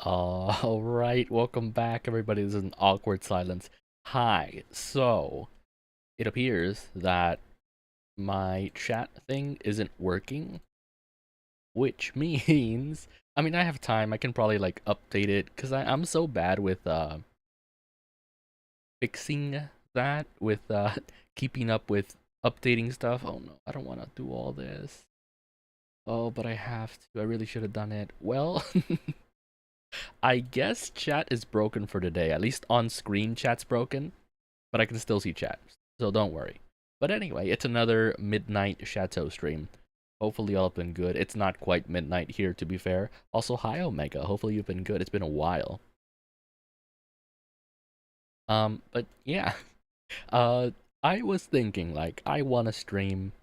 Alright, welcome back everybody. This is an awkward silence. Hi. So, it appears that my chat thing isn't working, which means, I mean, I have time. I can probably like update it because I'm so bad with fixing that, with keeping up with updating stuff. Oh no, I don't want to do all this. Oh, but I have to. I really should have done it. Well, I guess chat is broken for today. At least on screen, chat's broken, but I can still see chat, so don't worry. But anyway, it's another midnight Chateau stream. Hopefully y'all have been good. It's not quite midnight here, to be fair. Also, hi Omega. Hopefully you've been good. It's been a while. But yeah. Uh, I was thinking like I want to stream,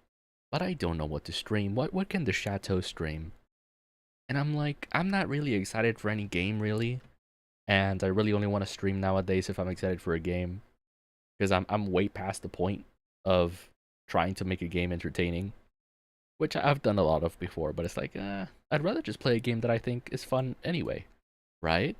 but I don't know what to stream. What can the Chateau stream? And I'm like, I'm not really excited for any game really, and I really only want to stream nowadays if I'm excited for a game. Because I'm way past the point of trying to make a game entertaining, which I've done a lot of before, but it's like, I'd rather just play a game that I think is fun anyway, right?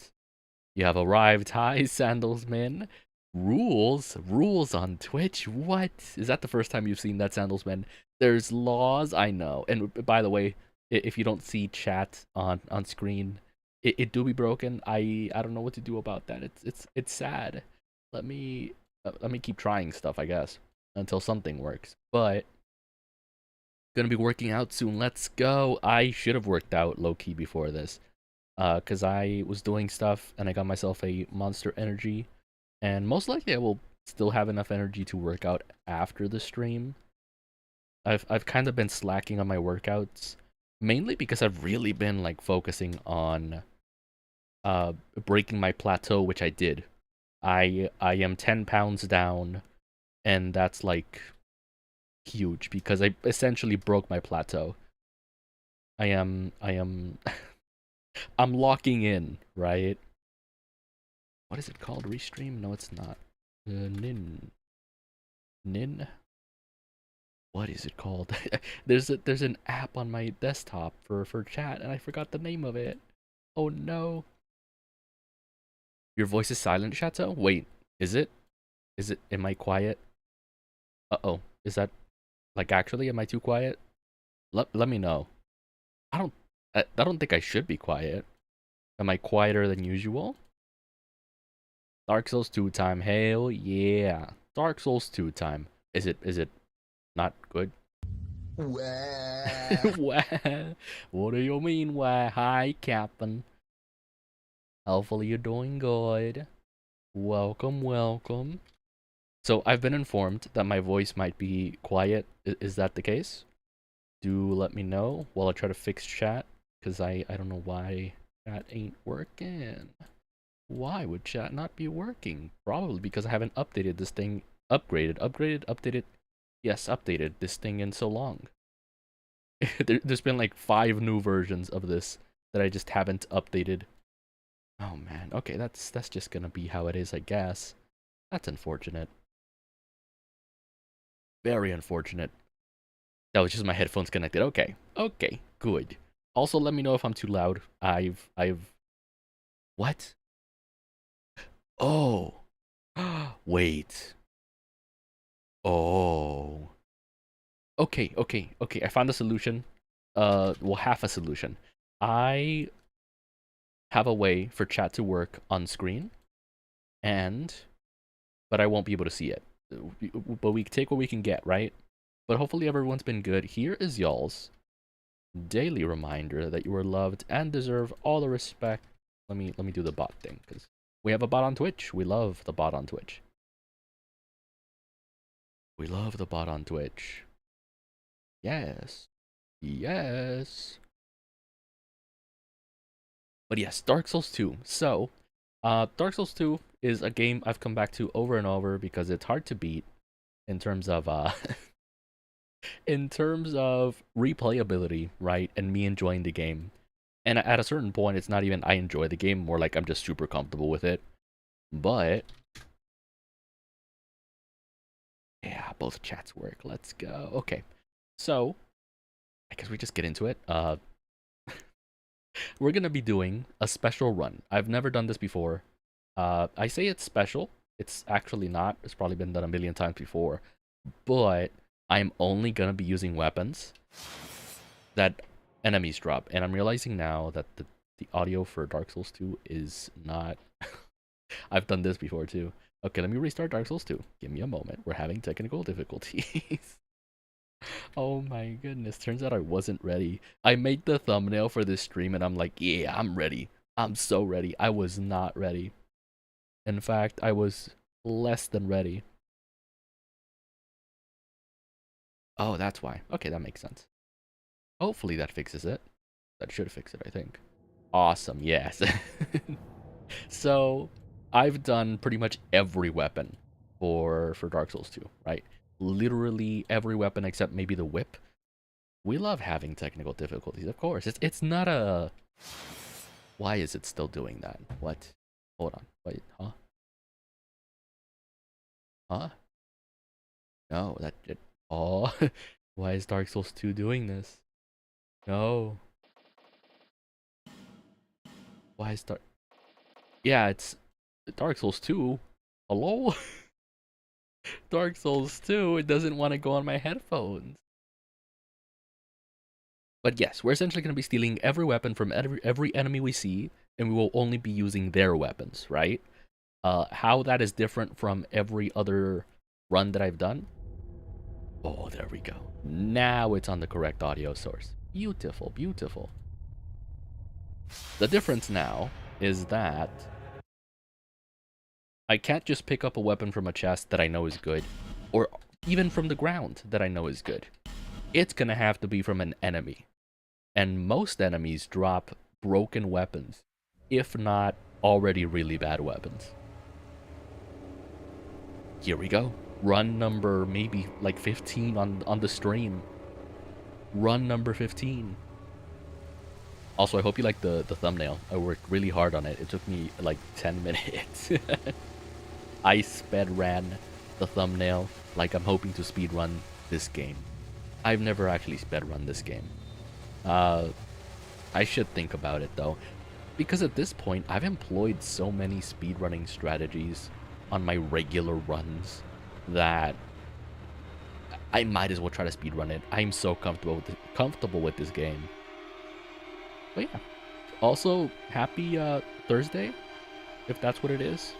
You have arrived. Hi, Sandalsman. Rules on Twitch? What? Is that the first time you've seen that, Sandalsman? There's laws, I know. And by the way, if you don't see chat on screen, it do be broken. I don't know what to do about that. It's sad. Let me let me keep trying stuff, I guess, until something works. But gonna be working out soon. Let's go. I should have worked out low key before this, cause I was doing stuff and I got myself a Monster Energy, and most likely I will still have enough energy to work out after the stream. I've kind of been slacking on my workouts, mainly because I've really been like focusing on breaking my plateau, which I did. I am 10 pounds down, and that's like huge because I essentially broke my plateau. I am I'm locking in, right? What is it called? Restream? No, it's not. Nin. What is it called? There's an app on my desktop for chat, and I forgot the name of it. Oh no. Your voice is silent, Chateau? Wait, is it? Is it? Am I quiet? Uh-oh. Is that like actually? Am I too quiet? Let me know. I don't I don't think I should be quiet. Am I quieter than usual? Dark Souls 2 time. Hell yeah. Dark Souls 2 time. Is it not good? Wah. Wah. What do you mean, why? Hi, Captain. Hopefully you're doing good. Welcome, welcome. So I've been informed that my voice might be quiet. Is that the case? Do let me know while I try to fix chat, because I don't know why chat ain't working. Why would chat not be working? Probably because I haven't updated this thing. Updated. Yes, updated this thing in so long. There's been like 5 new versions of this that I just haven't updated. Oh man, okay, that's just gonna be how it is, I guess. That's unfortunate. Very unfortunate. That was just my headphones connected. Okay, okay, good. Also, let me know if I'm too loud. I've. What? Oh. Wait. Oh. Okay. I found a solution. Well, half a solution. I have a way for chat to work on screen, and but I won't be able to see it. But we take what we can get, right? But hopefully everyone's been good. Here is y'all's daily reminder that you are loved and deserve all the respect. Let me do the bot thing because we have a bot on Twitch. We love the bot on Twitch. We love the bot on Twitch. Yes. Yes. But yes, Dark Souls 2. So, Dark Souls 2 is a game I've come back to over and over because it's hard to beat in terms of in terms of replayability, right? And me enjoying the game. And at a certain point, it's not even I enjoy the game, more like I'm just super comfortable with it. But yeah, both chats work. Let's go. Okay. So, I guess we just get into it. We're gonna be doing a special run. I've never done this before. I say it's special. It's actually not. It's probably been done a million times before. But I'm only gonna be using weapons that enemies drop. And I'm realizing now that the audio for Dark Souls 2 is not... I've done this before too. Okay, let me restart Dark Souls 2. Give me a moment. We're having technical difficulties. Oh my goodness. Turns out I wasn't ready. I made the thumbnail for this stream and I'm like, yeah, I'm ready. I'm so ready. I was not ready. In fact, I was less than ready. Oh, that's why. Okay, that makes sense. Hopefully that fixes it. That should fix it, I think. Awesome, yes. So, I've done pretty much every weapon for Dark Souls 2, right? Literally every weapon except maybe the whip. We love having technical difficulties, of course. It's not a... Why is it still doing that? What? Hold on. Wait, huh? Huh? No, that... Oh, why is Dark Souls 2 doing this? No. Why is Dark... Yeah, it's Dark Souls 2. Hello? Dark Souls 2, it doesn't want to go on my headphones. But yes, we're essentially going to be stealing every weapon from every enemy we see, and we will only be using their weapons, right? How that is different from every other run that I've done? Oh, there we go. Now it's on the correct audio source. Beautiful, beautiful. The difference now is that I can't just pick up a weapon from a chest that I know is good, or even from the ground that I know is good. It's gonna have to be from an enemy. And most enemies drop broken weapons, if not already really bad weapons. Here we go. Run number maybe like 15 on the stream. Run number 15. Also, I hope you like the thumbnail. I worked really hard on it. It took me like 10 minutes. I sped ran the thumbnail like I'm hoping to speed run this game. I've never actually sped run this game. I should think about it though, because at this point I've employed so many speedrunning strategies on my regular runs that I might as well try to speedrun it. I'm so comfortable with this game. But yeah, also happy Thursday, if that's what it is.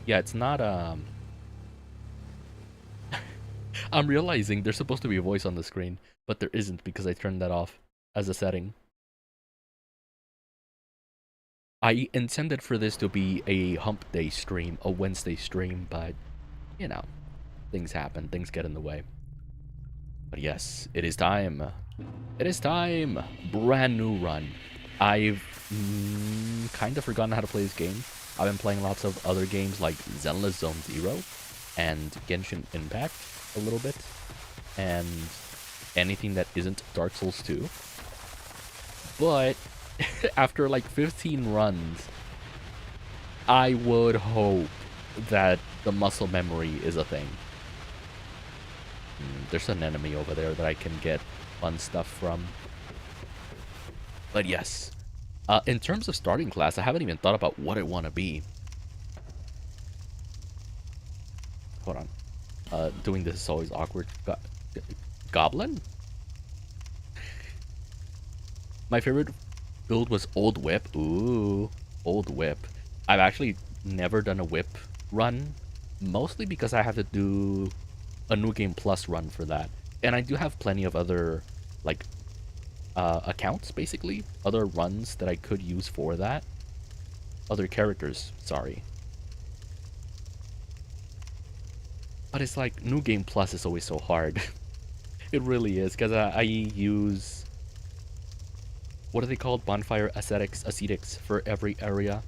Yeah, it's not I'm realizing there's supposed to be a voice on the screen, but there isn't because I turned that off as a setting. I intended for this to be a hump day stream, a Wednesday stream, but, you know, things happen, things get in the way. But yes, it is time. It is time! Brand new run. I've kind of forgotten how to play this game. I've been playing lots of other games like Zenless Zone Zero and Genshin Impact a little bit, and anything that isn't Dark Souls 2. But after like 15 runs, I would hope that the muscle memory is a thing. There's an enemy over there that I can get fun stuff from. But yes, in terms of starting class, I haven't even thought about what I want to be. Hold on. Doing this is always awkward. Goblin? My favorite build was Old Whip. Ooh, Old Whip. I've actually never done a whip run, mostly because I have to do a New Game Plus run for that. And I do have plenty of other, like, accounts, basically. Other runs that I could use for that. Other characters, sorry. But it's like, New Game Plus is always so hard. It really is, because I use... What are they called? Bonfire ascetics for every area.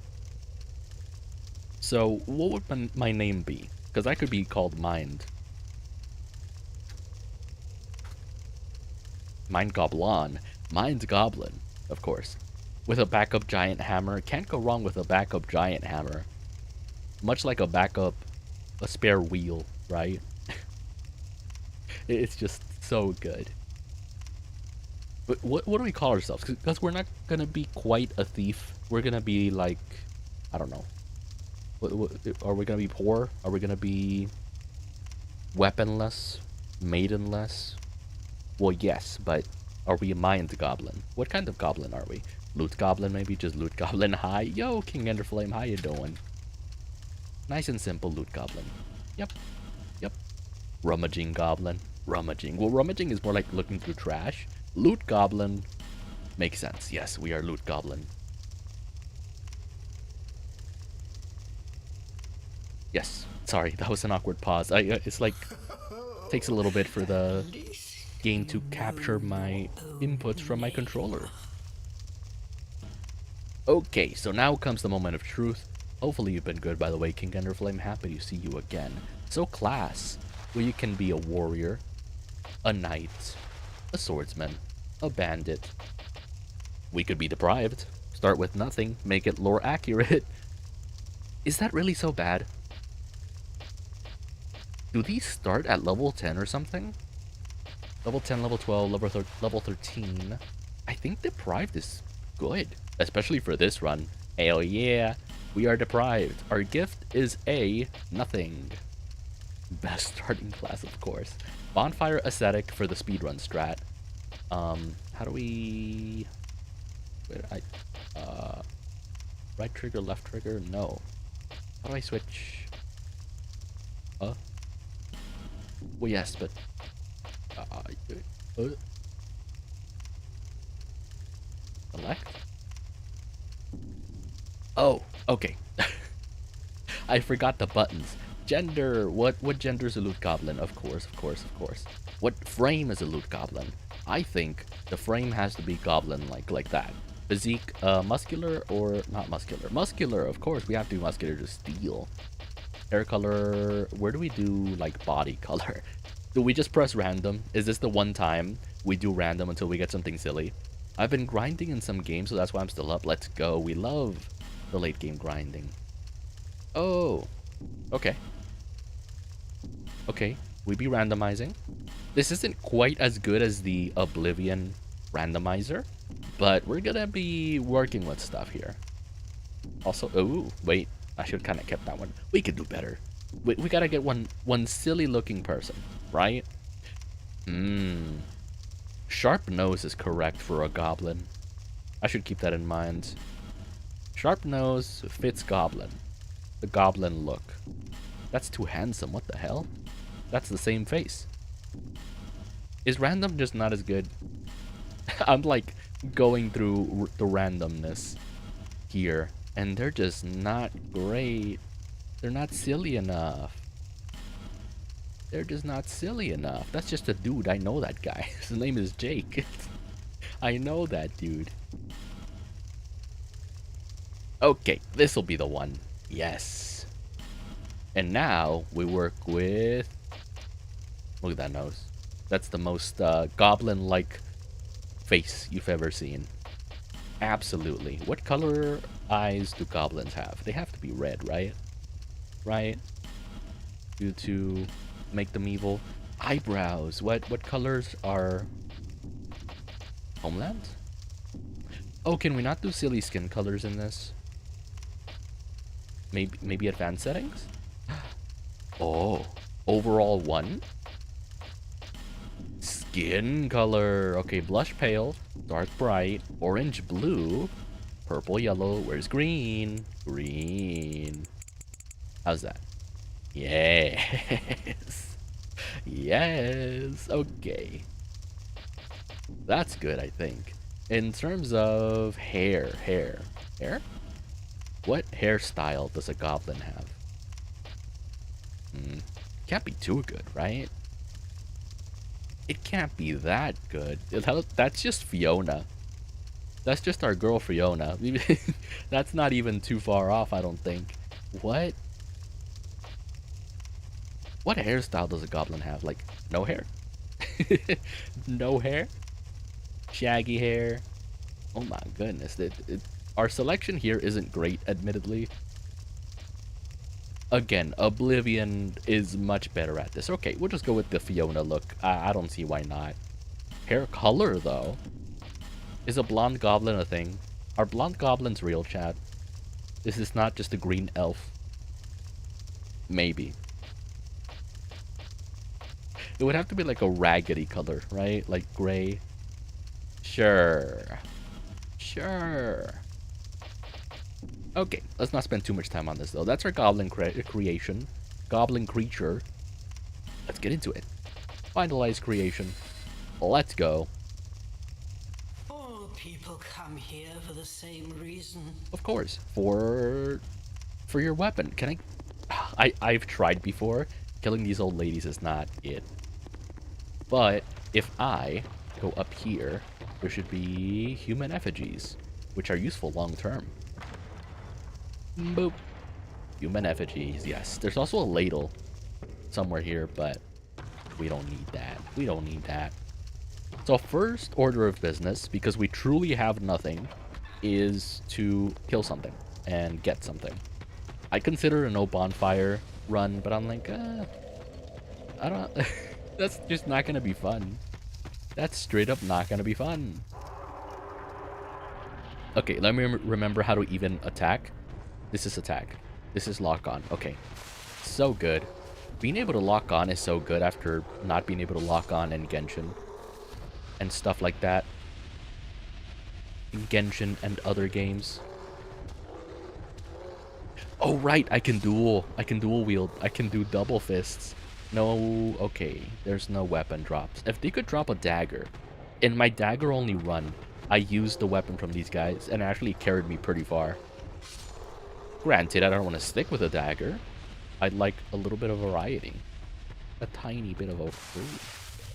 So, what would my name be? Because I could be called Mind. Mind Goblin. Mind Goblin, of course. With a backup giant hammer. Can't go wrong with a backup giant hammer. Much like a spare wheel, right? It's just so good. But what do we call ourselves? Because we're not gonna be quite a thief. We're gonna be like, I don't know. What, are we gonna be poor? Are we gonna be weaponless, maidenless? Well, yes, but are we a mind goblin? What kind of goblin are we? Loot goblin, maybe? Just loot goblin. Hi, yo, King Enderflame, how you doing? Nice and simple loot goblin. Yep, yep. Rummaging goblin. Rummaging. Well, rummaging is more like looking through trash. Loot goblin makes sense. Yes, we are loot goblin. Yes. Sorry, that was an awkward pause. It's like takes a little bit for the game to capture my inputs from my controller. Okay, so now comes the moment of truth. Hopefully you've been good, by the way, King Enderflame. Happy to see you again. So class, where you can be a warrior, a knight, a swordsman, a bandit. We could be deprived. Start with nothing, make it lore accurate. Is that really so bad? Do these start at level 10 or something? Level 10, level 12, level 13. I think deprived is good, especially for this run. Hell yeah, we are deprived. Our gift is a nothing. Best starting class, of course. Bonfire Ascetic for the speedrun strat. How do we... right trigger, left trigger? No. How do I switch? Well, yes, but... select? Oh, okay. I forgot the buttons. Gender. What gender is a loot goblin? Of course, of course, of course. What frame is a loot goblin? I think the frame has to be goblin like that. Physique, muscular or not muscular? Muscular, of course. We have to be muscular to steal. Hair color. Where do we do like body color? Do we just press random? Is this the one time we do random until we get something silly? I've been grinding in some games, so that's why I'm still up. Let's go. We love the late game grinding. Oh, okay. Okay, we be randomizing. This isn't quite as good as the Oblivion randomizer, but we're gonna be working with stuff here. Also, oh, wait, I should kind of kept that one. We could do better. We gotta get one silly looking person, right? Sharp nose is correct for a goblin. I should keep that in mind. Sharp nose fits goblin. The goblin look. That's too handsome. What the hell? That's the same face. Is random just not as good? I'm like going through the randomness here, and they're just not great. They're not silly enough. They're just not silly enough. That's just a dude. I know that guy. His name is Jake. I know that dude. Okay, this will be the one. Yes. And now we work with... Look at that nose. That's the most goblin-like face you've ever seen. Absolutely. What color eyes do goblins have? They have to be red, right? Right? Due to make them evil. Eyebrows. What colors are... Homeland? Oh, can we not do silly skin colors in this? Maybe advanced settings? Oh, overall 1? Skin color. Okay, blush pale, dark bright, orange blue, purple yellow. Where's green? Green. How's that? Yes. Yes. Okay. That's good, I think. In terms of hair. What hairstyle does a goblin have? Can't be too good, right? It can't be that good. That's just Fiona. That's just our girl Fiona. That's not even too far off, I don't think. What hairstyle does a goblin have? Like, no hair? No hair? Shaggy hair? Oh my goodness. Our selection here isn't great, admittedly. Again, Oblivion is much better at this. Okay, we'll just go with the Fiona look. I don't see why not. Hair color, though. Is a blonde goblin a thing? Are blonde goblins real, chat? This is not just a green elf. Maybe. It would have to be like a raggedy color, right? Like gray. Sure. Sure. Okay, let's not spend too much time on this though. That's our goblin creation. Goblin creature. Let's get into it. Finalize creation. Let's go. All people come here for the same reason. Of course. For your weapon. Can I've tried before. Killing these old ladies is not it. But if I go up here, there should be human effigies, which are useful long term. Boop. Human effigies, yes. There's also a ladle somewhere here, but we don't need that. We don't need that. So first order of business, because we truly have nothing, is to kill something and get something. I consider a no bonfire run, but I'm like, I don't... That's just not gonna be fun. That's straight up not gonna be fun. Okay, let me remember how to even attack. This is attack. This is lock on. Okay. So good. Being able to lock on is so good after not being able to lock on in Genshin. And stuff like that. In Genshin and other games. Oh, right. I can dual. I can dual wield. I can do double fists. No, okay, there's no weapon drops. If they could drop a dagger, in my dagger only run, I used the weapon from these guys and it actually carried me pretty far. Granted, I don't want to stick with a dagger. I'd like a little bit of variety. A tiny bit of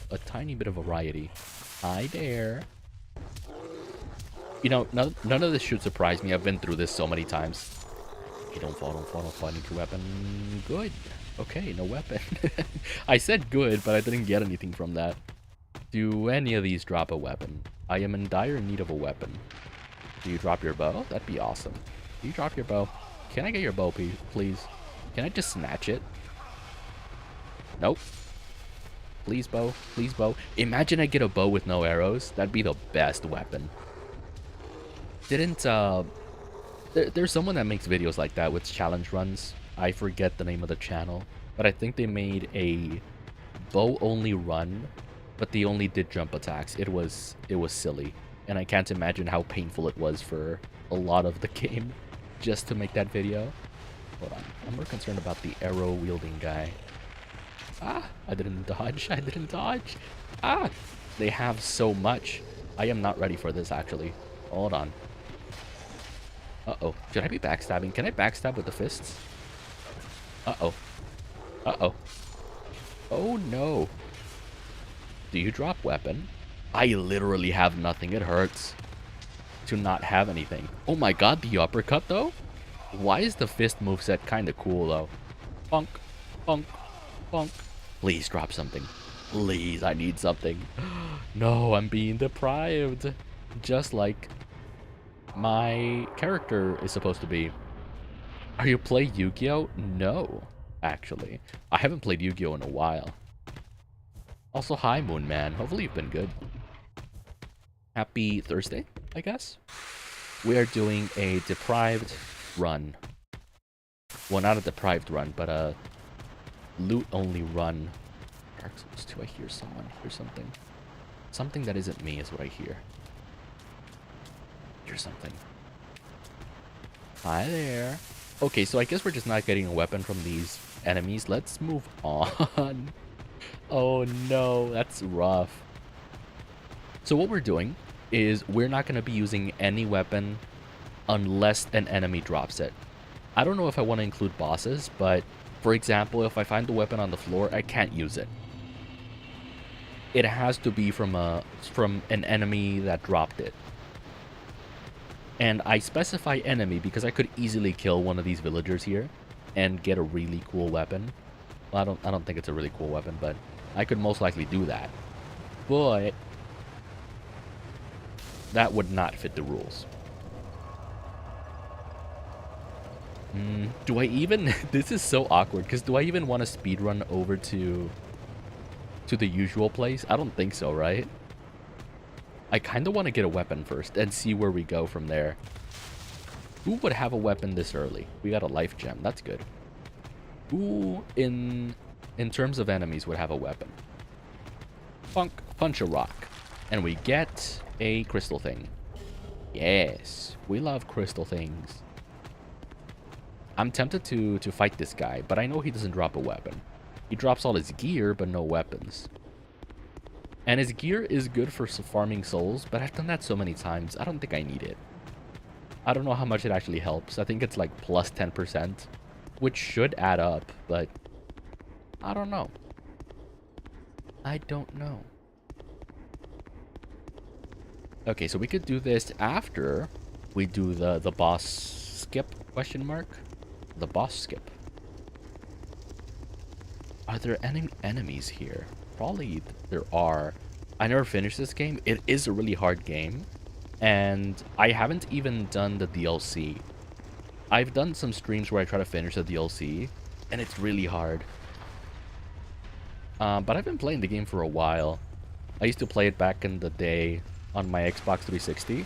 a tiny bit of variety. Hi there. You know, none of this should surprise me. I've been through this so many times. Okay, don't fall, don't fall, don't fall. I need your weapon. Good. Okay, no weapon. I said good, but I didn't get anything from that. Do any of these drop a weapon? I am in dire need of a weapon. Do you drop your bow? That'd be awesome. Do you drop your bow? Can I get your bow, please? Can I just snatch it? Nope. Please, bow. Please, bow. Imagine I get a bow with no arrows. That'd be the best weapon. Didn't, there's someone that makes videos like that with challenge runs. I forget the name of the channel, but I think they made a bow only run, but they only did jump attacks. It was silly, and I can't imagine how painful it was for a lot of the game just to make that video. Hold on, I'm more concerned about the arrow wielding guy. Ah, I didn't dodge. I didn't dodge. Ah, they have so much. I am not ready for this actually. Hold on. Uh-oh. Should I be backstabbing? Can I backstab with the fists? Uh-oh. Uh-oh. Oh, no. Do you drop weapon? I literally have nothing. It hurts to not have anything. Oh my god, the uppercut, though? Why is the fist moveset kind of cool, though? Bonk. Bonk. Bonk. Please drop something. Please, I need something. No, I'm being deprived. Just like my character is supposed to be. Are you play Yu-Gi-Oh? No, actually. I haven't played Yu-Gi-Oh in a while. Also, hi, Moon Man. Hopefully you've been good. Happy Thursday, I guess. We are doing a deprived run. Well, not a deprived run, but a loot-only run. Dark Souls 2, I hear someone. Hear something. Something that isn't me is what I hear. Hear something. Hi there. Okay, so I guess we're just not getting a weapon from these enemies. Let's move on. Oh no, that's rough. So what we're doing is we're not going to be using any weapon unless an enemy drops it. I don't know if I want to include bosses, but for example, if I find the weapon on the floor, I can't use it. It has to be from an enemy that dropped it. And I specify enemy because I could easily kill one of these villagers here and get a really cool weapon. Well, I don't think it's a really cool weapon, but I could most likely do that. But that would not fit the rules. Do I even... This is so awkward, because do I even want to speedrun over to the usual place? I don't think so, right? I kind of want to get a weapon first and see where we go from there. Who would have a weapon this early? We got a life gem. That's good. Who in terms of enemies would have a weapon? Punch a rock. And we get a crystal thing. Yes, we love crystal things. I'm tempted to fight this guy, but I know he doesn't drop a weapon. He drops all his gear, but no weapons. And his gear is good for farming souls, but I've done that so many times, I don't think I need it. I don't know how much it actually helps. I think it's like plus 10%, which should add up, but I don't know. I don't know. Okay, so we could do this after we do the boss skip, question mark? The boss skip. Are there any enemies here? Probably there are. I never finished this game. It is a really hard game. And I haven't even done the DLC. I've done some streams where I try to finish the DLC. And it's really hard. But I've been playing the game for a while. I used to play it back in the day on my Xbox 360.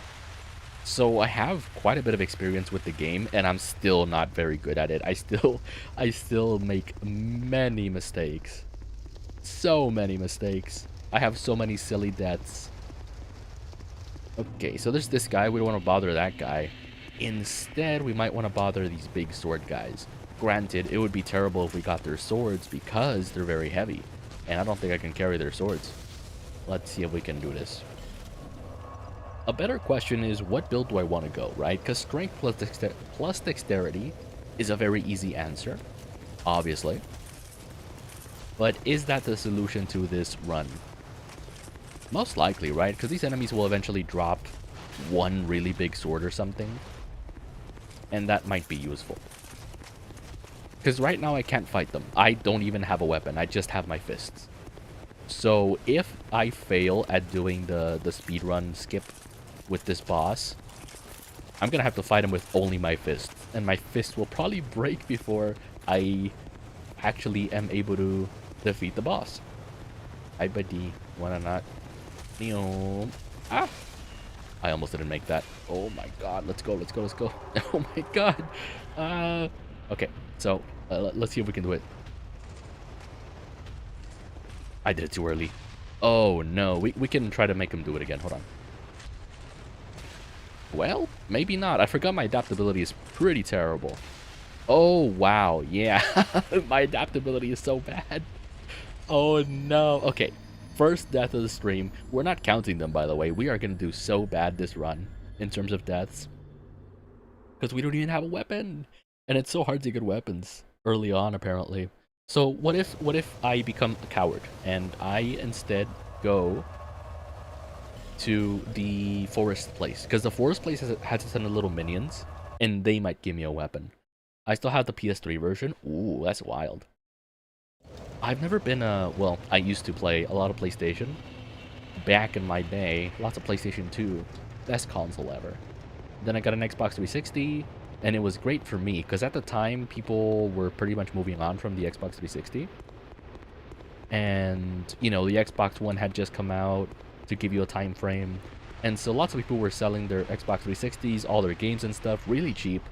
So I have quite a bit of experience with the game, and I'm still not very good at it. I still make many mistakes. So many mistakes. I have so many silly deaths. Okay, so there's this guy. We don't want to bother that guy. Instead, we might want to bother these big sword guys. Granted, it would be terrible if we got their swords because they're very heavy. And I don't think I can carry their swords. Let's see if we can do this. A better question is, what build do I want to go, right? Because strength plus dexterity is a very easy answer, obviously. But is that the solution to this run? Most likely, right? Because these enemies will eventually drop one really big sword or something. And that might be useful. Because right now I can't fight them. I don't even have a weapon. I just have my fists. So if I fail at doing the speedrun skip with this boss, I'm gonna have to fight him with only my fists, and my fist will probably break before I actually am able to defeat the boss. Hi buddy, wanna not? Ah! I almost didn't make that. Oh my god, let's go, let's go, let's go. Oh my god. Okay, so let's see if we can do it. I did it too early. Oh no, we can try to make him do it again. Hold on. Well, maybe not. I forgot my adaptability is pretty terrible. Oh, wow. Yeah, my adaptability is so bad. Oh, no. Okay, first death of the stream. We're not counting them, by the way. We are going to do so bad this run in terms of deaths. Because we don't even have a weapon. And it's so hard to get weapons early on, apparently. So what if I become a coward and I instead go to the forest place, because the forest place has a ton of little minions, and they might give me a weapon. I still have the PS3 version. Ooh, that's wild. I've never been well, I used to play a lot of PlayStation. Back in my day, lots of PlayStation 2. Best console ever. Then I got an Xbox 360, and it was great for me, because at the time, people were pretty much moving on from the Xbox 360. And, you know, the Xbox One had just come out to give you a time frame, and so lots of people were selling their Xbox 360s, all their games and stuff, really cheap.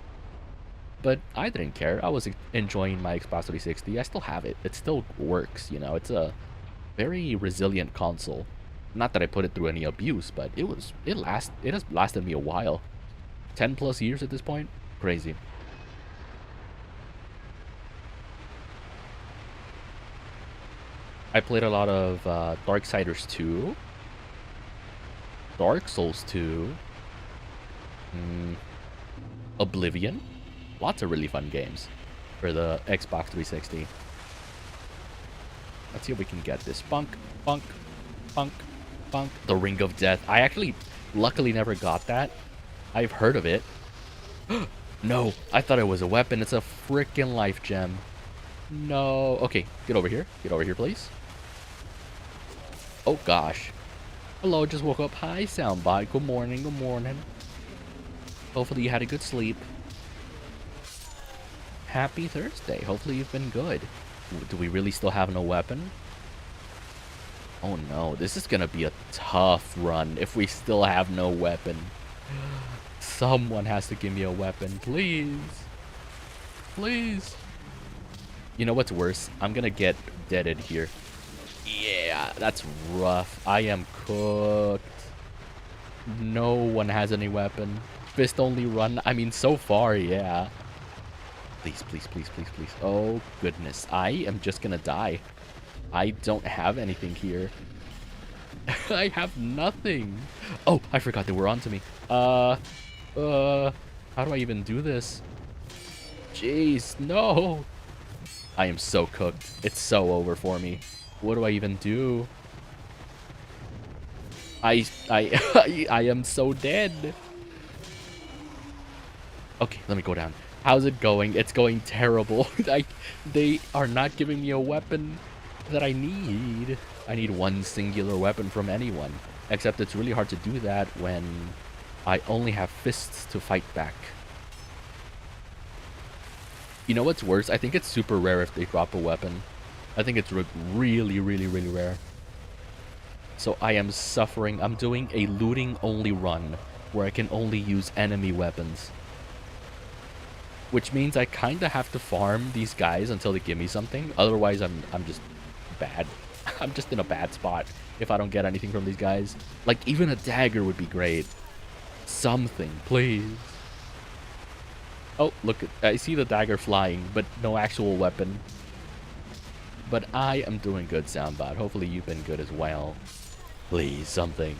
But I didn't care. I was enjoying my Xbox 360. I still have it. It still works, you know. It's a very resilient console. Not that I put it through any abuse, but it has lasted me a while. 10 plus years at this point. Crazy. I played a lot of Darksiders 2. Dark Souls 2, Oblivion, lots of really fun games for the Xbox 360. Let's see if we can get this. Bunk, bunk, bunk, bunk. The Ring of Death. I actually, luckily never got that. I've heard of it. No, I thought it was a weapon. It's a freaking life gem. No. Okay, get over here. Get over here, please. Oh, gosh. Hello, just woke up. Hi, Soundbot. Good morning, good morning. Hopefully you had a good sleep. Happy Thursday. Hopefully you've been good. Do we really still have no weapon? Oh no, this is gonna be a tough run if we still have no weapon. Someone has to give me a weapon, please. Please. You know what's worse? I'm gonna get deaded here. Yeah, that's rough. I am cooked. No one has any weapon. Fist only run. I mean, so far, yeah. Please, please, please, please, please. Oh, goodness. I am just gonna die. I don't have anything here. I have nothing. Oh, I forgot they were onto me. How do I even do this? Jeez, no. I am so cooked. It's so over for me. What do I even do? I am so dead. Okay, let me go down. How's it going? It's going terrible. They are not giving me a weapon that I need. I need one singular weapon from anyone. Except it's really hard to do that when I only have fists to fight back. You know what's worse? I think it's super rare if they drop a weapon. I think it's really, really, really rare. So I am suffering. I'm doing a looting only run where I can only use enemy weapons. Which means I kind of have to farm these guys until they give me something. Otherwise, I'm just bad. I'm just in a bad spot if I don't get anything from these guys. Like, even a dagger would be great. Something, please. Oh, look, I see the dagger flying, but no actual weapon. But I am doing good, Soundbot. Hopefully you've been good as well. Please, something.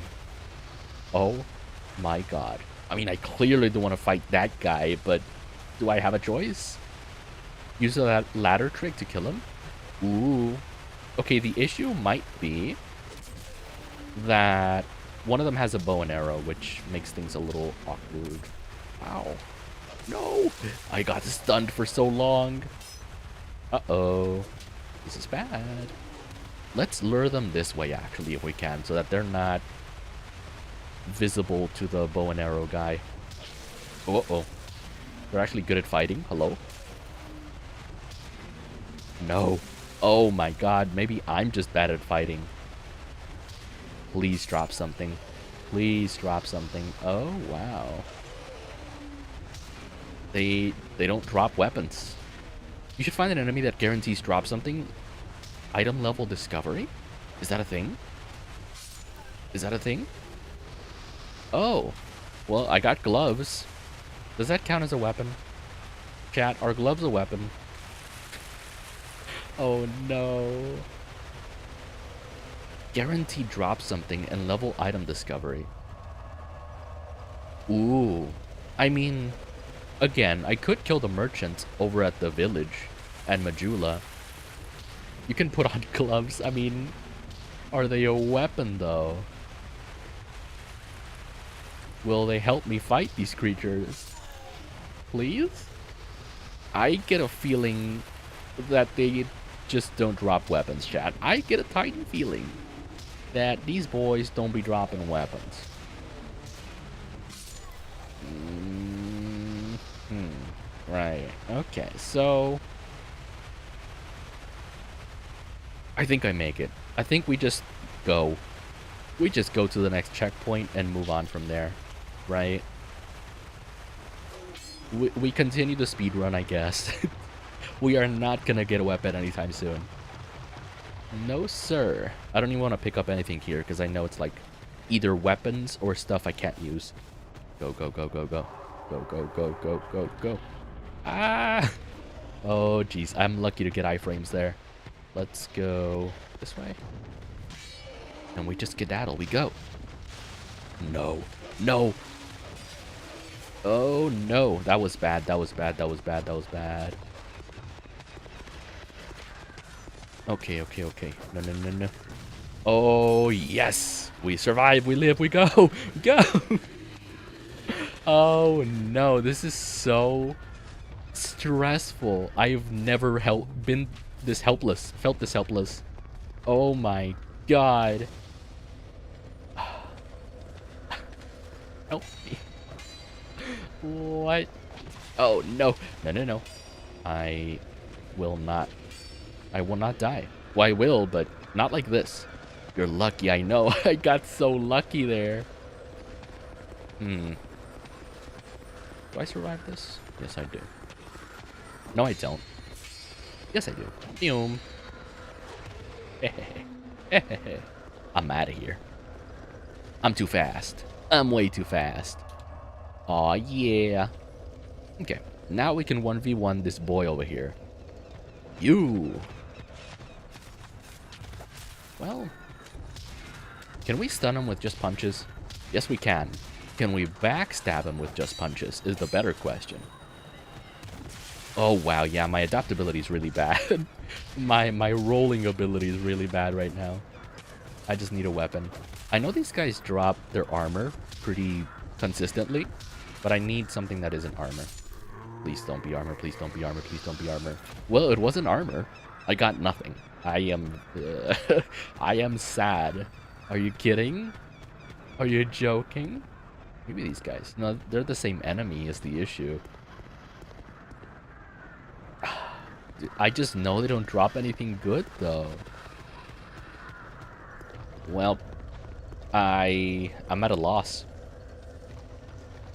Oh my god. I mean, I clearly don't want to fight that guy, but do I have a choice? Use that ladder trick to kill him? Ooh. Okay, the issue might be that one of them has a bow and arrow, which makes things a little awkward. Ow. No! I got stunned for so long. Uh-oh. This is bad. Let's lure them this way, actually, if we can, so that they're not visible to the bow and arrow guy. Uh-oh. They're actually good at fighting. Hello? No. Oh my god, maybe I'm just bad at fighting. Please drop something. Please drop something. Oh, wow. They don't drop weapons. You should find an enemy that guarantees drop something. Item level discovery? Is that a thing? Is that a thing? Oh. Well, I got gloves. Does that count as a weapon? Chat, are gloves a weapon? Oh no. Guarantee drop something and level item discovery. Ooh. I mean, again, I could kill the merchant over at the village and Majula. You can put on gloves. I mean, are they a weapon though? Will they help me fight these creatures? Please? I get a feeling that they just don't drop weapons, chat. I get a tiny feeling that these boys don't be dropping weapons. Right. Okay, so I think I make it. I think we just go. We just go to the next checkpoint and move on from there, right? We continue the speed run, I guess. We are not gonna get a weapon anytime soon. No, sir. I don't even want to pick up anything here because I know it's like either weapons or stuff I can't use. Go, go, go, go, go. Go, go, go, go, go, go. Ah! Oh, jeez. I'm lucky to get iframes there. Let's go this way. And we just skedaddle. We go. No. No. Oh, no. That was bad. That was bad. That was bad. That was bad. Okay, okay, okay. No, no, no, no. Oh, yes. We survive. We live. We go. Go. Oh, no. This is so stressful. I've never been this helpless. Felt this helpless. Oh, my God. Help me. What? Oh, no. No, no, no. I will not die. Well, I will, but not like this. You're lucky, I know. I got so lucky there. Do I survive this? Yes, I do. No, I don't. Yes, I do. Boom. I'm out of here. I'm too fast. I'm way too fast. Aw, yeah. Okay, now we can 1v1 this boy over here. You. Well, can we stun him with just punches? Yes, we can. Can we backstab him with just punches is the better question. Oh, wow, yeah, my adaptability is really bad. my rolling ability is really bad right now. I just need a weapon. I know these guys drop their armor pretty consistently, but I need something that isn't armor. Please don't be armor, please don't be armor, please don't be armor. Well, it wasn't armor. I got nothing. I am... I am sad. Are you kidding? Are you joking? Maybe these guys. No, they're the same enemy is the issue. I just know they don't drop anything good, though. Well, I'm at a loss.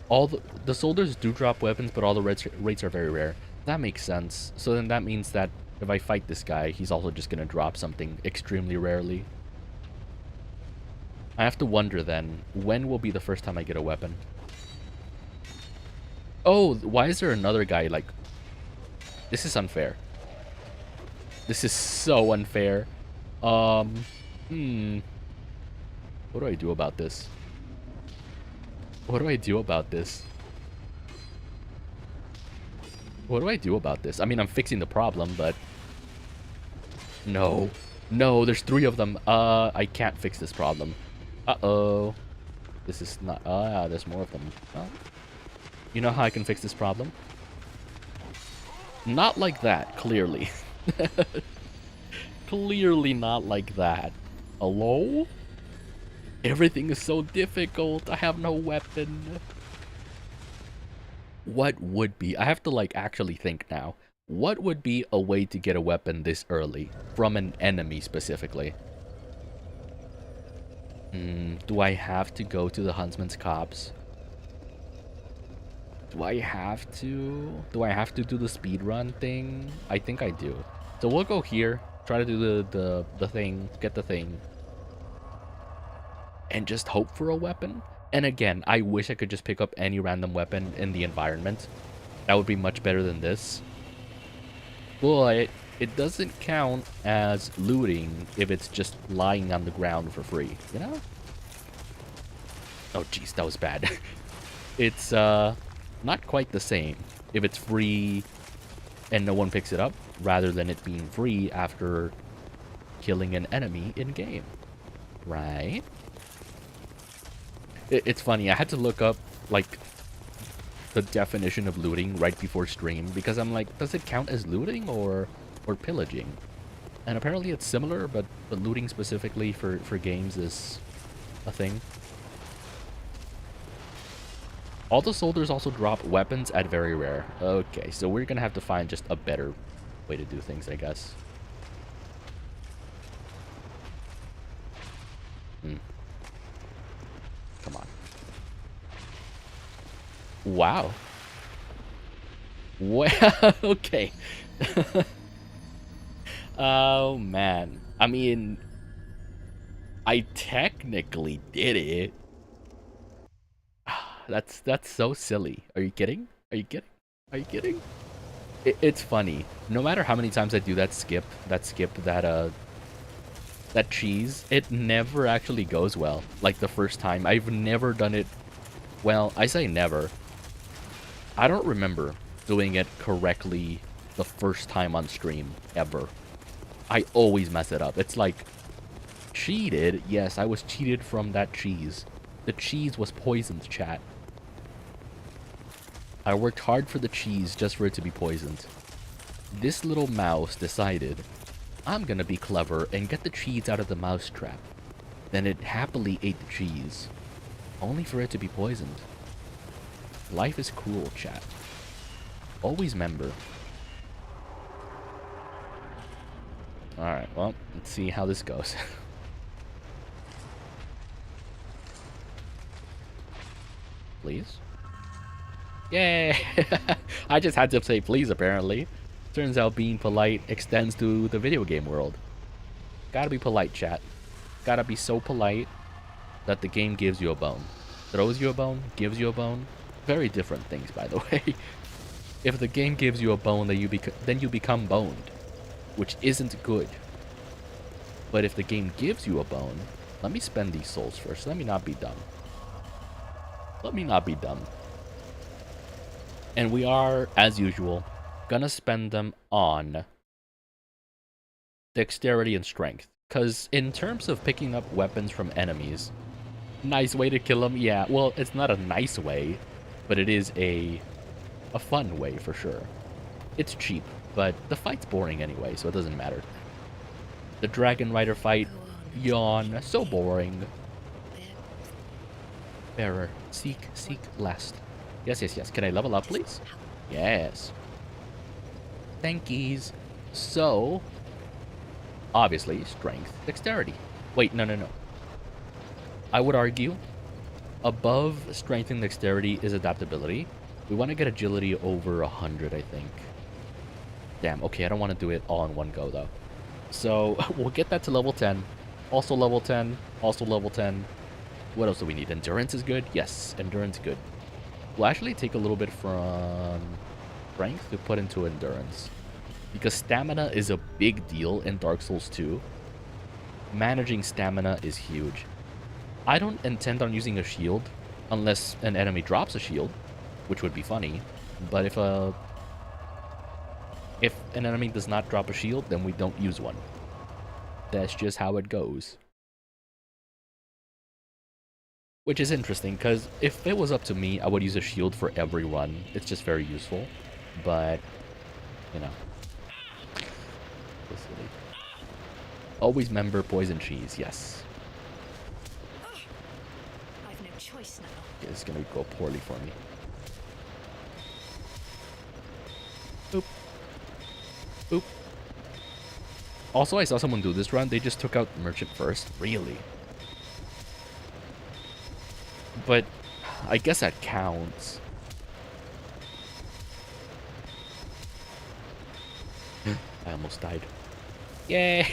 All the soldiers do drop weapons, but all the rates are very rare. That makes sense. So then that means that if I fight this guy, he's also just gonna drop something extremely rarely. I have to wonder then, when will be the first time I get a weapon? Oh, why is there another guy like... This is unfair. This is so unfair. What do I do about this? What do I do about this? What do I do about this? I mean, I'm fixing the problem, but... No. No, there's 3 of them. I can't fix this problem. Uh-oh. This is not... yeah, there's more of them. Oh. You know how I can fix this problem? Not like that, clearly. Clearly not like that. Hello? Everything is so difficult. I have no weapon. What would be... I have to, like, actually think now. What would be a way to get a weapon this early? From an enemy, specifically. Do I have to go to the Huntsman's Copse? Do I have to? Do I have to do the speedrun thing? I think I do. So we'll go here. Try to do the thing. Get the thing. And just hope for a weapon. And again, I wish I could just pick up any random weapon in the environment. That would be much better than this. But it doesn't count as looting if it's just lying on the ground for free, you know? Oh jeez, that was bad. It's not quite the same if it's free and no one picks it up, rather than it being free after killing an enemy in game. Right? It's funny, I had to look up, like, the definition of looting right before stream, because I'm like, does it count as looting or pillaging? And apparently it's similar, but looting specifically for games is a thing. All the soldiers also drop weapons at very rare. Okay, so we're gonna have to find just a better way to do things, I guess. Come on. Wow. Well, okay. Oh, man. I mean, I technically did it. That's so silly. Are you kidding? Are you kidding? Are you kidding? It's funny. No matter how many times I do that cheese, it never actually goes well. Like the first time. I've never done it. Well, I say never. I don't remember doing it correctly the first time on stream, ever. I always mess it up. It's like, cheated? Yes, I was cheated from that cheese. The cheese was poisoned, chat. I worked hard for the cheese just for it to be poisoned. This little mouse decided, I'm gonna be clever and get the cheese out of the mouse trap. Then it happily ate the cheese, only for it to be poisoned. Life is cruel, chat. Always remember. Alright, well, let's see how this goes. Please. Yay! I just had to say please, apparently. Turns out being polite extends to the video game world. Gotta be polite, chat. Gotta be so polite that the game gives you a bone. Throws you a bone, gives you a bone. Very different things, by the way. If the game gives you a bone, then you become boned, which isn't good. But if the game gives you a bone, let me spend these souls first. Let me not be dumb. Let me not be dumb. And we are, as usual, gonna spend them on dexterity and strength. Because in terms of picking up weapons from enemies, nice way to kill them. Yeah, well, it's not a nice way, but it is a fun way for sure. It's cheap, but the fight's boring anyway, so it doesn't matter. The Dragon Rider fight, yawn, so boring. Bearer, seek last. Yes, yes, yes. Can I level up, please? Yes. Thankies. So, obviously, strength, dexterity. Wait, no. I would argue above strength and dexterity is adaptability. We want to get agility over 100, I think. Damn, okay, I don't want to do it all in one go, though. So, we'll get that to level 10. Also level 10. Also level 10. What else do we need? Endurance is good? Yes, endurance good. We'll actually take a little bit from strength to put into endurance. Because stamina is a big deal in Dark Souls 2. Managing stamina is huge. I don't intend on using a shield unless an enemy drops a shield, which would be funny. But if an enemy does not drop a shield, then we don't use one. That's just how it goes. Which is interesting, because if it was up to me, I would use a shield for every run. It's just very useful. But, you know. Always remember poison cheese, yes. I've no choice now. It's gonna go poorly for me. Oop. Oop. Also, I saw someone do this run. They just took out Merchant first. Really? But I guess that counts. I almost died. Yay!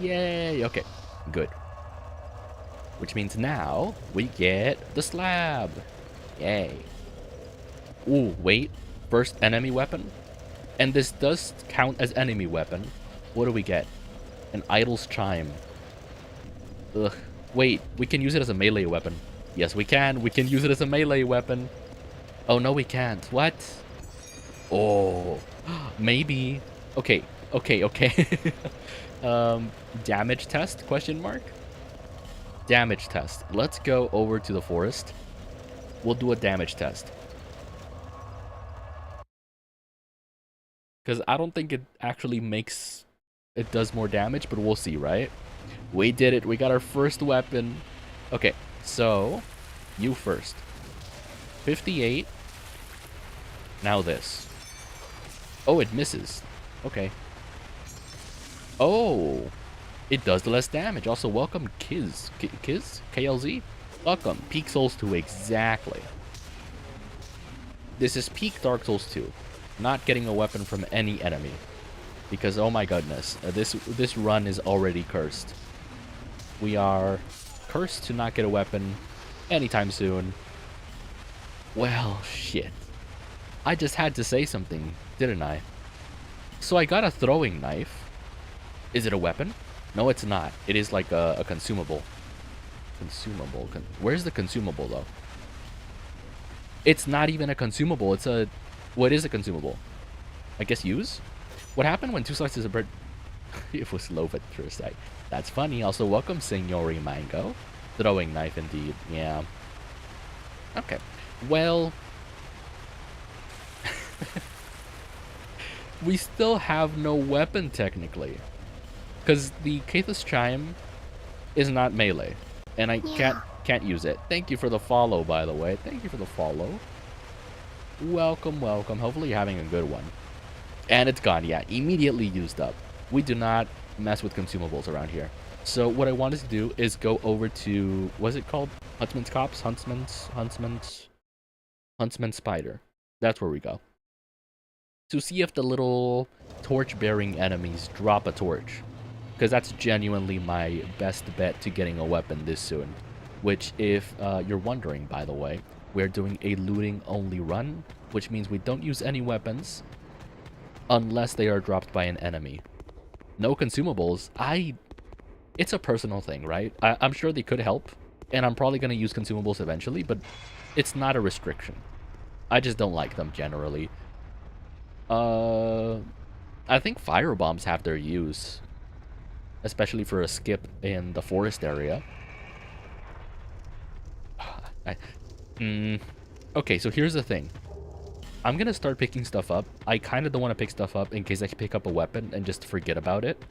Yay! Okay, good. Which means now we get the slab. Yay. Ooh, wait. First enemy weapon? And this does count as enemy weapon. What do we get? An idol's chime. Ugh. Wait, we can use it as a melee weapon. Yes, we can. We can use it as a melee weapon. Oh, no, we can't. What? Oh, maybe. Okay. Damage test? Question mark? Damage test. Let's go over to the forest. We'll do a damage test. Because I don't think it actually makes... It does more damage, but we'll see, right? We did it. We got our first weapon. Okay, so... You first. 58. Now this. Oh, it misses. Okay. Oh! It does the less damage. Also, welcome Kiz. Kiz? KLZ? Welcome. Peak Souls 2, exactly. This is peak Dark Souls 2. Not getting a weapon from any enemy. Because, oh my goodness, this run is already cursed. We are cursed to not get a weapon anytime soon. Well, shit. I just had to say something, didn't I? So I got a throwing knife. Is it a weapon? No, it's not. It is like a consumable. Where's the consumable, though? It's not even a consumable. It's a... What is a consumable? I guess use? What happened when two slices of bread... It was low at first sight. That's funny. Also, welcome, Signori Mango. Throwing knife, indeed. Yeah. Okay. Well... we still have no weapon, technically. Because the Chateau's Chime is not melee. And I can't use it. Thank you for the follow, by the way. Thank you for the follow. Welcome, welcome. Hopefully you're having a good one. And it's gone, yeah. Immediately used up. We do not mess with consumables around here. So what I wanted to do is go over to, what's it called? Huntsman's Copse? Huntsman's Spider. That's where we go. To see if the little torch-bearing enemies drop a torch. Because that's genuinely my best bet to getting a weapon this soon. Which, if you're wondering, by the way, we're doing a looting-only run, which means we don't use any weapons unless they are dropped by an enemy. No consumables. It's a personal thing, right? I'm sure they could help, and I'm probably going to use consumables eventually, but it's not a restriction. I just don't like them generally. I think firebombs have their use, especially for a skip in the forest area. Okay, so here's the thing. I'm gonna start picking stuff up. I kind of don't want to pick stuff up in case I can pick up a weapon and just forget about it.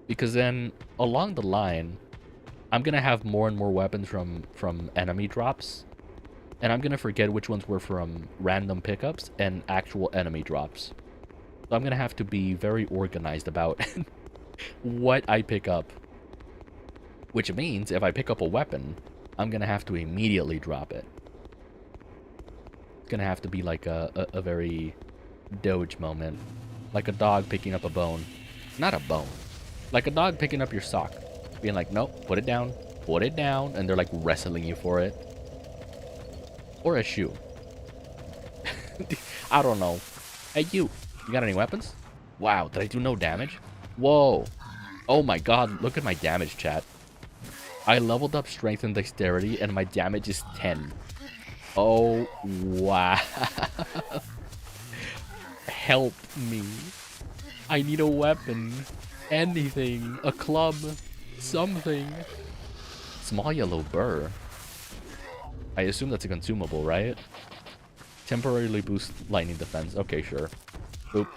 Because then, along the line, I'm gonna have more and more weapons from enemy drops. And I'm gonna forget which ones were from random pickups and actual enemy drops. So I'm gonna have to be very organized about what I pick up. Which means, if I pick up a weapon, I'm gonna have to immediately drop it. It's gonna have to be like a very Doge moment. Like a dog picking up a bone. Not a bone. Like a dog picking up your sock. Being like, nope, put it down. Put it down. And they're like wrestling you for it. Or a shoe. I don't know. Hey, you got any weapons? Wow, did I do no damage? Whoa. Oh my god, look at my damage, chat. I leveled up strength and dexterity, and my damage is 10. Oh, wow. Help me. I need a weapon. Anything. A club. Something. Small yellow burr. I assume that's a consumable, right? Temporarily boost lightning defense. Okay, sure. Boop.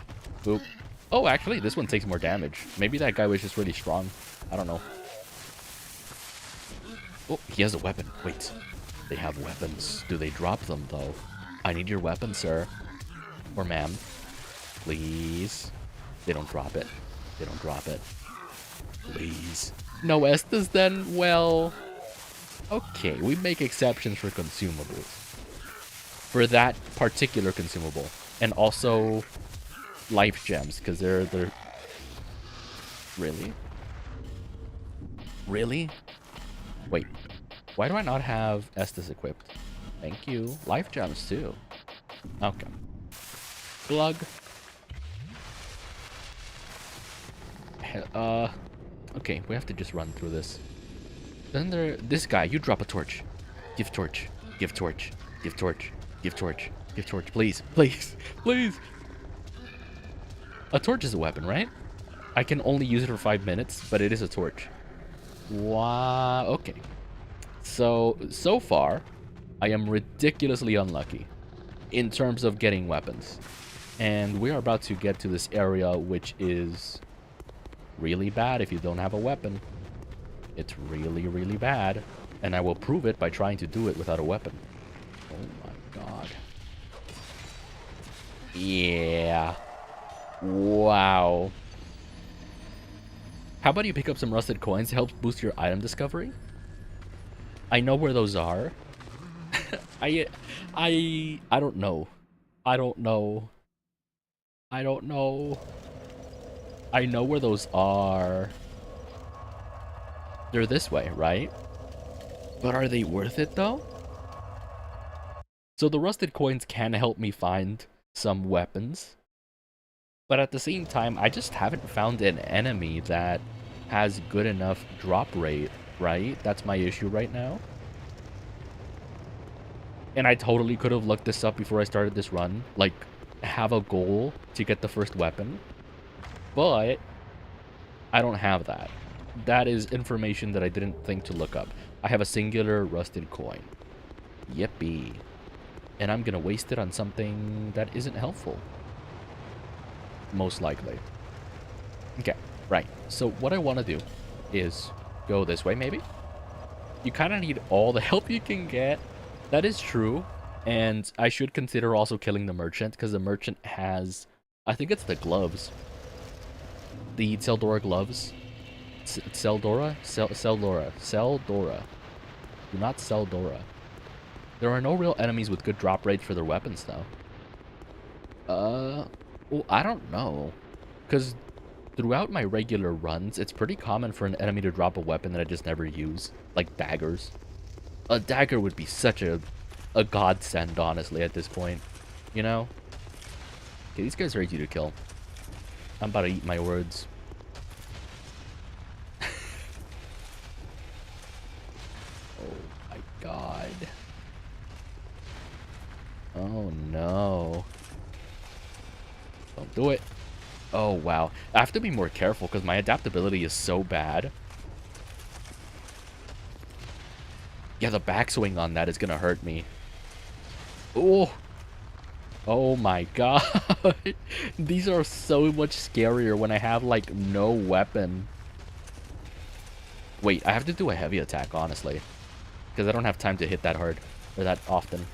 Boop. Oh, actually, this one takes more damage. Maybe that guy was just really strong. I don't know. Oh, he has a weapon. Wait. They have weapons. Do they drop them, though? I need your weapon, sir. Or ma'am. Please. They don't drop it. They don't drop it. Please. No Estes, then? Well... Okay, we make exceptions for consumables. For that particular consumable. And also... life gems, because they're... Really? Really? Wait. Why do I not have Estes equipped? Thank you. Life gems, too. Okay. Glug. Okay, we have to just run through this. Then this guy, you drop a torch. Give torch. Give torch. Give torch. Give torch. Give torch. Please. Please. Please. A torch is a weapon, right? I can only use it for 5 minutes, but it is a torch. Wow. Okay. So far, I am ridiculously unlucky in terms of getting weapons. And we are about to get to this area, which is really bad if you don't have a weapon. It's really, really bad. And I will prove it by trying to do it without a weapon. Oh my god. Yeah. Wow. How about you pick up some rusted coins? It helps boost your item discovery. I know where those are. I don't know. I don't know. I don't know. I know where those are. They're this way, right? But are they worth it though? So the rusted coins can help me find some weapons. But at the same time, I just haven't found an enemy that has good enough drop rate, right? That's my issue right now. And I totally could have looked this up before I started this run. Like, have a goal to get the first weapon. But I don't have that. That is information that I didn't think to look up. I have a singular rusted coin. Yippee. And I'm gonna waste it on something that isn't helpful. Most likely. Okay, right. So what I want to do is go this way, maybe? You kind of need all the help you can get. That is true. And I should consider also killing the merchant, because the merchant has... I think it's the gloves. The Tildor gloves. Sell Dora? Sell Dora. Sell Dora. Do not sell Dora. There are no real enemies with good drop rates for their weapons, though. Well, I don't know. Because throughout my regular runs, it's pretty common for an enemy to drop a weapon that I just never use. Like daggers. A dagger would be such a godsend, honestly, at this point. You know? Okay, these guys are easy to kill. I'm about to eat my words. Oh my god. Oh no. Don't do it. Oh wow. I have to be more careful because my adaptability is so bad. Yeah, the backswing on that is gonna hurt me. Oh. Oh my god. These are so much scarier when I have like no weapon. Wait, I have to do a heavy attack, honestly. Because I don't have time to hit that hard. Or that often.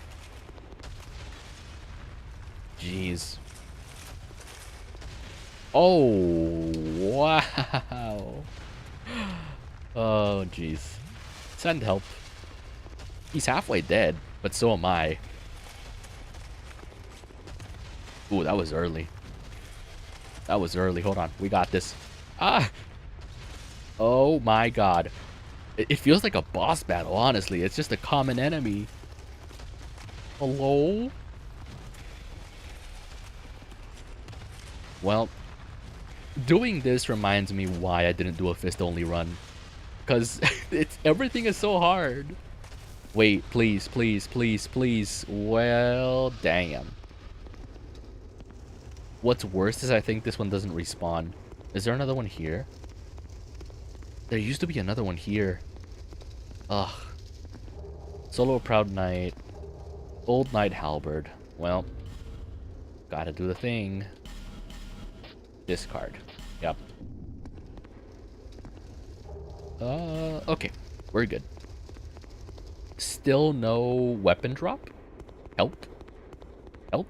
Jeez. Oh, wow. Oh, jeez. Send help. He's halfway dead, but so am I. Ooh, that was early. That was early. Hold on. We got this. Ah! Oh my god. It feels like a boss battle, honestly. It's just a common enemy. Hello? Well, doing this reminds me why I didn't do a fist-only run. Because everything is so hard. Wait, please, please, please, please. Well, damn. What's worse is I think this one doesn't respawn. Is there another one here? There used to be another one here. Ugh. Solo Proud Knight. Old Knight Halberd. Well, gotta do the thing. Discard. Yep. Okay. We're good. Still no weapon drop? Help? Help?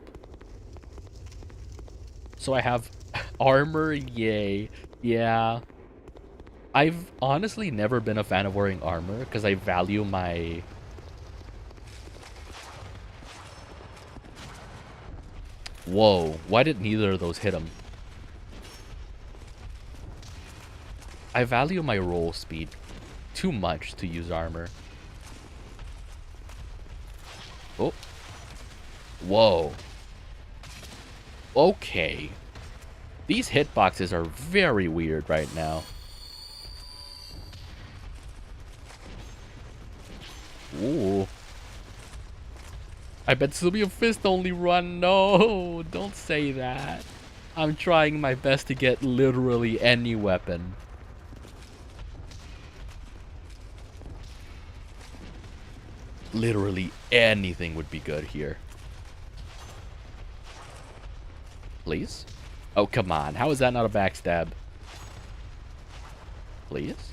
So I have armor, yay. Yeah. I've honestly never been a fan of wearing armor because I value my... Whoa, why did neither of those hit him? I value my roll speed too much to use armor. Oh. Whoa. Okay. These hitboxes are very weird right now. Ooh. I bet this will be a fist-only run. No, don't say that. I'm trying my best to get literally any weapon. Literally anything would be good here. Please? Oh, come on. How is that not a backstab? Please?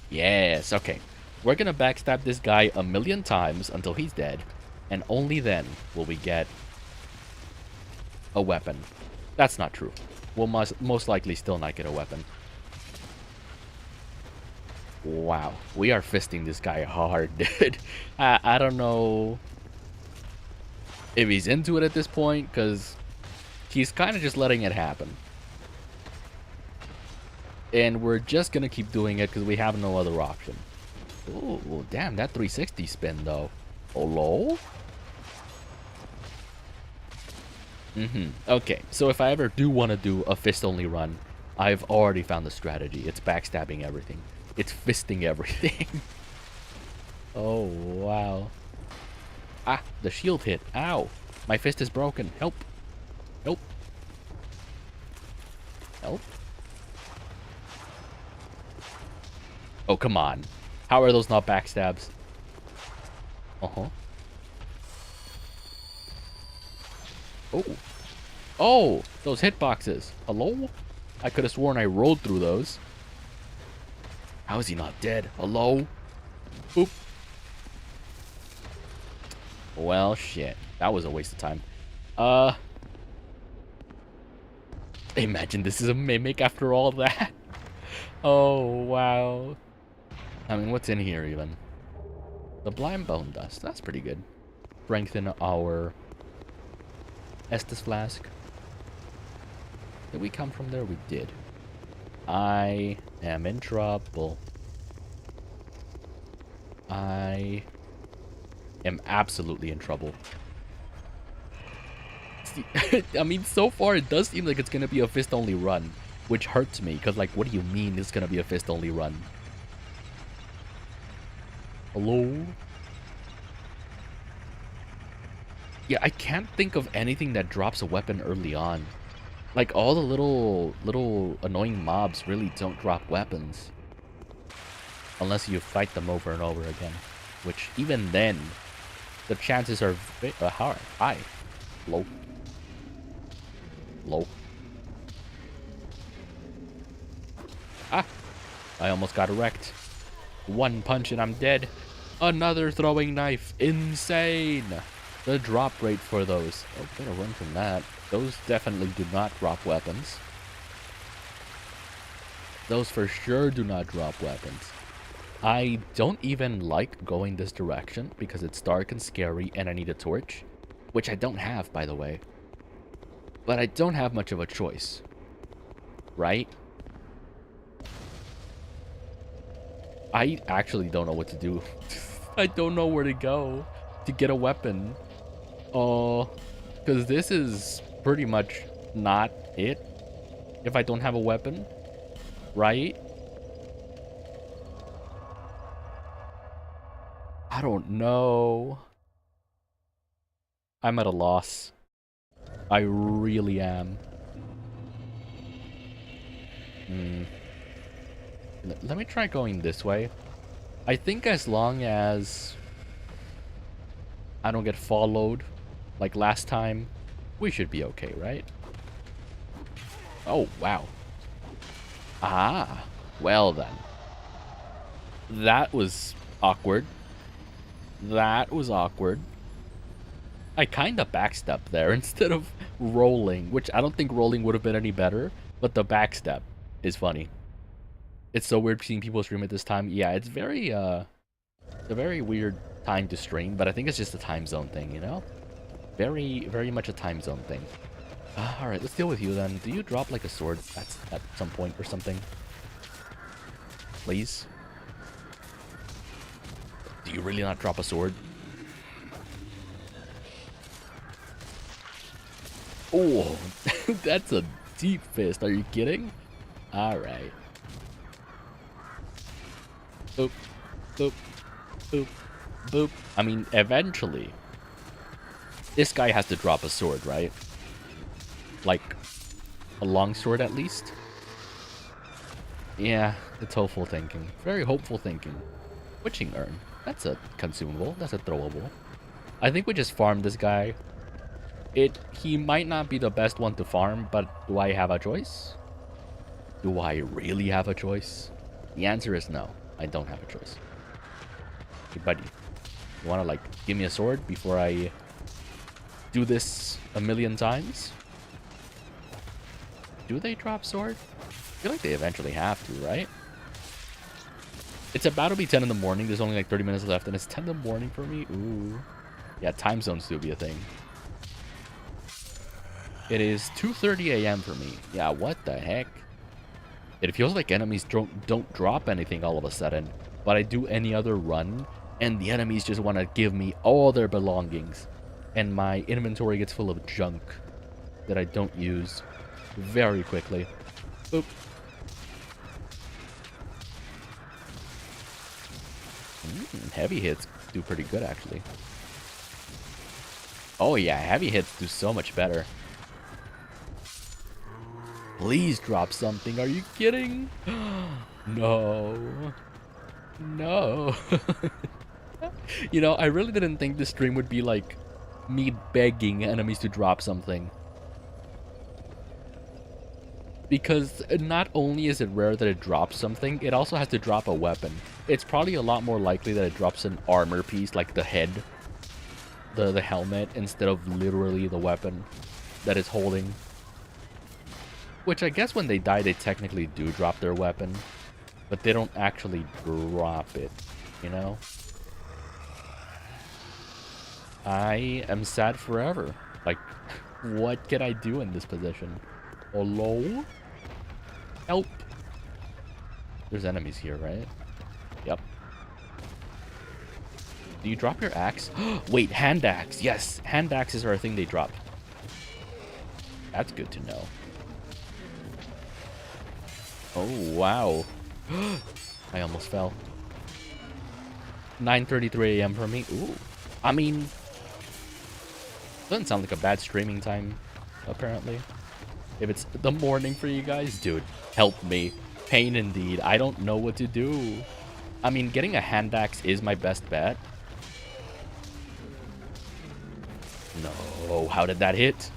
Yes, okay. We're gonna backstab this guy 1,000,000 times until he's dead. And only then will we get a weapon. That's not true. We'll most likely still not get a weapon. Wow. We are fisting this guy hard, dude. I don't know if he's into it at this point, because he's kind of just letting it happen. And we're just going to keep doing it because we have no other option. Ooh, damn, that 360 spin, though. Hello? Okay, so if I ever do want to do a fist-only run, I've already found the strategy. It's backstabbing everything. It's fisting everything. Oh, wow. Ah, the shield hit. Ow. My fist is broken. Help. Help. Help. Oh, come on. How are those not backstabs? Uh-huh. Oh. Oh, those hitboxes. Hello? I could have sworn I rolled through those. How is he not dead? Hello? Oop. Well, shit. That was a waste of time. Imagine this is a mimic after all that. Oh, wow. I mean, what's in here even? The blind bone dust. That's pretty good. Strengthen our Estus flask. Did we come from there? We did. I am in trouble. I am absolutely in trouble. I mean, so far it does seem like it's gonna be a fist-only run, which hurts me, because, like, what do you mean it's gonna be a fist-only run? Hello? Yeah, I can't think of anything that drops a weapon early on. Like, all the little annoying mobs really don't drop weapons. Unless you fight them over and over again. Which, even then, the chances are high. Low. Low. Ah! I almost got wrecked. One punch and I'm dead. Another throwing knife. Insane! The drop rate for those. Oh, better run from that. Those definitely do not drop weapons. Those for sure do not drop weapons. I don't even like going this direction because it's dark and scary and I need a torch. Which I don't have, by the way. But I don't have much of a choice. Right? I actually don't know what to do. I don't know where to go to get a weapon. Oh, because this is pretty much not it if I don't have a weapon, right? I don't know. I'm at a loss. I really am. Let me try going this way. I think as long as I don't get followed like last time, we should be okay, right? Oh, wow. Ah, well then. That was awkward. That was awkward. I kind of backstepped there instead of rolling, which I don't think rolling would have been any better, but the backstep is funny. It's so weird seeing people stream at this time. Yeah, it's a very weird time to stream, but I think it's just a time zone thing, you know? Very much a time zone thing. Alright, let's deal with you then. Do you drop like a sword at some point or something? Please? Do you really not drop a sword? Oh, that's a deep fist. Are you kidding? Alright. Boop. Boop. Boop. Boop. I mean, eventually, this guy has to drop a sword, right? Like, a long sword at least? Yeah, it's hopeful thinking. Very hopeful thinking. Witching urn. That's a consumable. That's a throwable. I think we just farm this guy. He might not be the best one to farm, but do I have a choice? Do I really have a choice? The answer is no. I don't have a choice. Hey, buddy. You wanna, like, give me a sword before I do this a million times? Do they drop sword? I feel like they eventually have to, right? It's about to be 10 in the morning. There's only like 30 minutes left, and it's 10 in the morning for me. Ooh. Yeah, time zones do be a thing. It is 2:30 a.m. for me. Yeah, what the heck? It feels like enemies don't drop anything all of a sudden, but I do any other run, and the enemies just want to give me all their belongings, and my inventory gets full of junk that I don't use very quickly. Boop. Heavy hits do pretty good, actually. Oh yeah, heavy hits do so much better. Please drop something. Are you kidding? No. No. You know, I really didn't think this stream would be like me begging enemies to drop something. Because not only is it rare that it drops something, it also has to drop a weapon. It's probably a lot more likely that it drops an armor piece, like the head, the helmet, instead of literally the weapon that it's holding. Which I guess when they die, they technically do drop their weapon. but they don't actually drop it, you know? I am sad forever. Like, what can I do in this position? Hello? Help! There's enemies here, right? Yep. Do you drop your axe? Wait, hand axe. Yes, hand axes are a thing they drop. That's good to know. Oh, wow. I almost fell. 9:33 a.m. for me. Ooh. I mean, doesn't sound like a bad streaming time, apparently. If it's the morning for you guys, dude, help me. Pain indeed. I don't know what to do. I mean, getting a hand axe is my best bet. No, how did that hit?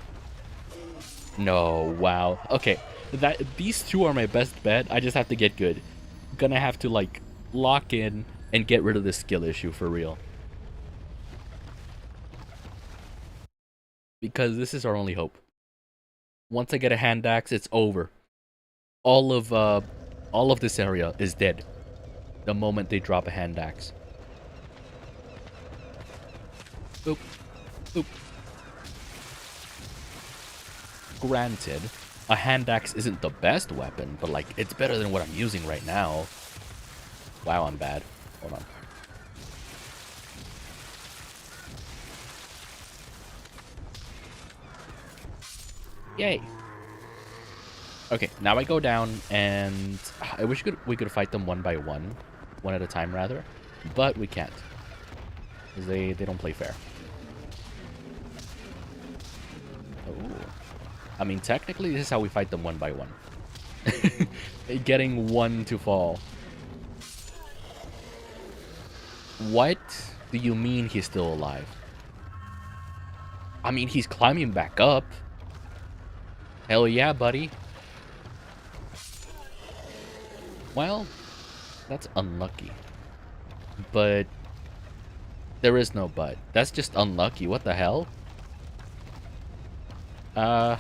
No, wow. Okay, these two are my best bet. I just have to get good. Gonna have to, like, lock in and get rid of this skill issue for real. Because this is our only hope. Once I get a hand axe, it's over. All of this area is dead the moment they drop a hand axe. Oop. Oop. Granted, a hand axe isn't the best weapon, but like, it's better than what I'm using right now. Wow, I'm bad. Hold on. Yay. Okay, now I go down, and I wish we could fight them one by one. One at a time, rather. But we can't. Because they don't play fair. Oh. I mean, technically, this is how we fight them one by one. Getting one to fall. What do you mean he's still alive? I mean, he's climbing back up. Hell yeah, buddy. Well, that's unlucky. But there is no but. That's just unlucky. What the hell? I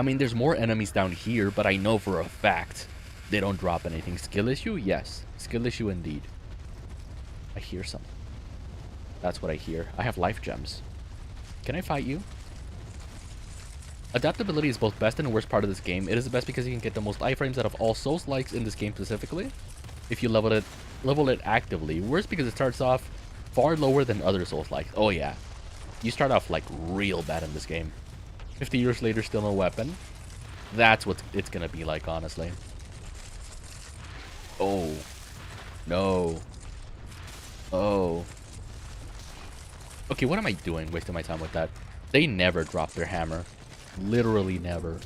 mean, there's more enemies down here, but I know for a fact they don't drop anything. Skill issue? Yes. Skill issue indeed. I hear something. That's what I hear. I have life gems. Can I fight you? Adaptability is both best and worst part of this game. It is the best because you can get the most iframes out of all Souls-likes in this game specifically, if you level it actively. Worst because it starts off far lower than other Souls-likes. Oh yeah. You start off like real bad in this game. 50 years later, still no weapon. That's what it's gonna be like, honestly. Oh. No. Oh. Okay, what am I doing wasting my time with that? They never drop their hammer. Literally never.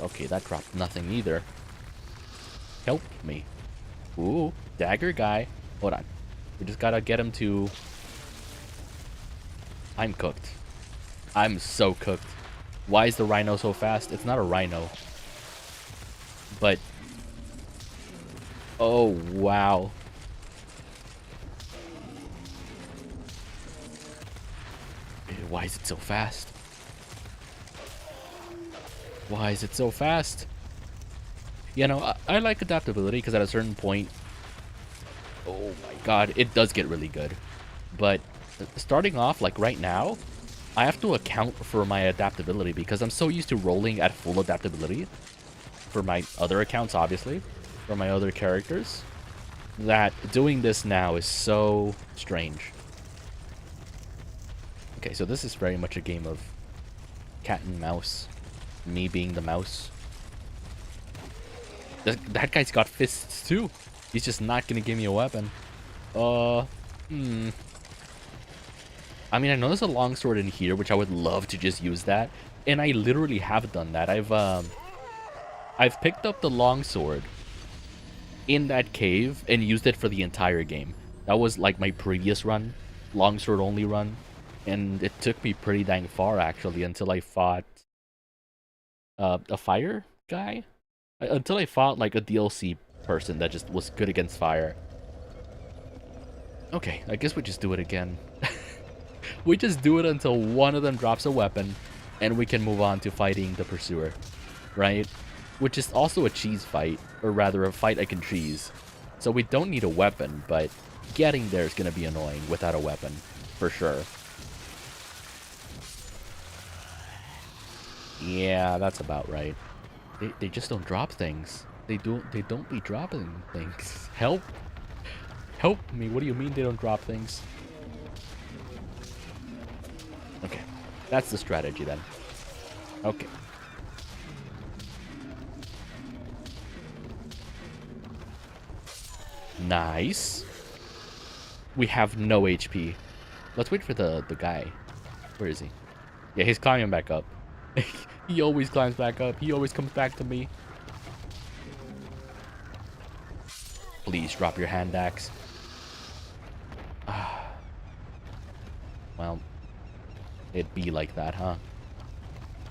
Okay, that dropped nothing either. Help me. Ooh, dagger guy. Hold on. We just gotta get him to... I'm cooked. I'm so cooked. Why is the rhino so fast? It's not a rhino. But... oh, wow. Why is it so fast? Why is it so fast? You know, I like adaptability because at a certain point... oh my god, it does get really good. But starting off, like right now, I have to account for my adaptability because I'm so used to rolling at full adaptability. For my other accounts, obviously. For my other characters. That doing this now is so strange. Okay, so this is very much a game of cat and mouse. Me being the mouse. That guy's got fists too. He's just not gonna give me a weapon. I mean, I know there's a longsword in here, which I would love to just use that. And I literally have done that. I've picked up the longsword in that cave and used it for the entire game. That was like my previous run. Longsword only run. And it took me pretty dang far, actually, until I fought a fire guy? Until I fought, like, a DLC person that just was good against fire. Okay, I guess we just do it again. We just do it until one of them drops a weapon, and we can move on to fighting the Pursuer, right? Which is also a cheese fight, or rather a fight I can cheese. So we don't need a weapon, but getting there is going to be annoying without a weapon, for sure. Yeah, that's about right. They just don't drop things. They don't be dropping things. Help. Help me. What do you mean they don't drop things? Okay. That's the strategy then. Okay. Nice. We have no HP. Let's wait for the guy. Where is he? Yeah, he's climbing back up. He always climbs back up. He always comes back to me. Please drop your hand axe. Well, it'd be like that, huh?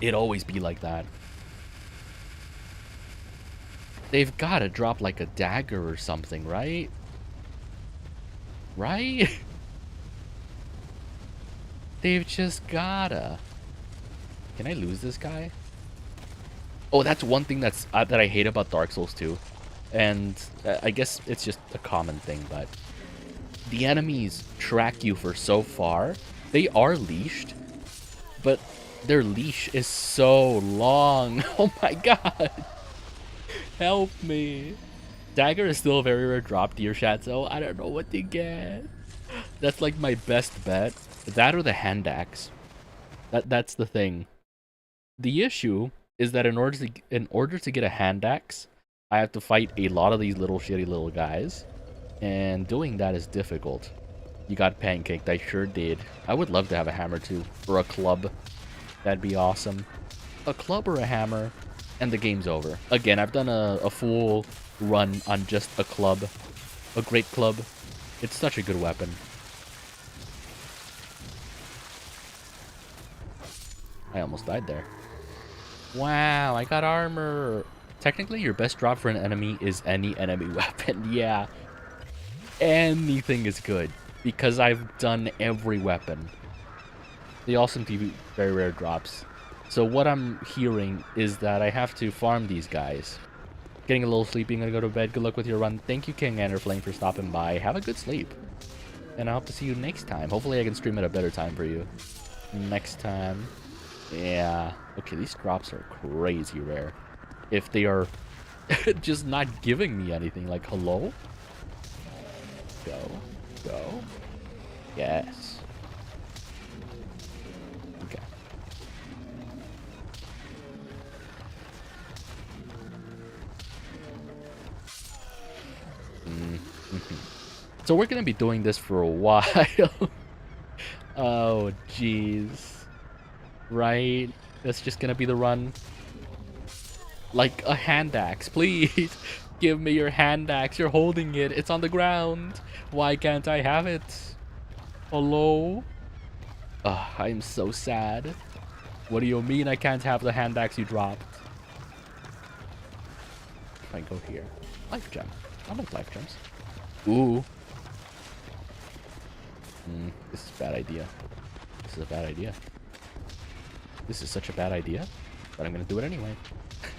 It'd always be like that. They've got to drop like a dagger or something, right? Right? They've just gotta. Can I lose this guy? Oh, that's one thing that I hate about Dark Souls 2. And I guess it's just a common thing, but the enemies track you for so far. They are leashed, but their leash is so long. Oh my god. Help me. Dagger is still a very rare drop, dear Chateau. I don't know what to get. That's like my best bet. That or the hand axe. That's the thing. The issue is that in order to get a hand axe, I have to fight a lot of these little shitty little guys, and doing that is difficult. You got pancaked. I sure did. I would love to have a hammer too, or a club. That'd be awesome. A club or a hammer, and the game's over. Again, I've done a full run on just a club, a great club. It's such a good weapon. I almost died there. Wow, I got armor. Technically, your best drop for an enemy is any enemy weapon. Yeah. Anything is good, because I've done every weapon. They all seem to be very rare drops. So what I'm hearing is that I have to farm these guys. Getting a little sleepy, I'm gonna go to bed. Good luck with your run. Thank you, King Anderflame, for stopping by. Have a good sleep. And I hope to see you next time. Hopefully I can stream at a better time for you. Next time. Yeah. Okay, these drops are crazy rare. If they are just not giving me anything. Like, hello? Go. Go. Yes. Okay. So we're gonna be doing this for a while. Oh, jeez. Right? That's just gonna be the run. Like a hand axe, please. Give me your hand axe. You're holding it. It's on the ground. Why can't I have it? Hello? I'm so sad. What do you mean I can't have the hand axe you dropped? If I go here. Life gem. I like life gems. Ooh. This is a bad idea. This is a bad idea. This is such a bad idea, but I'm gonna do it anyway.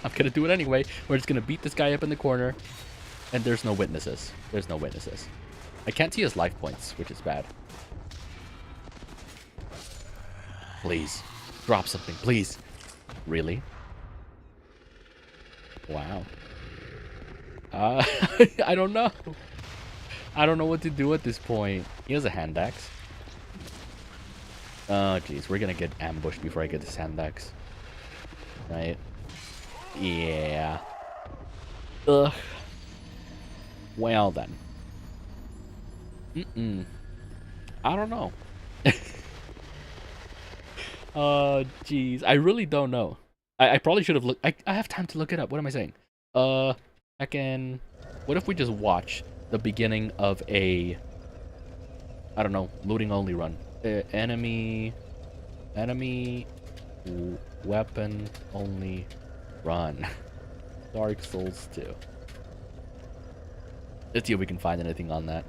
I'm gonna do it anyway. We're just gonna beat this guy up in the corner, and there's no witnesses. There's no witnesses. I can't see his life points, which is bad. Please, drop something, please. Really? Wow. I don't know. I don't know what to do at this point. He has a hand axe. Oh, jeez. We're gonna get ambushed before I get this hand axe. Right? Yeah. Ugh. Well, then. I don't know. Oh, jeez. I really don't know. I probably should have looked. I have time to look it up. What am I saying? I can... What if we just watch the beginning of a... I don't know. Looting only run. Enemy weapon only run. Dark Souls 2. Let's see if we can find anything on that.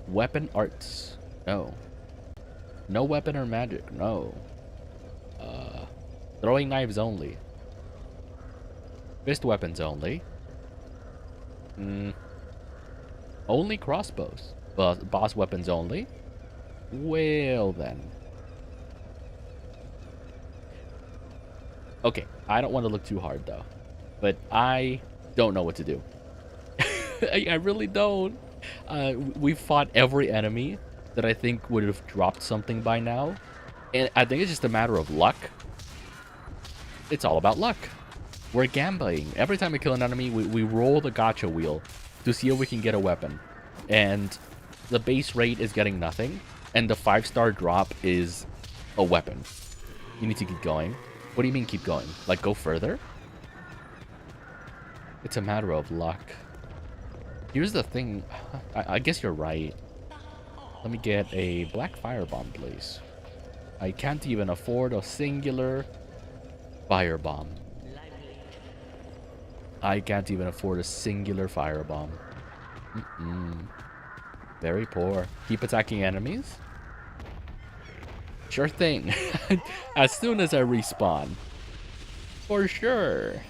Weapon arts. No. No weapon or magic. No. Throwing knives only. Fist weapons only. Only crossbows. Boss weapons only. Well then. Okay, I don't want to look too hard though. But I don't know what to do. I really don't. We've fought every enemy that I think would have dropped something by now. And I think it's just a matter of luck. It's all about luck. We're gambling. Every time we kill an enemy, we roll the gacha wheel to see if we can get a weapon. And the base rate is getting nothing. And the 5-star drop is a weapon. You need to keep going. What do you mean keep going? Like go further? It's a matter of luck. Here's the thing. I guess you're right. Let me get a black firebomb, please. I can't even afford a singular firebomb. I can't even afford a singular firebomb. Very poor. Keep attacking enemies? Sure thing. As soon as I respawn. For sure.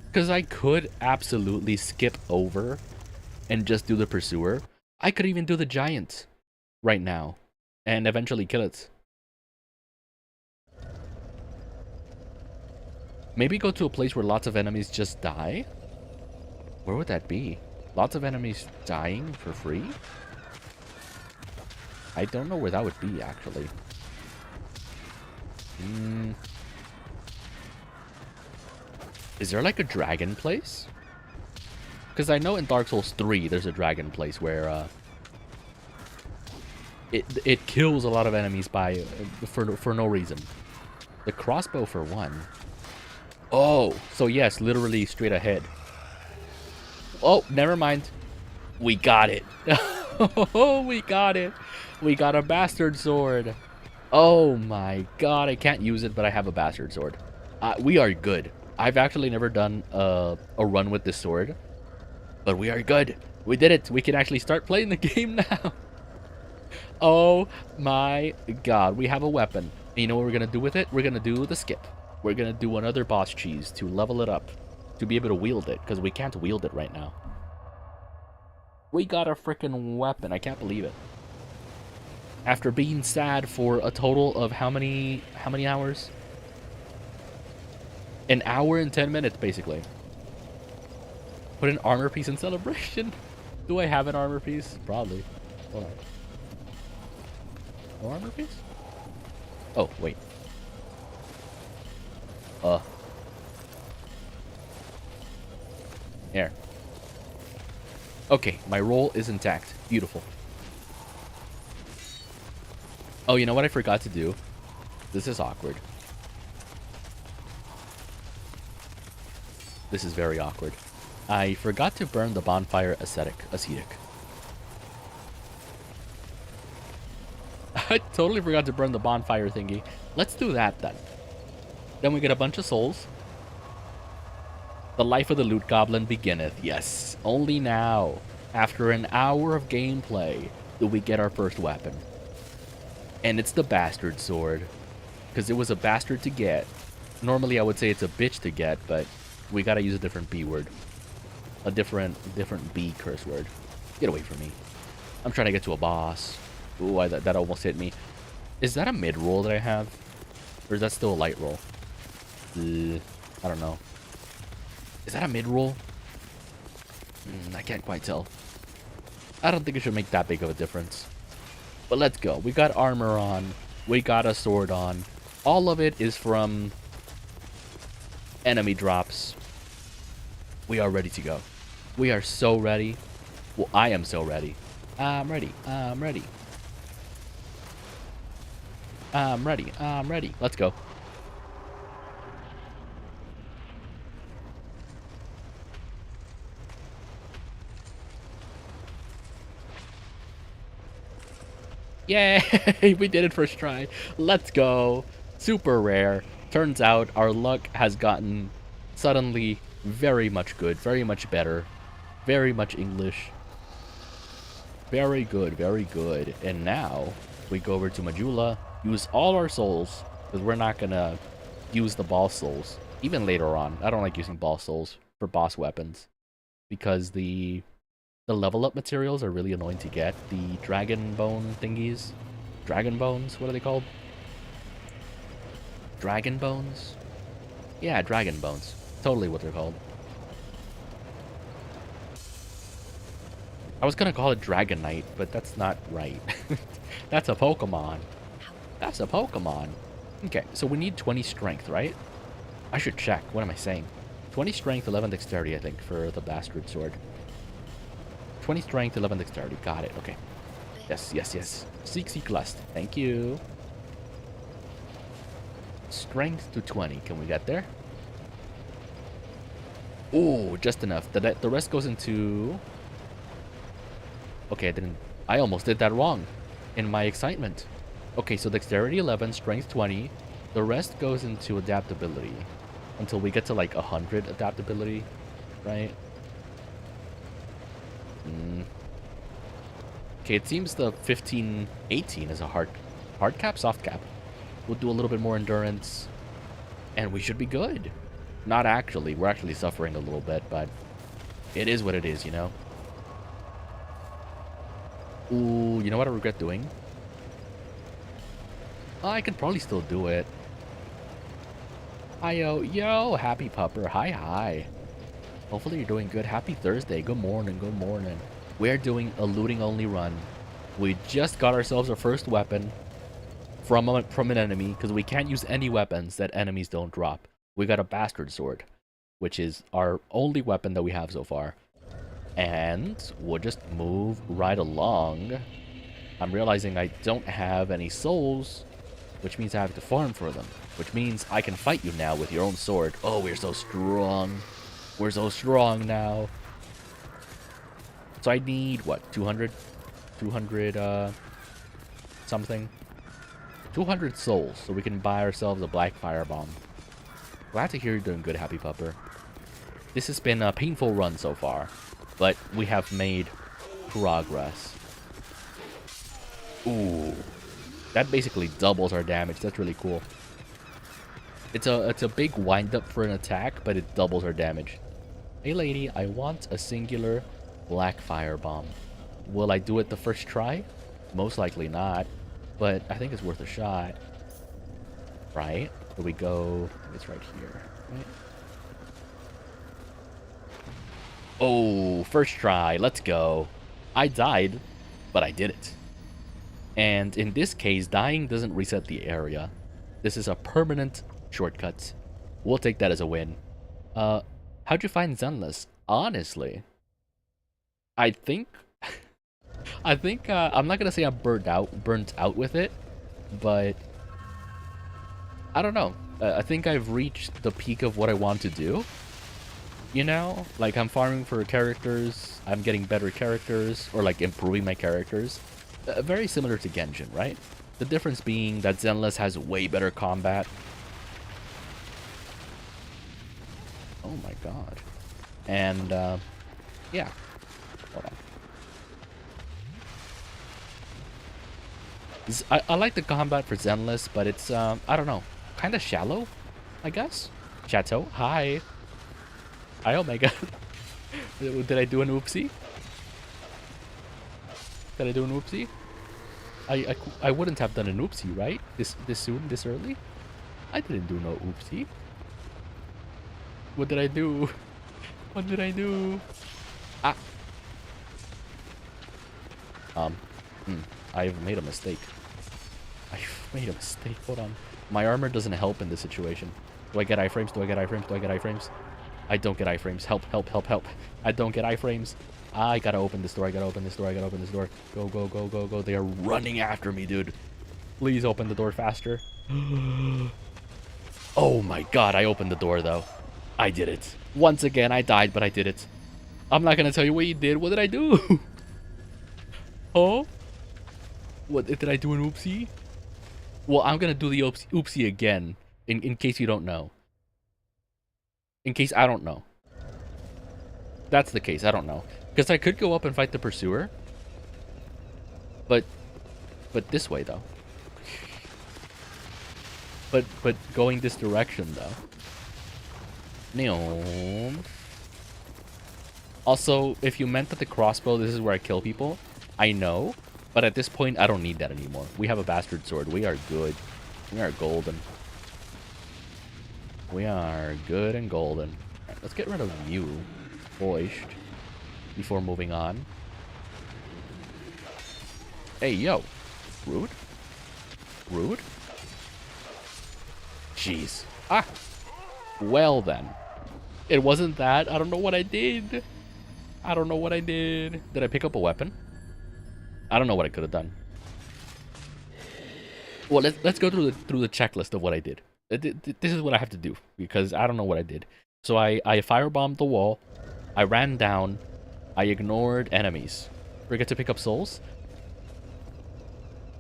Because I could absolutely skip over and just do the pursuer. I could even do the giant right now and eventually kill it. Maybe go to a place where lots of enemies just die? Where would that be? Lots of enemies dying for free? I don't know where that would be, actually. Is there like a dragon place? Because I know in Dark Souls 3 there's a dragon place where it kills a lot of enemies for no reason. The crossbow for one. Oh, so yes, literally straight ahead. Oh, never mind. We got it. Oh, we got it. We got a bastard sword. Oh my god, I can't use it, but I have a bastard sword. We are good. I've actually never done a run with this sword, but we are good. We did it. We can actually start playing the game now. Oh my god, we have a weapon. And you know what we're gonna do with it? We're gonna do the skip. We're gonna do another boss cheese to level it up, to be able to wield it, because we can't wield it right now. We got a freaking weapon. I can't believe it. After being sad for a total of how many hours? An hour and 10 minutes, basically. Put an armor piece in celebration. Do I have an armor piece? Probably. Hold on. No armor piece? Oh, wait. Here. Okay, my roll is intact. Beautiful. Oh, you know what I forgot to do? This is awkward. This is very awkward. I forgot to burn the bonfire ascetic. I totally forgot to burn the bonfire thingy. Let's do that then. Then we get a bunch of souls. The life of the loot goblin beginneth. Yes, only now, after an hour of gameplay, do we get our first weapon. And it's the bastard sword. Because it was a bastard to get. Normally I would say it's a bitch to get, but we gotta use a different B word. A different B curse word. Get away from me. I'm trying to get to a boss. Ooh, that almost hit me. Is that a mid roll that I have? Or is that still a light roll? I don't know. Is that a mid roll? I can't quite tell. I don't think it should make that big of a difference. But let's go. We got armor on. We got a sword on. All of it is from enemy drops. We are ready to go. We are so ready. Well, I am so ready. I'm ready. I'm ready. I'm ready. I'm ready. Let's go. Yay! We did it first try. Let's go. Super rare. Turns out our luck has gotten suddenly very much good, very much better, very much English. Very good, very good. And now we go over to Majula use all our souls, because we're not gonna use the ball souls. Even later on, I don't like using ball souls for boss weapons, because the level up materials are really annoying to get. The dragon bone thingies. Dragon bones? What are they called? Dragon bones? Yeah, dragon bones. Totally what they're called. I was gonna call it Dragonite, but that's not right. That's a Pokemon. That's a Pokemon. Okay, so we need 20 strength, right? I should check. What am I saying? 20 strength, 11 dexterity, I think, for the bastard sword. 20 strength, 11 dexterity. Got it. Okay. Yes, yes, yes. Seek lust. Thank you. Strength to 20. Can we get there? Ooh, just enough. The rest goes into... Okay, I almost did that wrong in my excitement. Okay, so dexterity 11, strength 20. The rest goes into adaptability until we get to like 100 adaptability, right? Okay, it seems the 15, 18 is a hard cap, soft cap. We'll do a little bit more endurance, and we should be good. Not actually. We're actually suffering a little bit, but it is what it is, you know? Ooh, you know what I regret doing? I could probably still do it. Yo, happy pupper. Hi. Hopefully you're doing good. Happy Thursday. Good morning. We're doing a looting only run. We just got ourselves our first weapon from an enemy, because we can't use any weapons that enemies don't drop. We got a bastard sword, which is our only weapon that we have so far. And we'll just move right along. I'm realizing I don't have any souls, which means I have to farm for them. Which means I can fight you now with your own sword. Oh, we're so strong. We're so strong now. So I need, what, 200? 200, something? 200 souls, so we can buy ourselves a black firebomb. Glad to hear you're doing good, Happy Pupper. This has been a painful run so far, but we have made progress. Ooh. That basically doubles our damage. That's really cool. It's a big wind-up for an attack, but it doubles our damage. Hey lady, I want a singular black firebomb. Will I do it the first try? Most likely not, but I think it's worth a shot. Right? So we go... It's right here. Right? Oh, first try. Let's go. I died, but I did it. And in this case, dying doesn't reset the area. This is a permanent shortcut. We'll take that as a win. How'd you find Zenless? Honestly, I think... I'm not gonna say I'm burnt out with it, but I don't know. I think I've reached the peak of what I want to do. You know, like I'm farming for characters, I'm getting better characters, or like improving my characters. Very similar to Genshin, right? The difference being that Zenless has way better combat. Oh my god. And, yeah. Hold on. I like the combat for Zenless, but it's, I don't know, kind of shallow, I guess? Chateau, hi. Hi, Omega. Did I do an oopsie? Did I do an oopsie? I wouldn't have done an oopsie, right? This soon, this early? I didn't do no oopsie. What did I do? What did I do? Ah. I've made a mistake. I've made a mistake. Hold on. My armor doesn't help in this situation. Do I get iframes? Do I get iframes? Do I get iframes? I don't get iframes. Help, help, help, help. I don't get iframes. I gotta open this door. I gotta open this door. I gotta open this door. Go, go, go, go, go. They are running after me, dude. Please open the door faster. Oh my god, I opened the door, though. I did it. Once again, I died, but I did it. I'm not gonna tell you what you did. What did I do? Oh? What, did I do an oopsie? Well, I'm gonna do the oopsie again, in case you don't know. In case I don't know. That's the case, I don't know. Because I could go up and fight the pursuer. But this way, though. but going this direction though. Neom. Also, if you meant that the crossbow, this is where I kill people, I know, but at this point, I don't need that anymore. We have a bastard sword. We are good. We are golden. We are good and golden. Right, let's get rid of you, boished, before moving on. Hey, yo. Rude? Rude? Jeez. Ah! Well then. It wasn't that. I don't know what I did. I don't know what I did. Did I pick up a weapon? I don't know what I could have done. Well, let's go through the checklist of what I did. This is what I have to do because I don't know what I did. So I firebombed the wall. I ran down. I ignored enemies. Forget to pick up souls.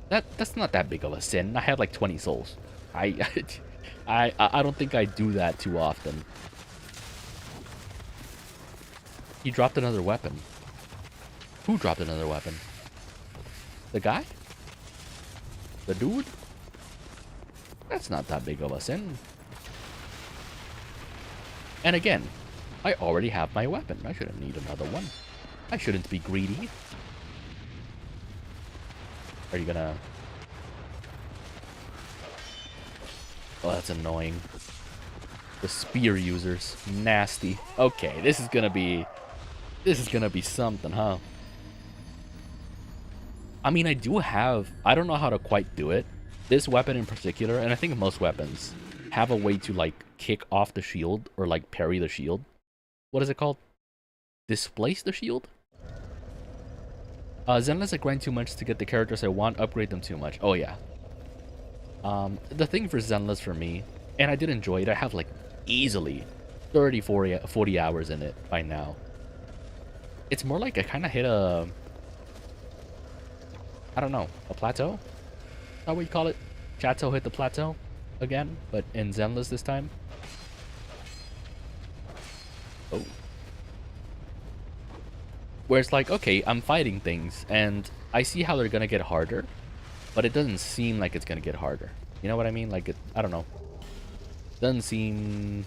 That's not that big of a sin. I had like 20 souls. I don't think I do that too often. He dropped another weapon. Who dropped another weapon? The guy? The dude? That's not that big of a sin. And again, I already have my weapon. I shouldn't need another one. I shouldn't be greedy. Are you gonna... Oh, that's annoying. The spear users. Nasty. Okay, this is gonna be something, huh? I mean, I don't know how to quite do it. This weapon in particular, and I think most weapons, have a way to, like, kick off the shield or, like, parry the shield. What is it called? Displace the shield? Zenless, I grind too much to get the characters I want, upgrade them too much. Oh, yeah. The thing for Zenless for me, and I did enjoy it, I have, like, easily 30, 40 hours in it by now. It's more like I kind of hit a... I don't know, a plateau? Is that what you call it? Chateau hit the plateau again, but in Zenless this time. Oh. Where it's like, okay, I'm fighting things, and I see how they're gonna get harder, but it doesn't seem like it's gonna get harder. You know what I mean? Like, I don't know. Doesn't seem...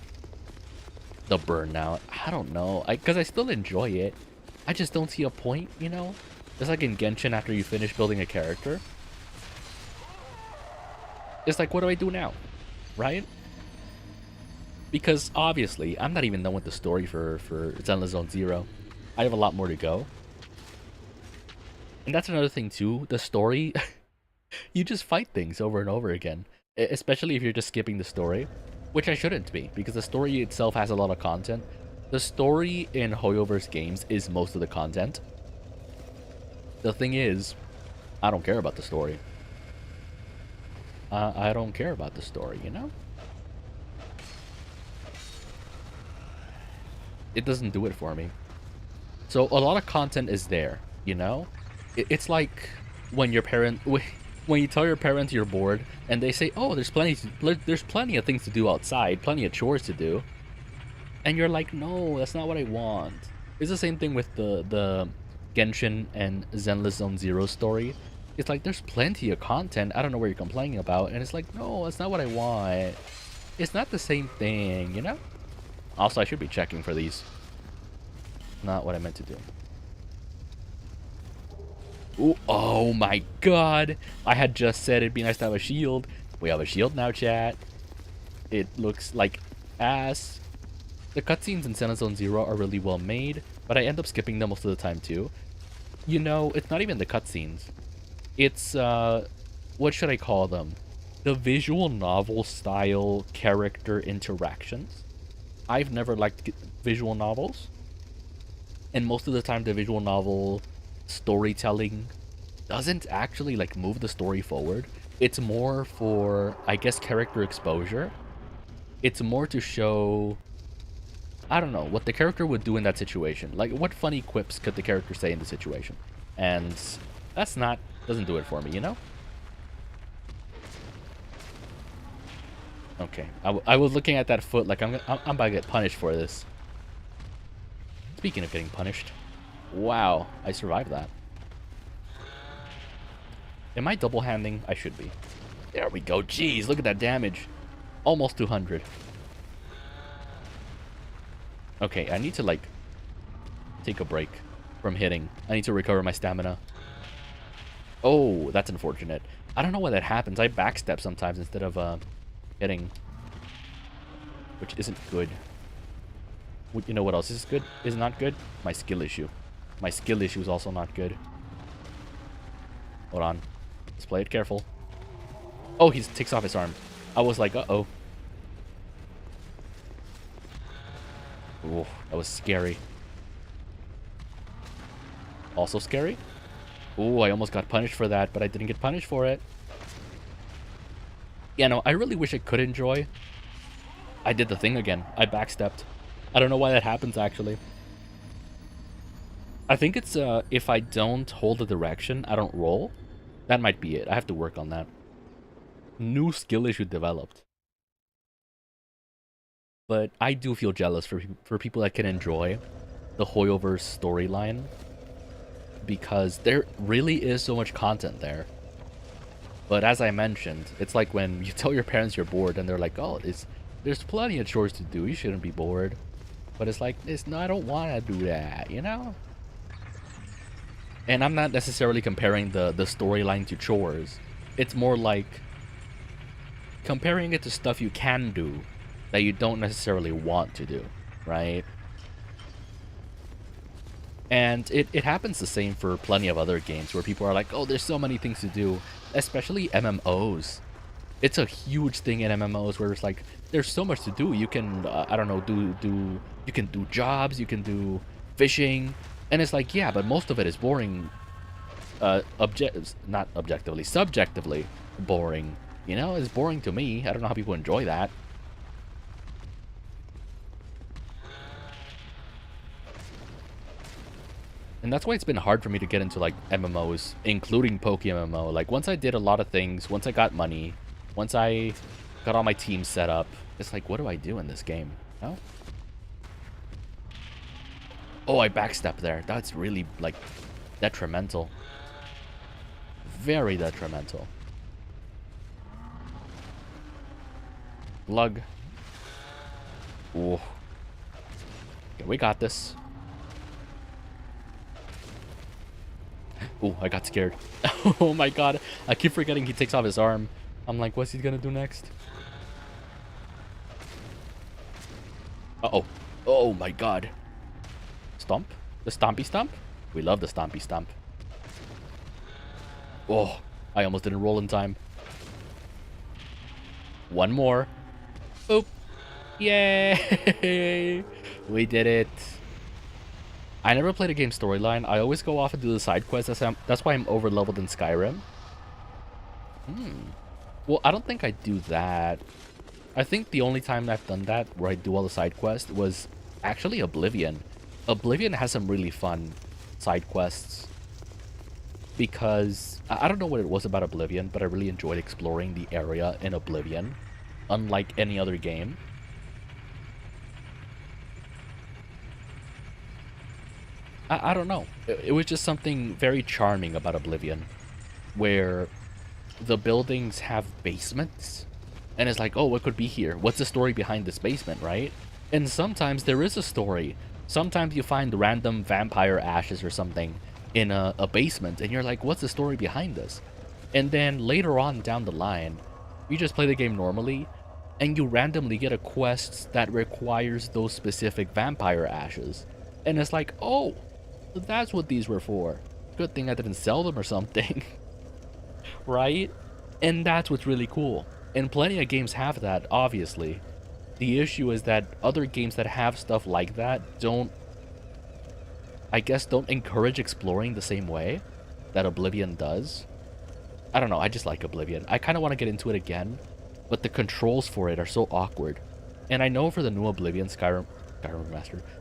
The burnout. I don't know. Because I still enjoy it. I just don't see a point, you know? It's like in Genshin after you finish building a character. It's like, what do I do now? Right? Because obviously, I'm not even done with the story for Zenless Zone Zero. I have a lot more to go. And that's another thing too. The story, you just fight things over and over again. Especially if you're just skipping the story. Which I shouldn't be, because the story itself has a lot of content. The story in Hoyoverse games is most of the content. The thing is, I don't care about the story. I don't care about the story, you know? It doesn't do it for me. So a lot of content is there, you know? It's like when your parent... When you tell your parents you're bored, and they say, oh, there's plenty of things to do outside, plenty of chores to do. And you're like, no, that's not what I want. It's the same thing with the Genshin and Zenless Zone Zero story. It's like, there's plenty of content, I don't know what you're complaining about, and it's like, no, that's not what I want. It's not the same thing, you know? Also, I should be checking for these. Not what I meant to do. Ooh, oh my god! I had just said it'd be nice to have a shield. We have a shield now, chat. It looks like ass. The cutscenes in Zenless Zone Zero are really well made, but I end up skipping them most of the time too. You know, it's not even the cutscenes. It's, what should I call them? The visual novel style character interactions. I've never liked visual novels. And most of the time the visual novel storytelling doesn't actually like move the story forward. It's more for, I guess, character exposure. It's more to show, I don't know, what the character would do in that situation. Like, what funny quips could the character say in the situation? And that's not, doesn't do it for me, you know? Okay, I was looking at that foot like I'm about to get punished for this. Speaking of getting punished. Wow, I survived that. Am I double-handing? I should be. There we go. Jeez, look at that damage. Almost 200. Okay, I need to, like, take a break from hitting. I need to recover my stamina. Oh, that's unfortunate. I don't know why that happens. I backstep sometimes instead of hitting, which isn't good. You know what else is good? Is not good? My skill issue. My skill issue is also not good. Hold on. Let's play it careful. Oh, he takes off his arm. I was like, uh-oh. Ooh, that was scary. Also scary? Ooh, I almost got punished for that, but I didn't get punished for it. Yeah, no, I really wish I could enjoy. I did the thing again. I backstepped. I don't know why that happens, actually. I think it's, if I don't hold the direction, I don't roll. That might be it. I have to work on that. New skill issue developed. But I do feel jealous for people that can enjoy the Hoyoverse storyline, because there really is so much content there. But as I mentioned, it's like when you tell your parents you're bored and they're like, oh, there's plenty of chores to do, you shouldn't be bored. But it's like, no, I don't want to do that, you know? And I'm not necessarily comparing the storyline to chores. It's more like comparing it to stuff you can do that you don't necessarily want to do, right? And it happens the same for plenty of other games where people are like, oh, there's so many things to do, especially MMOs. It's a huge thing in MMOs where it's like, there's so much to do. You can, I don't know, you can do jobs, you can do fishing, and it's like, yeah, but most of it is boring, not objectively, subjectively boring. You know, it's boring to me. I don't know how people enjoy that. And that's why it's been hard for me to get into, like, MMOs, including PokeMMO. Like, once I did a lot of things, once I got money, once I got all my teams set up, it's like, what do I do in this game? No? Oh, I backstepped there. That's really, like, detrimental. Very detrimental. Lug. Ooh. Okay, we got this. Oh, I got scared. Oh my god. I keep forgetting he takes off his arm. I'm like, what's he gonna do next? Uh-oh. Oh my god. Stomp? The stompy stomp? We love the stompy stomp. Oh, I almost didn't roll in time. One more. Boop. Yay! We did it. I never played a game storyline. I always go off and do the side quests. That's why I'm over leveled in Skyrim. Well, I don't think I do that. I think the only time I've done that where I do all the side quests was actually Oblivion. Oblivion has some really fun side quests. Because I don't know what it was about Oblivion, but I really enjoyed exploring the area in Oblivion, unlike any other game. I don't know. It was just something very charming about Oblivion, where the buildings have basements, and it's like, oh, what could be here? What's the story behind this basement, right? And sometimes there is a story. Sometimes you find random vampire ashes or something in a basement, and you're like, what's the story behind this? And then later on down the line, you just play the game normally, and you randomly get a quest that requires those specific vampire ashes. And it's like, oh, that's what these were for. Good thing I didn't sell them or something. Right? And that's what's really cool. And plenty of games have that, obviously. The issue is that other games that have stuff like that don't encourage exploring the same way that Oblivion does. I don't know, I just like Oblivion. I kind of want to get into it again, but the controls for it are so awkward. And I know for the new Oblivion,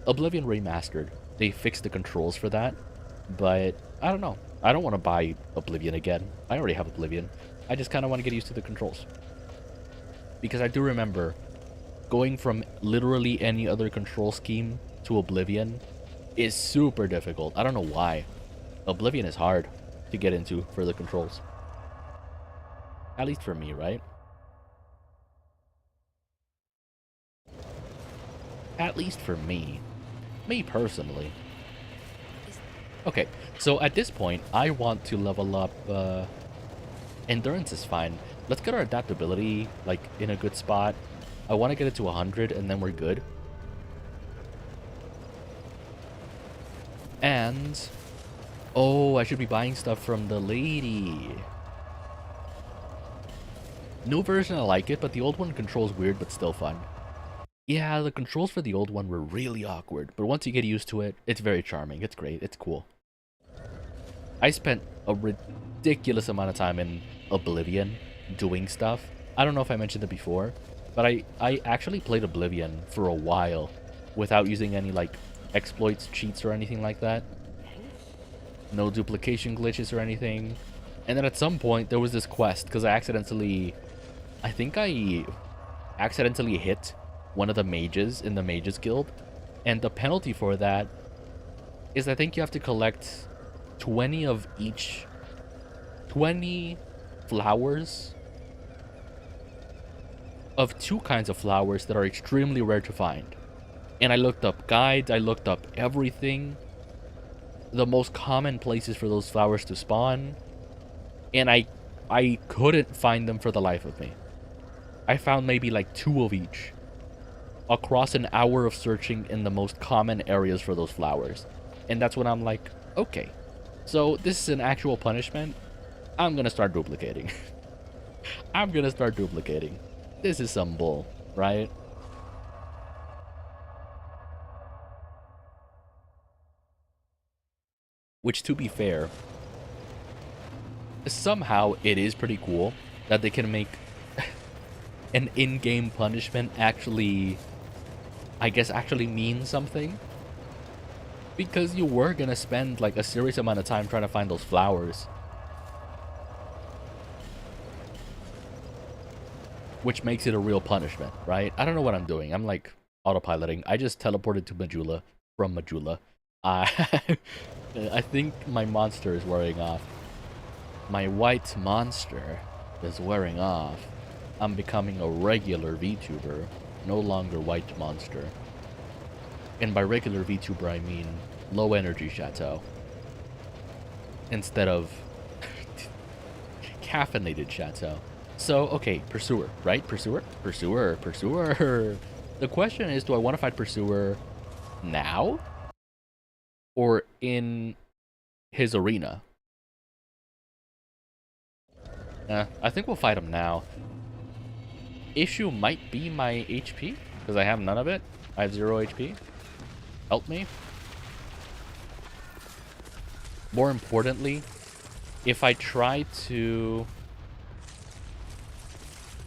Oblivion Remastered, they fixed the controls for that, but I don't know. I don't want to buy Oblivion again. I already have Oblivion. I just kind of want to get used to the controls. Because I do remember going from literally any other control scheme to Oblivion is super difficult. I don't know why. Oblivion is hard to get into for the controls. At least for me, right? At least for me. Me personally. Okay, so at this point, I want to level up, endurance is fine. Let's get our adaptability, like, in a good spot. I want to get it to 100, and then we're good. And... oh, I should be buying stuff from the lady. New version, I like it, but the old one controls weird, but still fun. Yeah, the controls for the old one were really awkward, but once you get used to it, it's very charming. It's great. It's cool. I spent a ridiculous amount of time in Oblivion doing stuff. I don't know if I mentioned it before, but I actually played Oblivion for a while without using any, like, exploits, cheats, or anything like that. No duplication glitches or anything. And then at some point, there was this quest, because I think I accidentally hit one of the mages in the Mages Guild. And the penalty for that is I think you have to collect 20 flowers of two kinds of flowers that are extremely rare to find. And I looked up guides, I looked up everything, the most common places for those flowers to spawn, and I couldn't find them for the life of me. I found maybe like 2 of each across an hour of searching in the most common areas for those flowers. And that's when I'm like, okay, so this is an actual punishment. I'm gonna start duplicating. I'm gonna start duplicating. This is some bull, right? Which, to be fair, somehow it is pretty cool that they can make an in-game punishment actually, I guess, actually mean something. Because you were gonna spend like a serious amount of time trying to find those flowers. Which makes it a real punishment, right? I don't know what I'm doing. I'm like autopiloting. I just teleported to Majula from Majula. I think my monster is wearing off. My white monster is wearing off. I'm becoming a regular VTuber, no longer white monster. And by regular VTuber, I mean low energy Chateau. Instead of caffeinated Chateau. So, okay, Pursuer, right? Pursuer? Pursuer, Pursuer. The question is, do I want to fight Pursuer now? Or in his arena? I think we'll fight him now. Issue might be my HP, because I have none of it. I have 0 HP. Help me. More importantly, if I try to...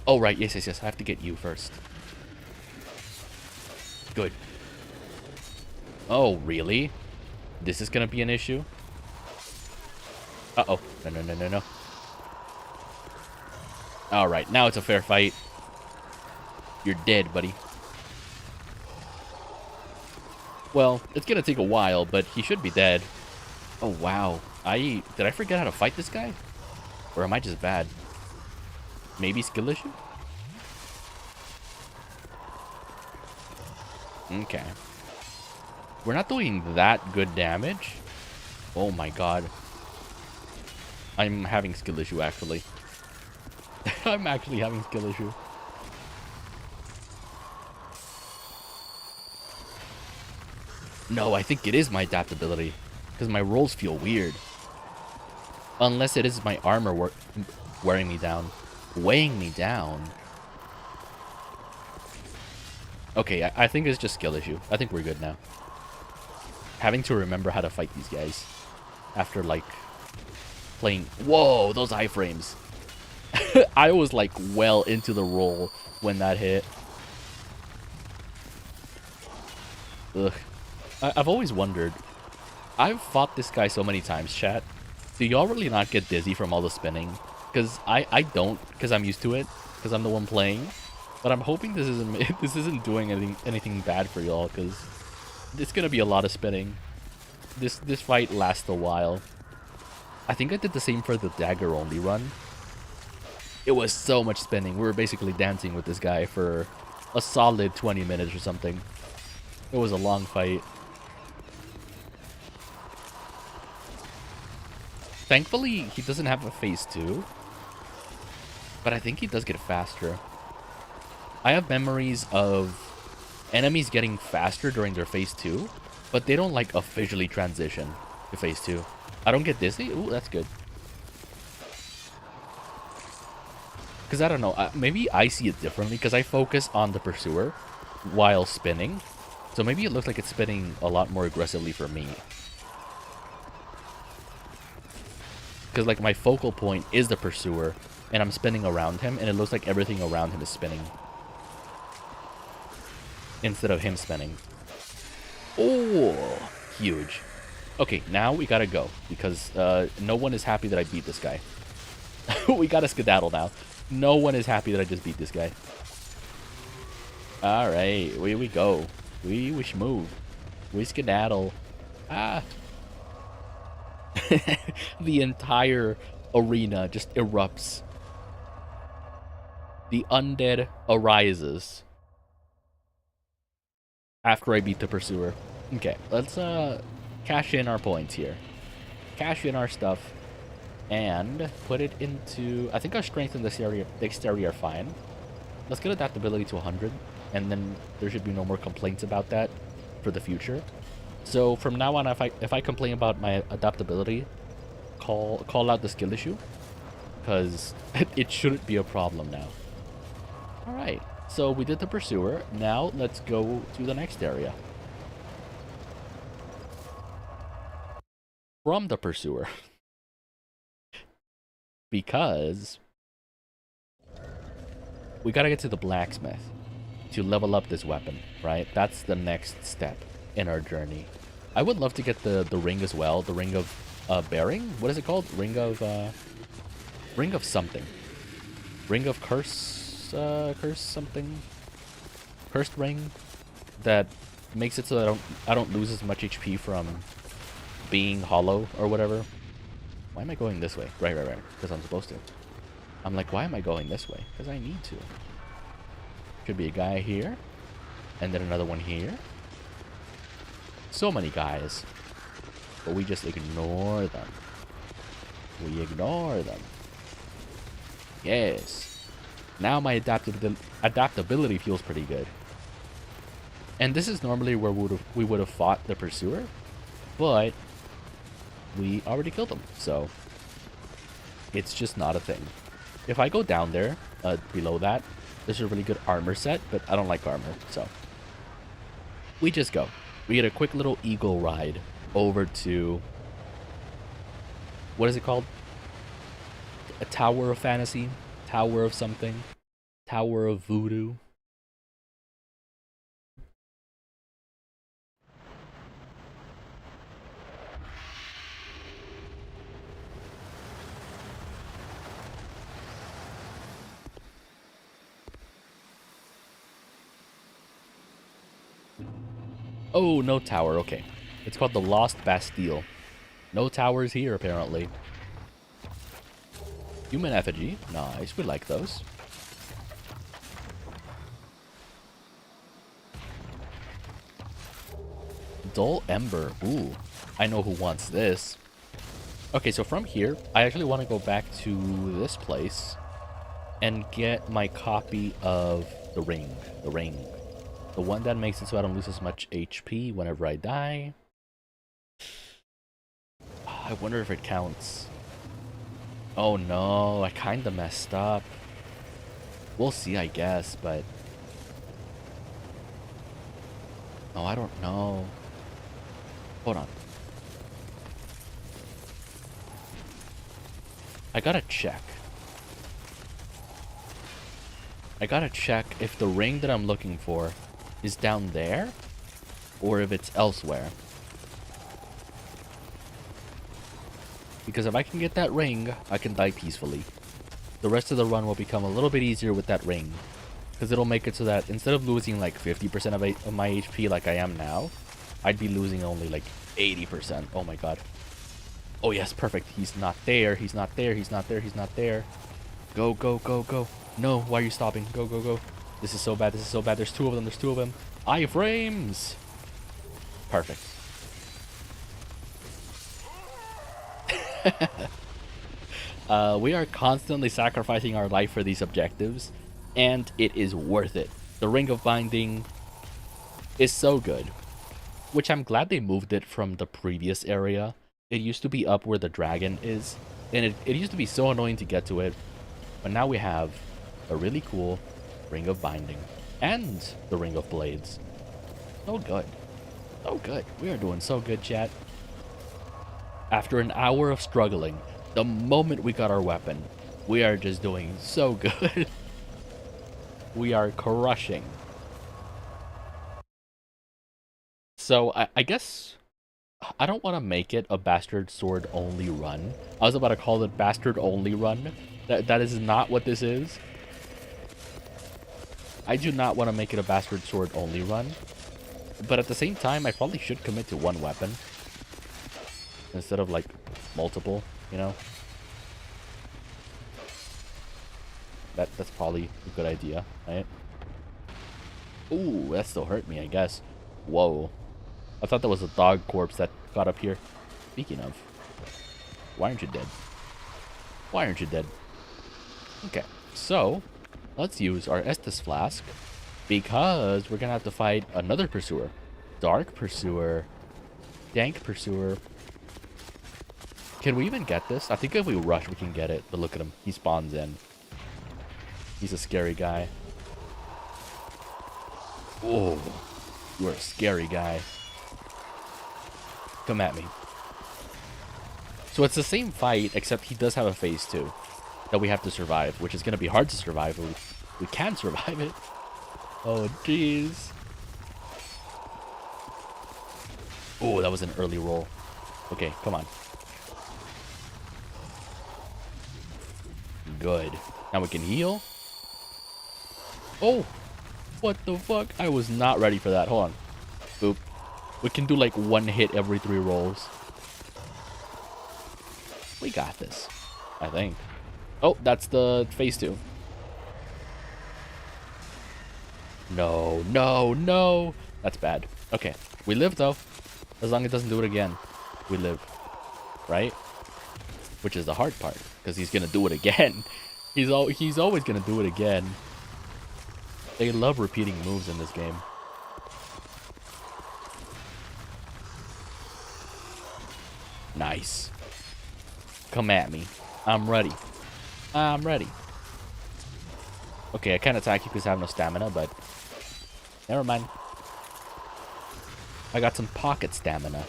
oh, right. Yes. I have to get you first. Good. Oh, really? This is going to be an issue? Uh-oh. No. Alright, now it's a fair fight. You're dead, buddy. Well, it's going to take a while, but he should be dead. Oh, wow. Did I forget how to fight this guy? Or am I just bad? Maybe skill issue? Okay. We're not doing that good damage. Oh my god. I'm having skill issue, actually. I'm actually having skill issue. No, I think it is my adaptability. Because my rolls feel weird. Unless it is my armor wearing me down. Weighing me down. Okay, I think it's just skill issue. I think we're good now. Having to remember how to fight these guys. After, like, playing... whoa, those iframes. I was, like, well into the roll when that hit. Ugh. I've always wondered. I've fought this guy so many times, chat. Do y'all really not get dizzy from all the spinning? Because I don't, because I'm used to it. Because I'm the one playing. But I'm hoping this isn't doing anything bad for y'all, because it's gonna be a lot of spinning. This fight lasts a while. I think I did the same for the dagger only run. It was so much spinning. We were basically dancing with this guy for a solid 20 minutes or something. It was a long fight. Thankfully, he doesn't have a phase 2. But I think he does get faster. I have memories of enemies getting faster during their phase 2. But they don't, like, officially transition to phase 2. I don't get dizzy? Ooh, that's good. Because I don't know. Maybe I see it differently. Because I focus on the pursuer while spinning. So maybe it looks like it's spinning a lot more aggressively for me. Because, like, my focal point is the pursuer, and I'm spinning around him, and it looks like everything around him is spinning. Instead of him spinning. Oh, huge. Okay, now we gotta go, because no one is happy that I beat this guy. We gotta skedaddle now. No one is happy that I just beat this guy. Alright, we go. We move. We skedaddle. Ah. The entire arena just erupts. The undead arises. After I beat the pursuer. Okay, let's cash in our points here. Cash in our stuff. And put it into... I think our strength and dexterity are fine. Let's get adaptability to 100. And then there should be no more complaints about that for the future. So from now on, if I complain about my adaptability, call out the skill issue. Because it shouldn't be a problem now. Alright, so we did the pursuer. Now let's go to the next area. From the pursuer. Because we gotta get to the blacksmith to level up this weapon, right? That's the next step in our journey. I would love to get the ring as well. The ring of bearing? What is it called? Ring of something. Ring of curse something. Cursed ring that makes it so that I don't lose as much HP from being hollow or whatever. Why am I going this way? Right. Because I'm supposed to. I'm like, why am I going this way? Because I need to. Should be a guy here. And then another one here. So many guys. But we just ignore them. We ignore them. Yes. Now my adaptability feels pretty good. And this is normally where we would have fought the pursuer. But we already killed him. So it's just not a thing. If I go down there, below that, there's a really good armor set, but I don't like armor, so we just go. We get a quick little eagle ride over to, what is it called? A Tower of Fantasy? Tower of something? Tower of Voodoo? Oh, no tower. Okay. It's called the Lost Bastille. No towers here, apparently. Human effigy. Nice. We like those. Dull Ember. Ooh. I know who wants this. Okay, so from here, I actually want to go back to this place and get my copy of the ring. The ring. The one that makes it so I don't lose as much HP whenever I die. I wonder if it counts. Oh no, I kinda messed up. We'll see, I guess, but... Oh, I don't know. Hold on. I gotta check. I gotta check if the ring that I'm looking for is down there or if it's elsewhere. Because if I can get that ring, I can die peacefully. The rest of the run will become a little bit easier with that ring. Because it'll make it so that instead of losing like 50% of my HP like I am now, I'd be losing only like 80%. Oh my god. Oh yes, perfect. He's not there. He's not there. He's not there. He's not there. Go, go, go, go. No, why are you stopping? Go, go, go. This is so bad. This is so bad. There's two of them. There's two of them. Iframes! Perfect. We are constantly sacrificing our life for these objectives, and it is worth it. The Ring of Binding is so good, which I'm glad they moved it from the previous area. It used to be up where the dragon is, and it used to be so annoying to get to it, but now we have a really cool Ring of Binding and the Ring of Blades. So good. So good. We are doing so good, chat. After an hour of struggling, the moment we got our weapon, we are just doing so good. We are crushing. So I guess I don't want to make it a bastard sword only run. I was about to call it bastard only run. That is not what this is. I do not want to make it a bastard sword only run. But at the same time, I probably should commit to one weapon instead of like multiple, you know? That's probably a good idea, right? Ooh, that still hurt me, I guess. Whoa. I thought that was a dog corpse that got up here. Speaking of, why aren't you dead? Why aren't you dead? Okay, so let's use our Estus Flask because we're gonna have to fight another Pursuer. Dark Pursuer. Dank Pursuer. Can we even get this? I think if we rush, we can get it. But look at him. He spawns in. He's a scary guy. Oh, you're a scary guy. Come at me. So it's the same fight, except he does have a phase 2 that we have to survive, which is going to be hard to survive, but we can survive it. Oh, jeez. Oh, that was an early roll. Okay, come on. Good. Now we can heal. Oh, what the fuck? I was not ready for that. Hold on. Boop. We can do like one hit every 3 rolls. We got this, I think. Oh, that's the phase 2. No, no, no. That's bad. Okay, we live though. As long as it doesn't do it again, we live. Right? Which is the hard part, because he's gonna do it again. He's always gonna do it again. They love repeating moves in this game. Nice. Come at me. I'm ready. I'm ready. Okay, I can't attack you because I have no stamina, but never mind. I got some pocket stamina.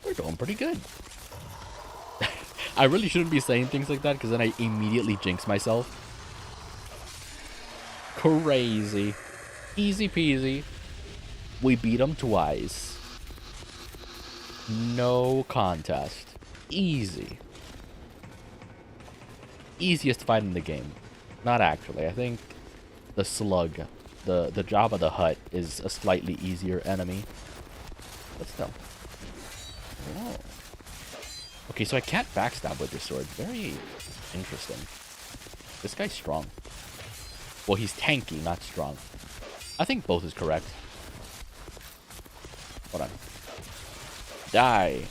We're doing pretty good. I really shouldn't be saying things like that because then I immediately jinx myself. Crazy. Easy peasy. We beat him twice. No contest. Easy. Easiest fight in the game. Not actually. I think the slug, the Jabba the Hutt is a slightly easier enemy. But still. Oh. Okay, so I can't backstab with this sword. Very interesting. This guy's strong. Well, he's tanky, not strong. I think both is correct. Hold on. Die.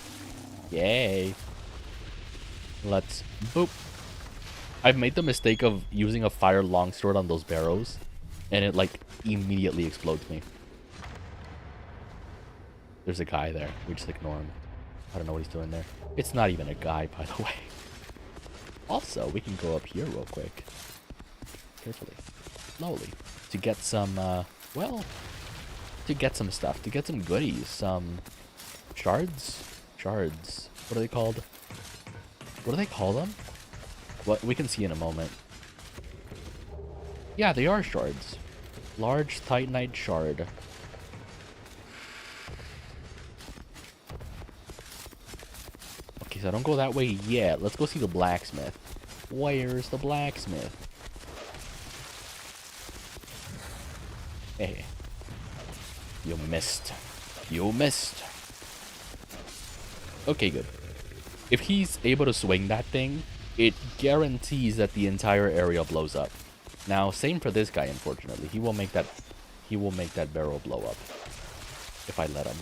Yay. Let's boop. I've made the mistake of using a fire longsword on those barrows, and it like immediately explodes me. There's a guy there. We just ignore him. I don't know what he's doing there. It's not even a guy, by the way. Also, we can go up here real quick. Carefully. Slowly. To get some, well, to get some stuff. To get some goodies. Some shards? Shards. What are they called? What do they call them? What we can see in a moment. Yeah, they are shards. Large titanite shard. Okay, so don't go that way yet. Let's go see the blacksmith. Where's the blacksmith? Hey. You missed. You missed. Okay, good. If he's able to swing that thing, it guarantees that the entire area blows up. Now, same for this guy, unfortunately. He won't make that he will make that barrel blow up. If I let him.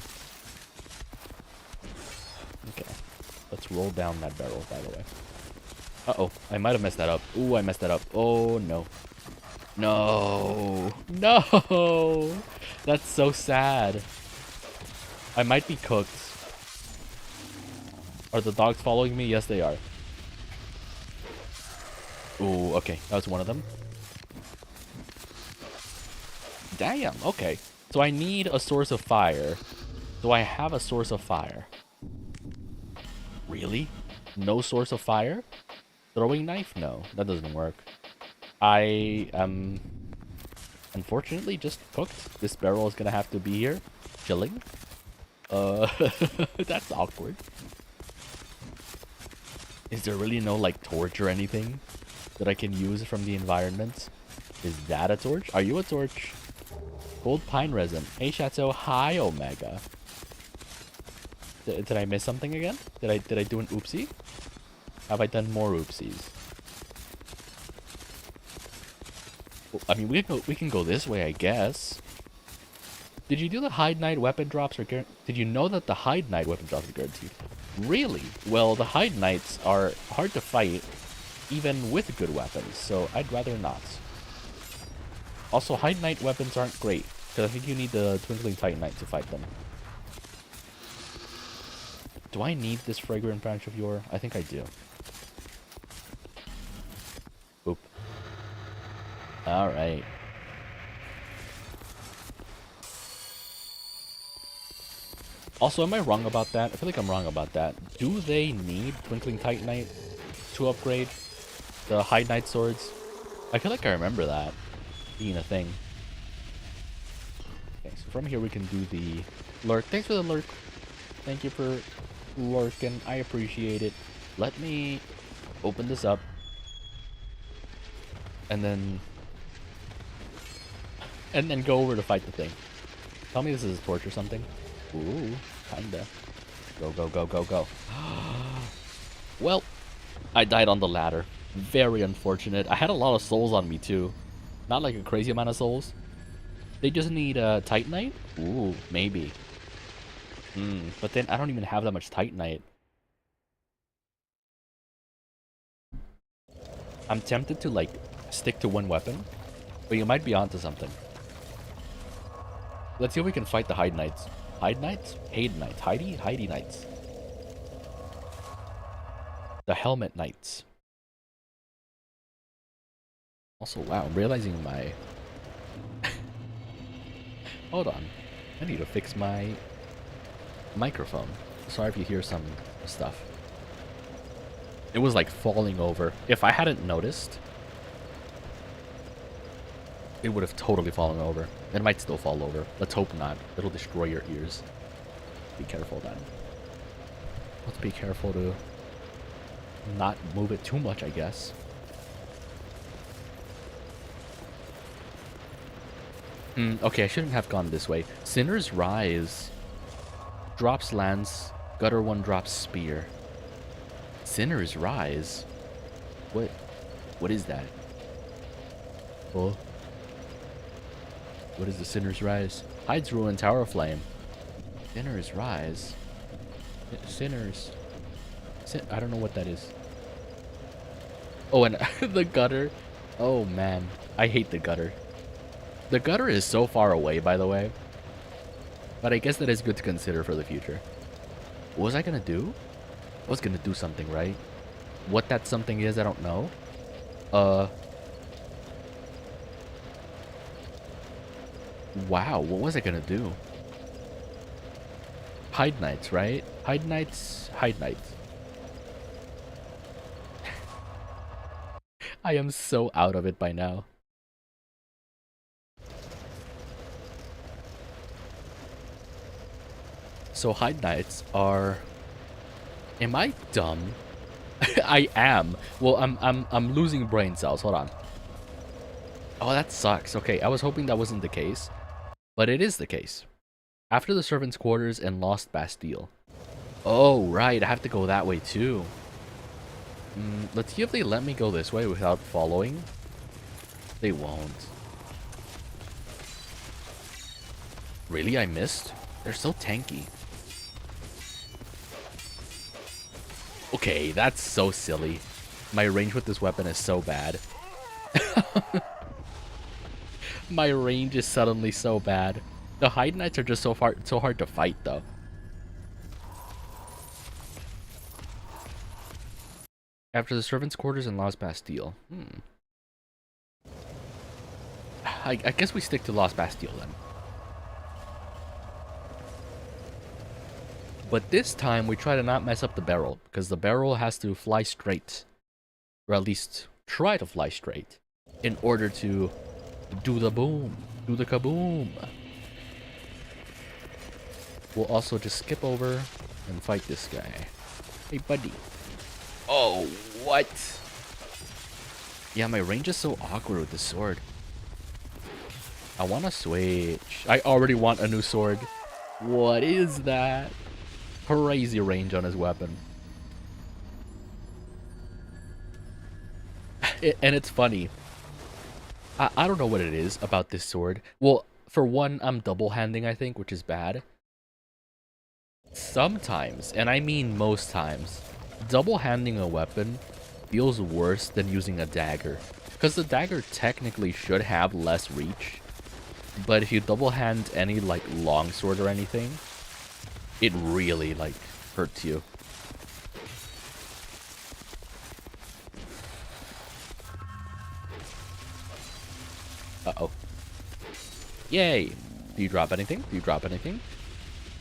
Okay. Let's roll down that barrel, by the way. Uh-oh. I might have messed that up. Ooh, I messed that up. Oh, no. No. No! That's so sad. I might be cooked. Are the dogs following me? Yes, they are. Ooh, okay. That was one of them. Damn, okay. So I need a source of fire. Do I have a source of fire? Really? No source of fire? Throwing knife? No, that doesn't work. I am unfortunately just cooked. This barrel is gonna have to be here, chilling. That's awkward. Is there really no like torch or anything that I can use from the environment? Is that a torch? Are you a torch? Gold pine resin. Hey Chateau. Hi Omega. Did I miss something again? Did I do an oopsie? Have I done more oopsies? Well, I mean, we can go this way, I guess. Did you do the Hide Knight weapon drops or did you know that the Hide Knight weapon drops are guaranteed? Really? Well, the Hide Knights are hard to fight, even with good weapons, so I'd rather not. Also, Hide Knight weapons aren't great, because I think you need the Twinkling Titanite to fight them. Do I need this fragrant branch of yore? I think I do. Oop. Alright. Also, am I wrong about that? I feel like I'm wrong about that. Do they need Twinkling Titanite to upgrade the Hide Knight swords? I feel like I remember that being a thing. Okay, so from here we can do the lurk. Thanks for the lurk. Thank you for lurking. I appreciate it. Let me open this up. And then go over to fight the thing. Tell me this is a torch or something. Ooh, kinda. Go, go, go, go, go. Well, I died on the ladder. Very unfortunate. I had a lot of souls on me too. Not like a crazy amount of souls. They just need Titanite? Ooh, maybe. But then I don't even have that much Titanite. I'm tempted to like stick to one weapon, but you might be onto something. Let's see if we can fight the Hide Knights. Hide Knights? Hade Knights. Heidi Knights. The Helmet Knights. Also, wow, I'm realizing my... Hold on. I need to fix my microphone. Sorry if you hear some stuff. It was like falling over. If I hadn't noticed, it would have totally fallen over. It might still fall over. Let's hope not. It'll destroy your ears. Be careful then. Let's be careful to not move it too much, I guess. Okay, I shouldn't have gone this way. Sinner's Rise. Drops lance. Gutter one drops spear. Sinner's Rise? What is that? Oh. What is the Sinner's Rise? Hides Ruin Tower Flame. Sinner's Rise? Sinners. I don't know what that is. Oh, and the gutter. Oh, man. I hate the gutter. The gutter is so far away, by the way. But I guess that is good to consider for the future. What was I gonna do? I was gonna do something, right? What that something is, I don't know. Wow, what was I gonna do? Hide Knights, right? Hide Knights, Hide Knights. I am so out of it by now. So Hide Knights are... Am I dumb? I am. Well, I'm losing brain cells. Hold on. Oh, that sucks. Okay, I was hoping that wasn't the case, but it is the case. After the servants' quarters and Lost Bastille. Oh, right. I have to go that way too. Let's see if they let me go this way without following. They won't. Really, I missed? They're so tanky. Okay, that's so silly. My range with this weapon is so bad. My range is suddenly so bad. The Hide Knights are just so hard to fight, though. After the servants' quarters in Lost Bastille. I guess we stick to Lost Bastille then. But this time we try to not mess up the barrel, because the barrel has to fly straight. Or at least try to fly straight. In order to do the boom. Do the kaboom. We'll also just skip over and fight this guy. Hey, buddy. Oh, what? Yeah, my range is so awkward with the sword. I want to switch. I already want a new sword. What is that? Crazy range on his weapon. And it's funny. I don't know what it is about this sword. Well, for one, I'm double-handing, I think, which is bad. Sometimes, and I mean most times, double-handing a weapon feels worse than using a dagger. Because the dagger technically should have less reach. But if you double-hand any, like, longsword or anything, it really, like, hurts you. Uh-oh. Yay! Do you drop anything? Do you drop anything?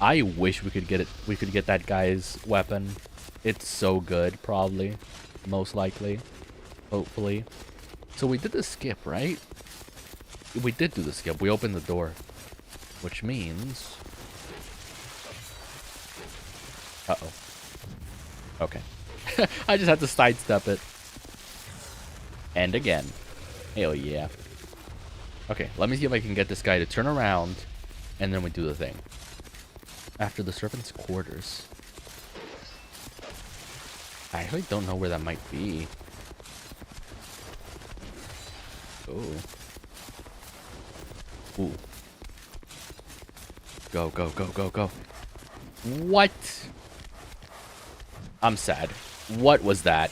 I wish we could get it. We could get that guy's weapon. It's so good, probably. Most likely. Hopefully. So we did the skip, right? We did do the skip. We opened the door. Which means... Uh-oh. Okay. I just had to sidestep it. And again. Hell yeah. Okay, let me see if I can get this guy to turn around, and then we do the thing. After the servant's quarters. I actually don't know where that might be. Ooh. Ooh. Go, go, go, go, go. What? I'm sad. What was that?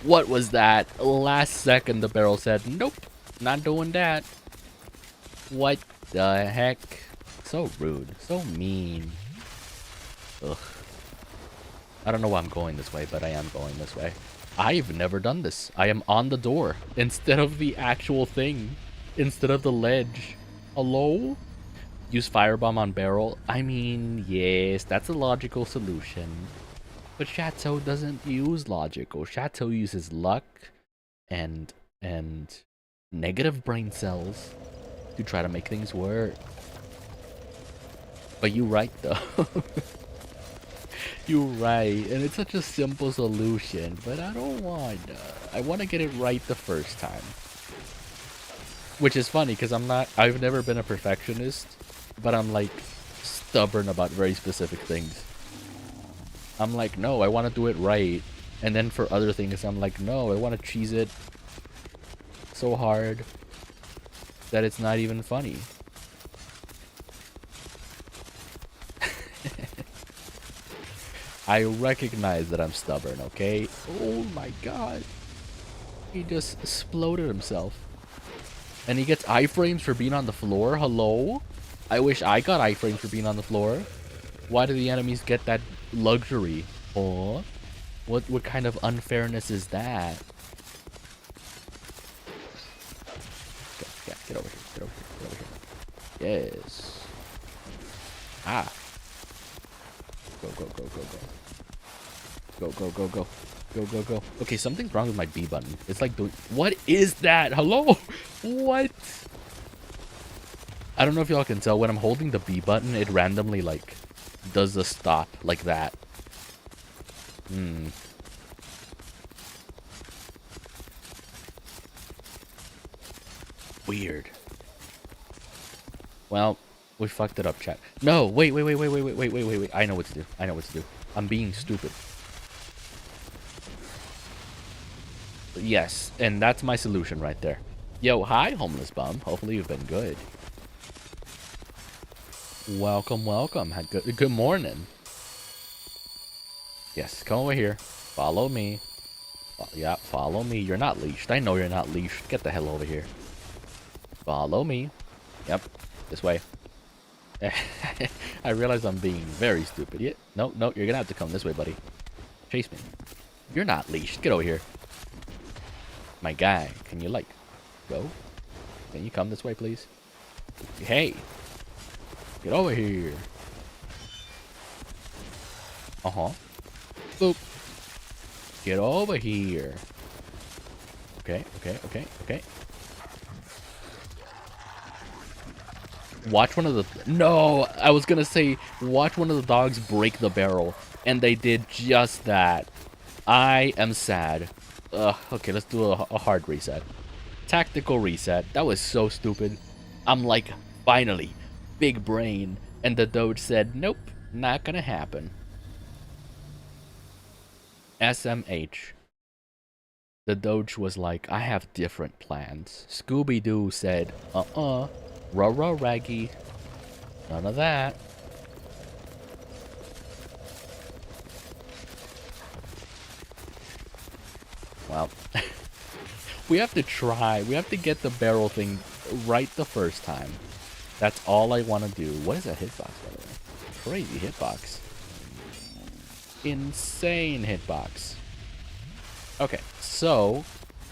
What was that? Last second the barrel said, nope, not doing that. What the heck? So rude. So mean. Ugh. I don't know why I'm going this way, but I am going this way. I've never done this. I am on the door instead of the actual thing. Instead of the ledge. Hello? Use firebomb on barrel. I mean, yes, that's a logical solution. But Chateau doesn't use logical. Chateau uses luck and negative brain cells to try to make things work. But you're right, though. You're right, and it's such a simple solution, but I don't want I want to get it right the first time. Which is funny, because I've never been a perfectionist, but I'm, like, stubborn about very specific things. I'm like, no, I want to do it right. And then for other things, I'm like, no, I want to cheese it so hard that it's not even funny. I recognize that I'm stubborn, okay? Oh my god. He just exploded himself. And he gets iframes for being on the floor? Hello? I wish I got iframes for being on the floor. Why do the enemies get that luxury? Oh? What kind of unfairness is that? Get over here. Get over here. Get over here. Yes. Ah. Go, go, go, go, go. Go, go, go, go. Go, go, go. Okay, something's wrong with my B button. It's like doing... What is that? Hello? What? I don't know if y'all can tell. When I'm holding the B button, it randomly, like, does the stop like that. Weird. Well, we fucked it up, chat. No, wait. I know what to do. I know what to do. I'm being stupid. Yes, and that's my solution right there. Yo, hi, homeless bum. Hopefully you've been good. Welcome, welcome. Good morning. Yes, come over here. Follow me. Yeah, follow me. You're not leashed. I know you're not leashed. Get the hell over here. Follow me. Yep, this way. I realize I'm being very stupid. Yeah, no, you're gonna have to come this way, buddy. Chase me. You're not leashed. Get over here. My guy, can you, like, go? Can you come this way, please? Hey! Get over here. Uh-huh. Boop. Get over here. Okay. Watch one of the... No! I was gonna say, watch one of the dogs break the barrel. And they did just that. I am sad. Okay, let's do a hard reset. Tactical reset. That was so stupid. I'm like, finally, big brain. And the Doge said, nope, not gonna happen. SMH. The Doge was like, I have different plans. Scooby-Doo said, ruh-ruh, Raggy. None of that. Well, we have to try. We have to get the barrel thing right the first time. That's all I want to do. What is that hitbox, by the way? Crazy hitbox. Insane hitbox. Okay, so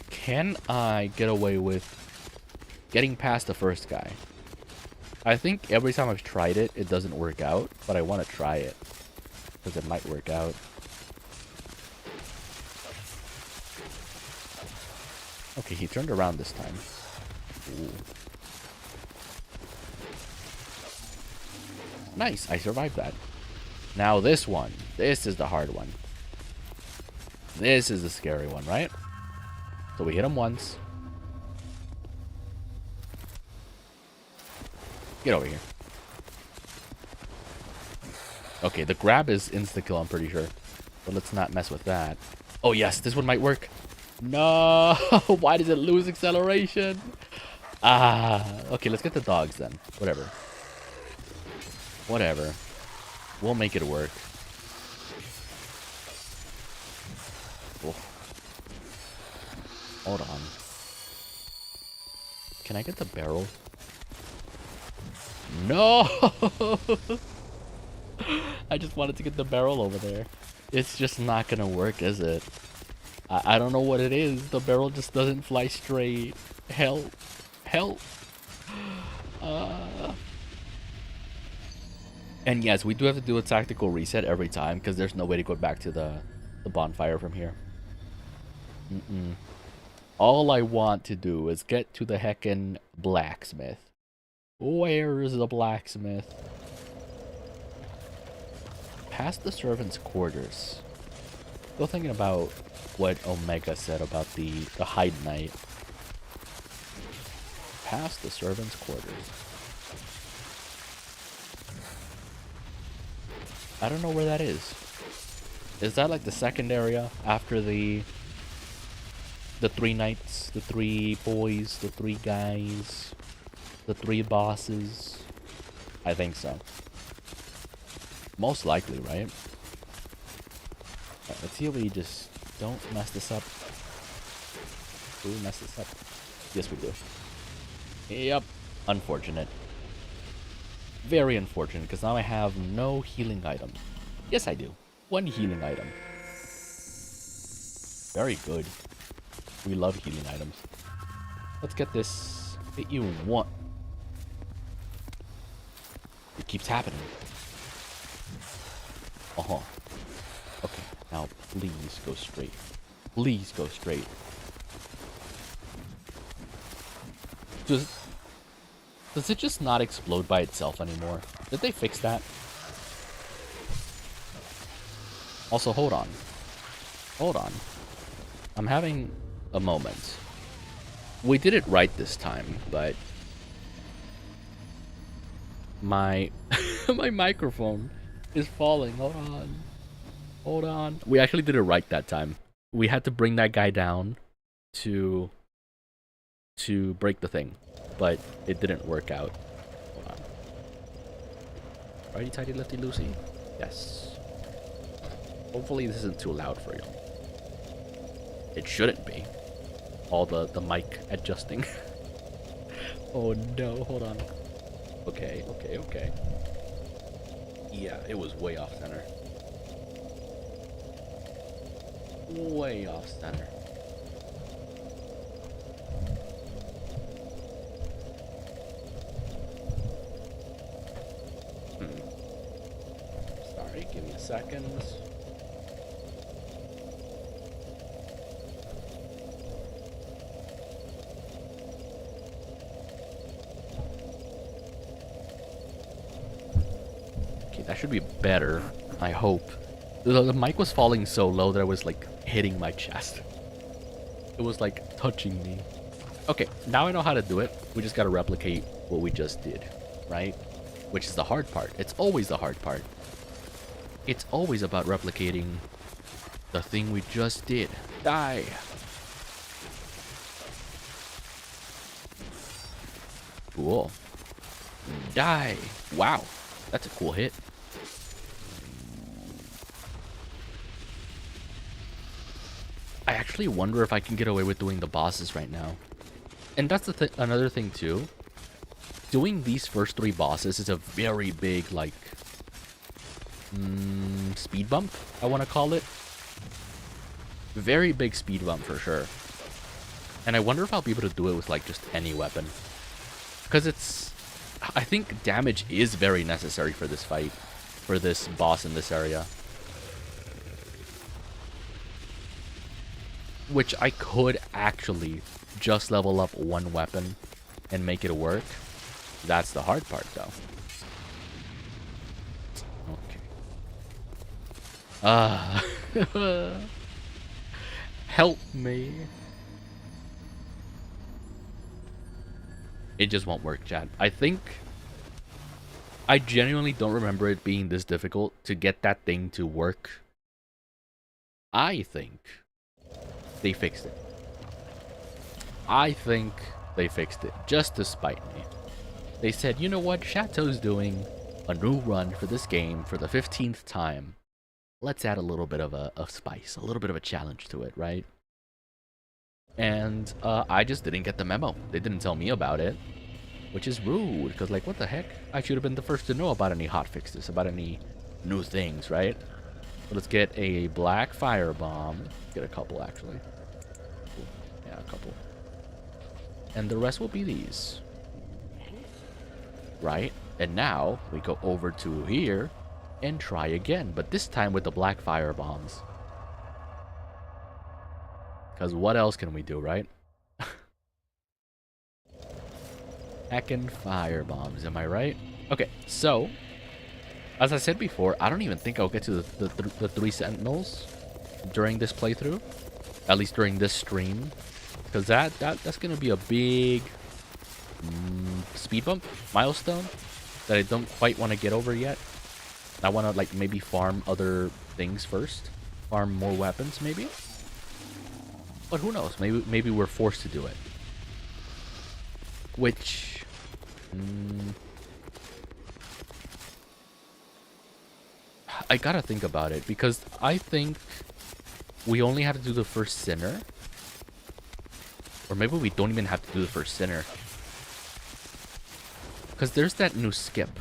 can I get away with getting past the first guy? I think every time I've tried it, it doesn't work out, but I want to try it because it might work out. Okay, he turned around this time. Ooh. Nice, I survived that. Now this one. This is the hard one. This is the scary one, right? So we hit him once. Get over here. Okay, the grab is insta-kill, I'm pretty sure. But let's not mess with that. Oh yes, this one might work. No! Why does it lose acceleration? Okay, let's get the dogs then. Whatever. We'll make it work. Oh. Hold on. Can I get the barrel? No! I just wanted to get the barrel over there. It's just not gonna work, is it? I don't know what it is. The barrel just doesn't fly straight. Help. Help. And yes, we do have to do a tactical reset every time because there's no way to go back to the bonfire from here. All I want to do is get to the heckin' blacksmith. Where is the blacksmith? Past the servants' quarters. Still thinking about what Omega said about the Hide Knight. Past the servants' quarters. I don't know where that is. Is that like the second area after the three knights, the three boys, the three guys, the three bosses? I think so. Most likely, right? Right, let's see if we just don't mess this up. Do we mess this up? Yes, we do. Yep. Unfortunate. Very unfortunate, because now I have no healing items. Yes, I do. One healing item. Very good. We love healing items. Let's get this. Hit you one. It keeps happening. Okay, now please go straight. Please go straight. Does it just not explode by itself anymore? Did they fix that? Also, hold on. Hold on. I'm having a moment. We did it right this time, but my my microphone is falling. Hold on. Hold on. We actually did it right that time. We had to bring that guy down to break the thing, but it didn't work out. Hold on. Righty tighty lefty loosey. Yes. Hopefully this isn't too loud for you. It shouldn't be. All the mic adjusting. Oh no, hold on. Okay, okay, okay. Yeah, it was way off center. Way off center. Sorry, give me a second. Okay, that should be better, I hope. The mic was falling so low that I was like hitting my chest. It was like touching me. Okay, now I know how to do it. We just gotta replicate what we just did, right? Which is the hard part. It's always the hard part. It's always about replicating the thing we just did. Die! Cool. Die! Wow, that's a cool hit. I actually wonder if I can get away with doing the bosses right now. And that's the another thing too. Doing these first 3 bosses is a very big, like, speed bump, I want to call it. Very big speed bump for sure. And I wonder if I'll be able to do it with, like, just any weapon. Because I think damage is very necessary for this fight. For this boss in this area. Which I could actually just level up one weapon and make it work. That's the hard part, though. Okay. Help me. It just won't work, chat. I genuinely don't remember it being this difficult to get that thing to work. I think they fixed it. I think they fixed it just to spite me. They said, you know what? Chateau's doing a new run for this game for the 15th time. Let's add a little bit of a spice, a little bit of a challenge to it, right? And I just didn't get the memo. They didn't tell me about it, which is rude, because, like, what the heck? I should have been the first to know about any hotfixes, about any new things, right? So let's get a black firebomb. Get a couple, actually. Cool. Yeah, a couple. And the rest will be these. Right? And now we go over to here and try again, but this time with the black fire bombs. Because what else can we do, right? Heckin' fire bombs, am I right? Okay, so as I said before, I don't even think I'll get to the 3 sentinels during this playthrough, at least during this stream, because that's gonna be a big speed bump milestone that I don't quite want to get over yet. I want to, like, maybe farm other things first, farm more weapons maybe, but who knows, maybe we're forced to do it, which I gotta think about it, because I think we only have to do the first sinner, or maybe we don't even have to do the first sinner. Because there's that new skip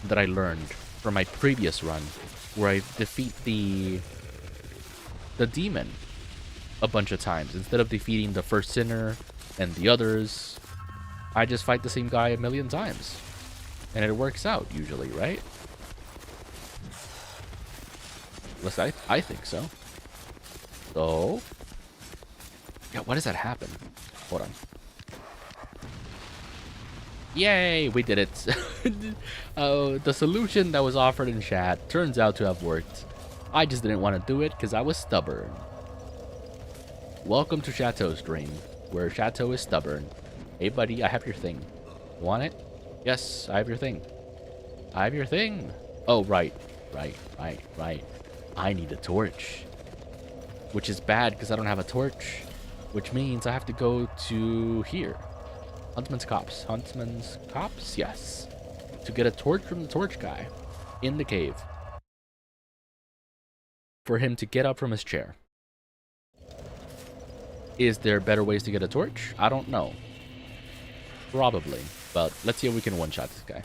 that I learned from my previous run, where I defeat the demon a bunch of times. Instead of defeating the first sinner and the others, I just fight the same guy a million times. And it works out, usually, right? At least I think so. So, yeah, why does that happen? Hold on. Yay, we did it. The solution that was offered in chat turns out to have worked. I just didn't want to do it because I was stubborn. Welcome to Chateau stream, where Chateau is stubborn. Hey buddy, I have your thing. Want it? Yes, I have your thing. I have your thing. Oh, right. I need a torch. Which is bad because I don't have a torch. Which means I have to go to here. Huntsman's Copse. Huntsman's Copse? Yes. To get a torch from the torch guy. in the cave for him to get up from his chair. Is there better ways to get a torch? I don't know. Probably. But let's see if we can one-shot this guy.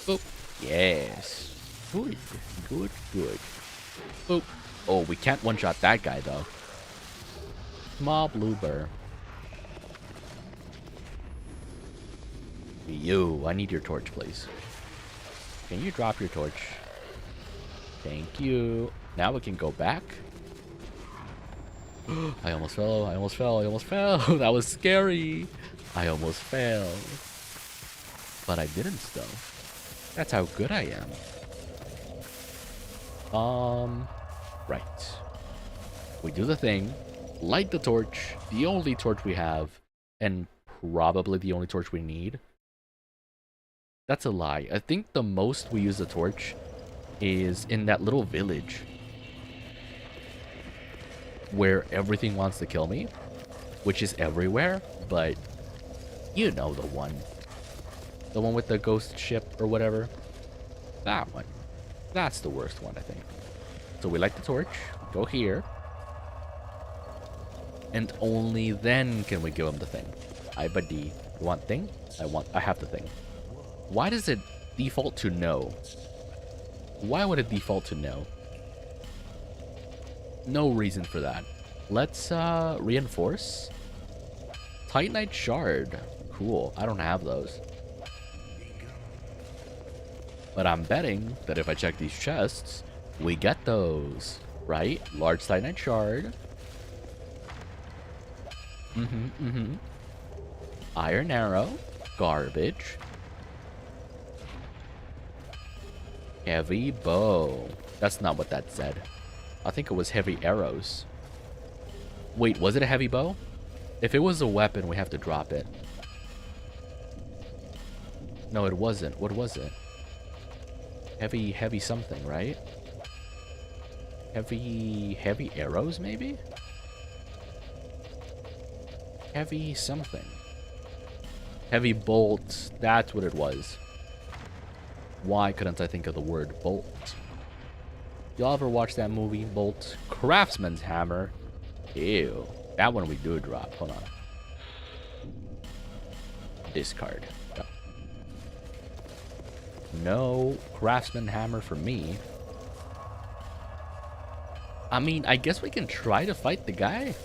Boop. Yes. Good. Good, good. Boop. Oh, we can't one-shot that guy, though. Small blue burr. You, I need your torch, please. Can you drop your torch? Thank you. Now we can go back. I almost fell, I almost fell, I almost fell. That was scary. I almost fell. But I didn't, though. That's how good I am. Right. We do the thing. Light the torch. The only torch we have. And probably the only torch we need. That's a lie. I think the most we use the torch is in that little village where everything wants to kill me, which is everywhere, but you know the one. The one with the ghost ship or whatever. That one. That's the worst one, I think. So we light the torch, go here, and only then can we give him the thing. Hi, buddy. You want thing? I have the thing. Why does it default to no? Why would it default to no? No reason for that. Let's reinforce. Titanite shard. Cool. I don't have those. But I'm betting that if I check these chests, we get those. Right? Large Titanite shard. Iron arrow. Garbage. Heavy bow. That's not what that said. I think it was heavy arrows. Wait, was it a heavy bow? If it was a weapon, we have to drop it. No, it wasn't. What was it? Heavy something, right? Heavy arrows, maybe? Heavy something. Heavy bolts. That's what it was. Why couldn't I think of the word bolt? Y'all ever watch that movie, Bolt? Craftsman's hammer. Ew. That one we do drop. Hold on. Discard. Go. No craftsman hammer for me. I mean, I guess we can try to fight the guy.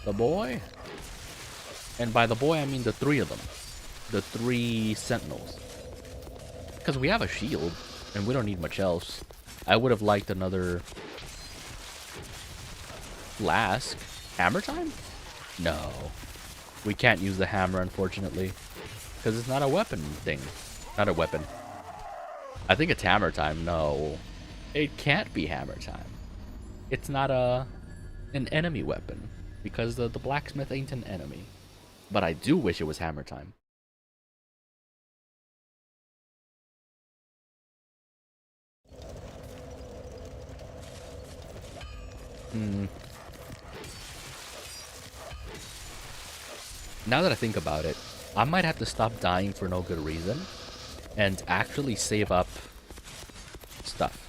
The boy. And by the boy, I mean the three of them. The three sentinels. Because we have a shield, and we don't need much else. I would have liked another flask. Hammer time? No. We can't use the hammer, unfortunately. Because it's not a weapon thing. Not a weapon. I think it's hammer time. No. It can't be hammer time. It's not an enemy weapon. Because the blacksmith ain't an enemy. But I do wish it was hammer time. Now that I think about it, I might have to stop dying for no good reason and actually save up stuff.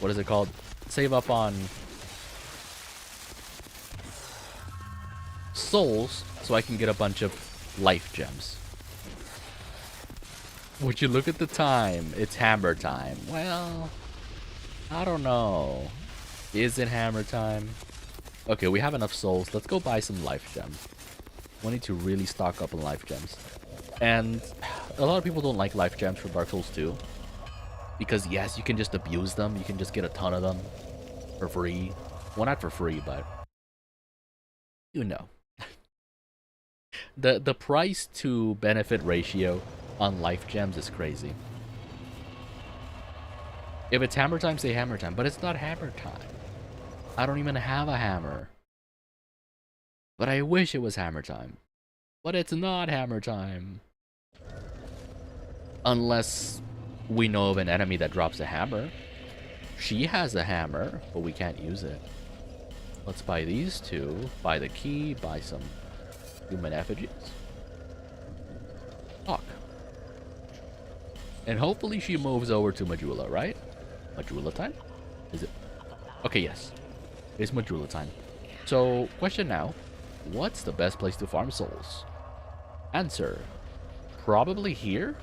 What is it called? Save up on souls so I can get a bunch of life gems. Would you look at the time? It's hammer time. Well, I don't know. Is it hammer time? Okay, we have enough souls. Let's go buy some life gems. We need to really stock up on life gems. And a lot of people don't like life gems for Dark Souls 2. Because yes, you can just abuse them. You can just get a ton of them for free. Well, not for free, but you know. The price to benefit ratio on life gems is crazy. If it's hammer time, say hammer time. But it's not hammer time. I don't even have a hammer. But I wish it was hammer time. But it's not hammer time. Unless we know of an enemy that drops a hammer. She has a hammer, but we can't use it. Let's buy these two. Buy the key. Buy some human effigies. Talk. And hopefully she moves over to Majula, right? Majula time? Is it? Okay, yes. It's Majula time. So, question now. What's the best place to farm souls? Answer. Probably here?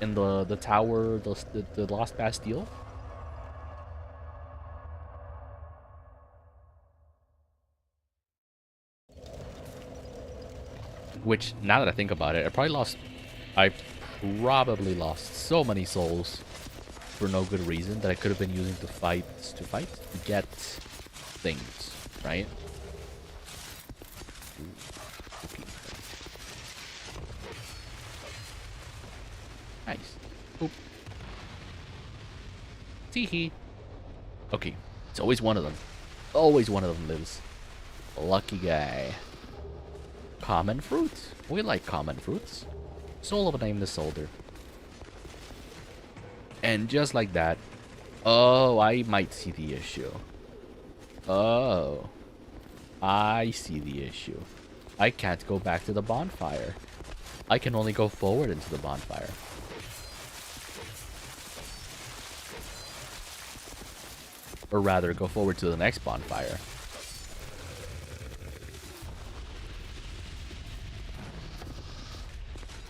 In the tower, the Lost Bastille? Which, now that I think about it, I probably lost so many souls for no good reason that I could have been using to get things, right? Ooh, okay. Nice. Oop. Teehee. Okay, it's always one of them. Always one of them lives. Lucky guy. Common fruits. We like common fruits. Soul of a nameless soldier. And just like that. Oh, I might see the issue. Oh. I see the issue. I can't go back to the bonfire. I can only go forward into the bonfire. Or rather, go forward to the next bonfire.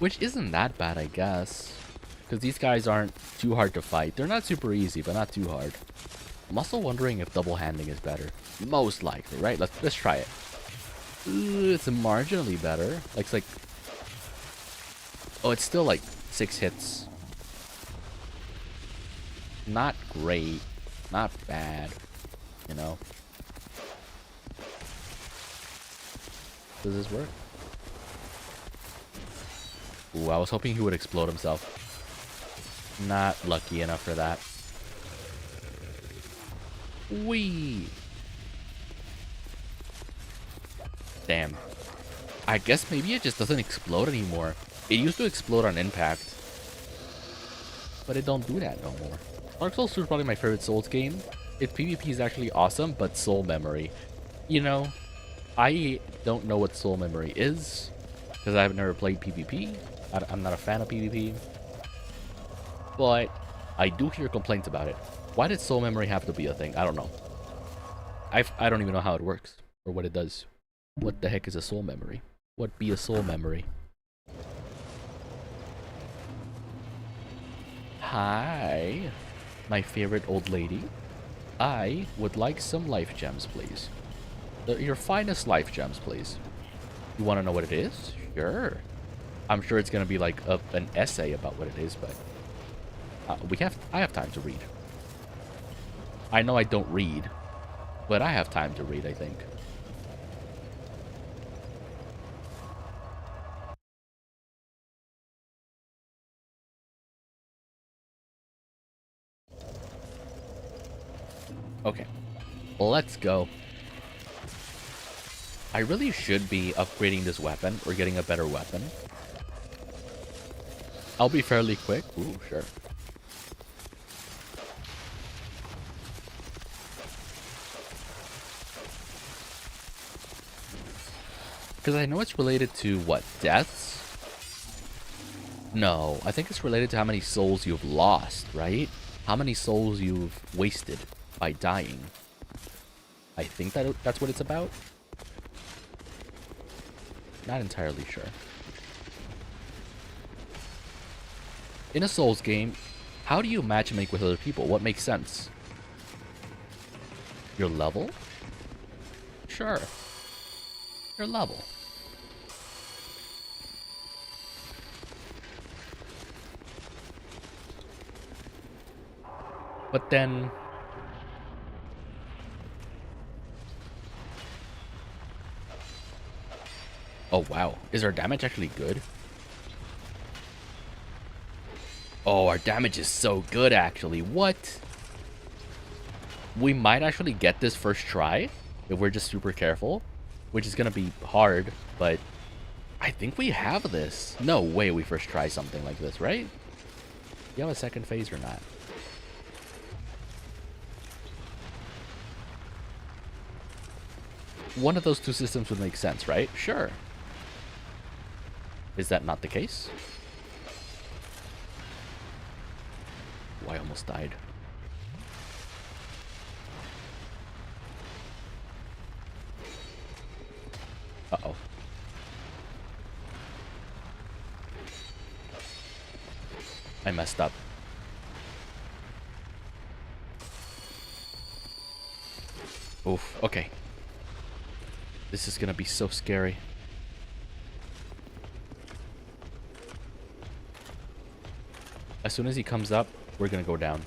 Which isn't that bad, I guess. Because these guys aren't too hard to fight. They're not super easy, but not too hard. I'm also wondering if double handing is better. Most likely, right? Let's try it. Ooh, it's marginally better. It's like... Oh, it's still like 6 hits. Not great. Not bad. You know? Does this work? Ooh, I was hoping he would explode himself. Not lucky enough for that. Whee! Damn. I guess maybe it just doesn't explode anymore. It used to explode on impact. But it don't do that no more. Dark Souls 2 is probably my favorite Souls game. Its PvP is actually awesome, but soul memory. You know, I don't know what soul memory is. Because I've never played PvP. I'm not a fan of PvP. But I do hear complaints about it. Why did soul memory have to be a thing? I don't know. I don't even know how it works. Or what it does. What the heck is a soul memory? What be a soul memory? Hi, my favorite old lady. I would like some life gems, please. Your finest life gems, please. You want to know what it is? Sure. I'm sure it's going to be like an essay about what it is, but I have time to read. I know I don't read, but I have time to read, I think. Okay, let's go. I really should be upgrading this weapon or getting a better weapon. I'll be fairly quick. Ooh, sure. Because I know it's related to, what, deaths? No, I think it's related to how many souls you've lost, right? How many souls you've wasted by dying. I think that's what it's about. Not entirely sure. In a Souls game, how do you matchmake with other people? What makes sense? Your level? Sure. Your level. But then... Oh, wow. Is our damage actually good? Oh, our damage is so good, actually. What? We might actually get this first try if we're just super careful, which is going to be hard, but I think we have this. No way we first try something like this, right? You have a second phase or not? One of those two systems would make sense, right? Sure. Is that not the case? Oh, I almost died. Uh-oh. I messed up. Oof, okay. This is gonna be so scary. As soon as he comes up, we're gonna go down.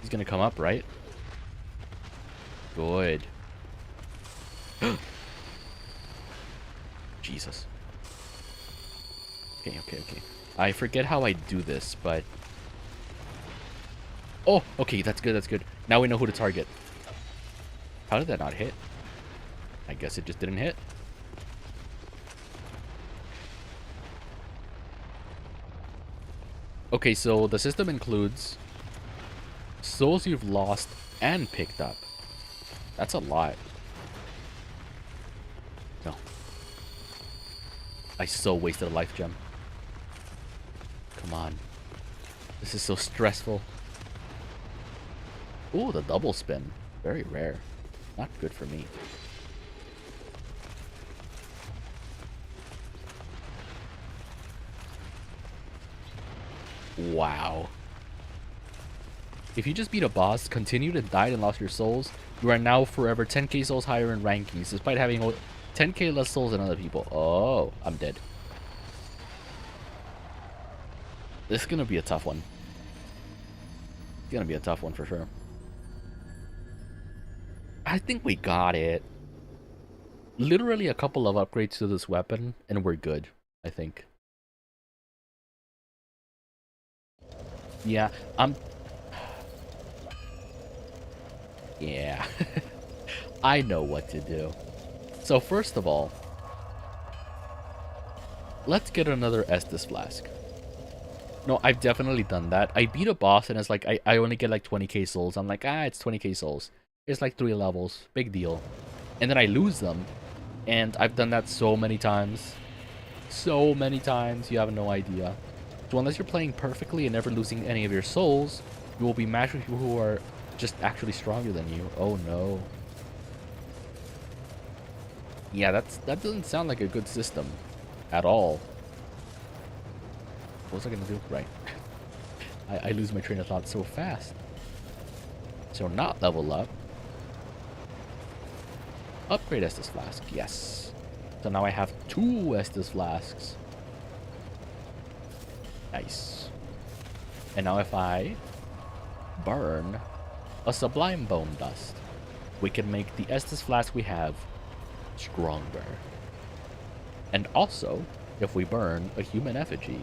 He's gonna come up, right? Good. Jesus. Okay, okay, okay. I forget how I do this, but... Oh, okay, that's good, that's good. Now we know who to target. How did that not hit? I guess it just didn't hit. Okay, so the system includes souls you've lost and picked up. That's a lot. No. I so wasted a life gem. Come on. This is so stressful. Ooh, the double spin. Very rare. Not good for me. Wow. If you just beat a boss, continued and died and lost your souls, you are now forever 10k souls higher in rankings, despite having 10k less souls than other people. Oh, I'm dead. This is gonna be a tough one. It's gonna be a tough one for sure. I think we got it. Literally a couple of upgrades to this weapon, and we're good, I think. Yeah, Yeah. I know what to do. So first of all, let's get another Estus Flask. No, I've definitely done that. I beat a boss and it's like, I only get like 20k souls. I'm like, it's 20k souls. It's like 3 levels. Big deal. And then I lose them. And I've done that so many times. So many times, you have no idea. So unless you're playing perfectly and never losing any of your souls, you will be matched with people who are just actually stronger than you. Oh no. Yeah, that doesn't sound like a good system at all. What was I gonna do? Right. I lose my train of thought so fast. So not level up. Upgrade Estus Flask, yes. So now I have 2 Estus Flasks. Nice. And now if I burn a Sublime Bone Dust, we can make the Estus Flask we have stronger. And also, if we burn a Human Effigy,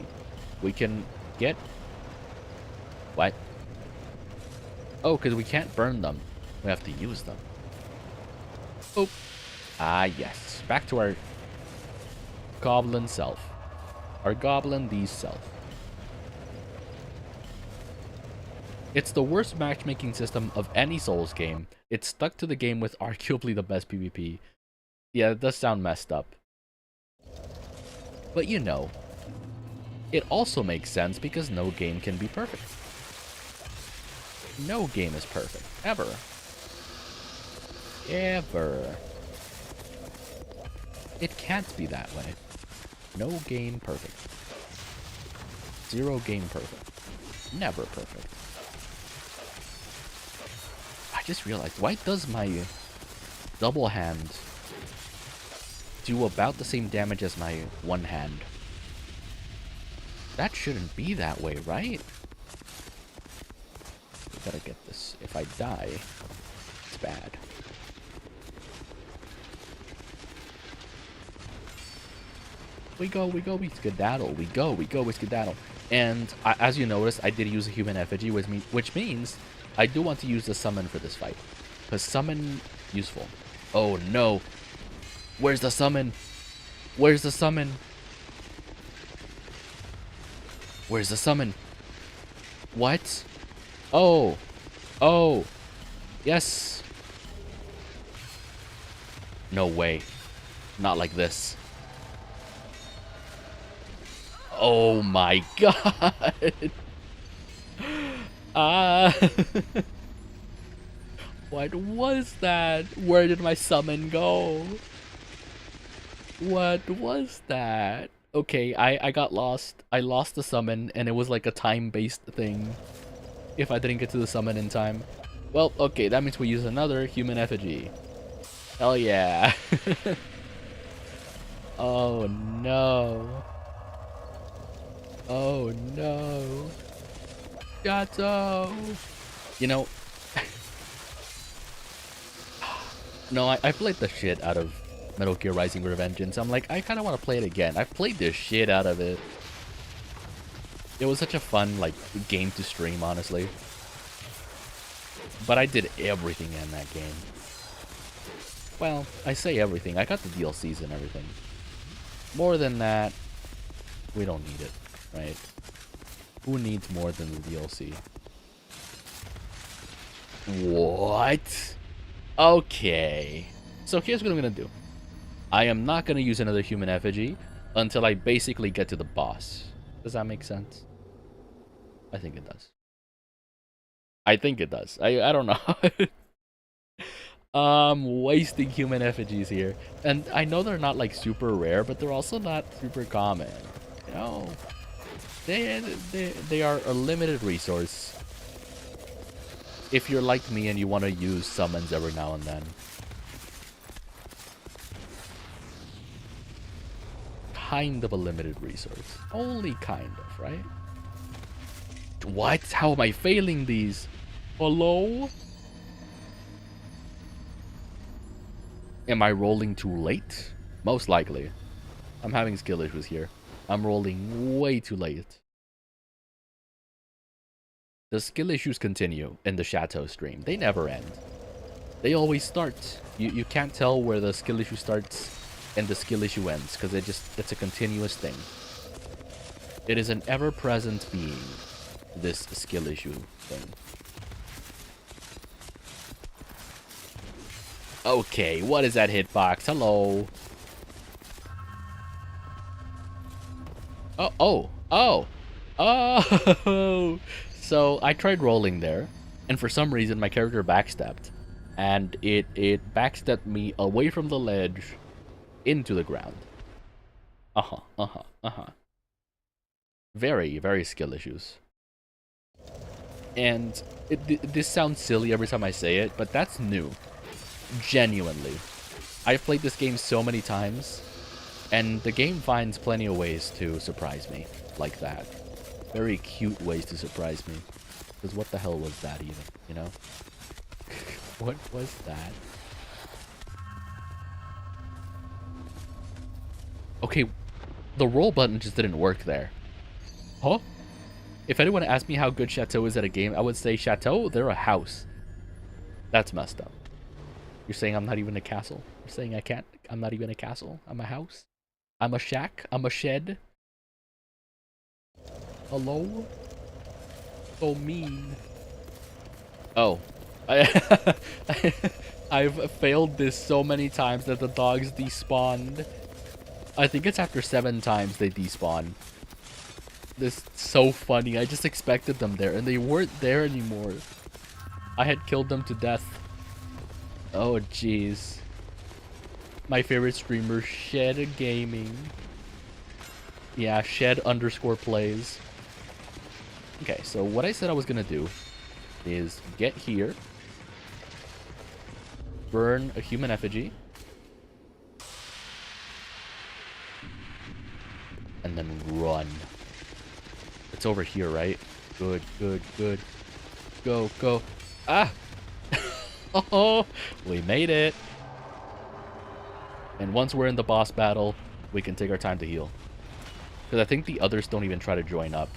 we can get... What? Oh, because we can't burn them. We have to use them. Oh. Ah, yes. Back to our goblin self. Our goblin these self. It's the worst matchmaking system of any Souls game. It's stuck to the game with arguably the best PvP. Yeah, it does sound messed up. But you know, it also makes sense because no game can be perfect. No game is perfect. Ever. Ever. It can't be that way. No game perfect. Zero game perfect. Never perfect. I just realized, why does my double hand do about the same damage as my one hand? That shouldn't be that way, right? We gotta get this. If I die, it's bad. We go, we skedaddle. We go, we skedaddle. And as you notice, I did use a Human Effigy, which means I do want to use the summon for this fight. Because summon, useful. Oh no. Where's the summon? Where's the summon? Where's the summon? What? Oh. Oh. Yes. No way. Not like this. Oh my god. Ah. What was that? Where did my summon go? What was that? Okay, I got lost. I lost the summon, and it was like a time-based thing. If I didn't get to the summon in time. Well, okay, that means we use another human effigy. Hell yeah. Oh no. Oh no. Chateau. You know, no, I played the shit out of Metal Gear Rising Revengeance. I'm like, I kind of want to play it again. I've played the shit out of it. It was such a fun, like, game to stream, honestly. But I did everything in that game. Well, I say everything. I got the DLCs and everything. More than that, we don't need it, right? Who needs more than the DLC? What? Okay. So here's what I'm gonna do. I am not gonna use another human effigy until I basically get to the boss. Does that make sense? I think it does. I think it does. I don't know. Wasting human effigies here. And I know they're not like super rare, but they're also not super common. You know? They are a limited resource. If you're like me and you want to use summons every now and then. Kind of a limited resource. Only kind of, right? What? How am I failing these? Hello? Am I rolling too late? Most likely. I'm having skill issues here. I'm rolling way too late. The skill issues continue in the Chateau stream. They never end. They always start. You can't tell where the skill issue starts and the skill issue ends, because it's a continuous thing. It is an ever-present being, this skill issue thing. Okay, what is that hitbox? Hello. Oh. So I tried rolling there, and for some reason my character backstepped, and it backstepped me away from the ledge into the ground. Very, very skill issues. And this sounds silly every time I say it, but that's new. Genuinely. I've played this game so many times, and the game finds plenty of ways to surprise me like that. Very cute ways to surprise me. Because what the hell was that even, you know? What was that? Okay, the roll button just didn't work there. Huh? If anyone asked me how good Chateau is at a game, I would say, Chateau, they're a house. That's messed up. You're saying I'm not even a castle? You're saying I'm not even a castle? I'm a house? I'm a shack? I'm a shed? Hello? So mean. Oh. I've failed this so many times that the dogs despawned. I think it's after 7 times they despawn. This is so funny. I just expected them there, and they weren't there anymore. I had killed them to death. Oh, jeez. My favorite streamer, Shed Gaming. Yeah, Shed_plays. Okay, so what I said I was gonna do is get here, burn a human effigy, and then run. It's over here, right? Good, good, good. Go, go. Ah! Oh, we made it. And once we're in the boss battle, we can take our time to heal. Because I think the others don't even try to join up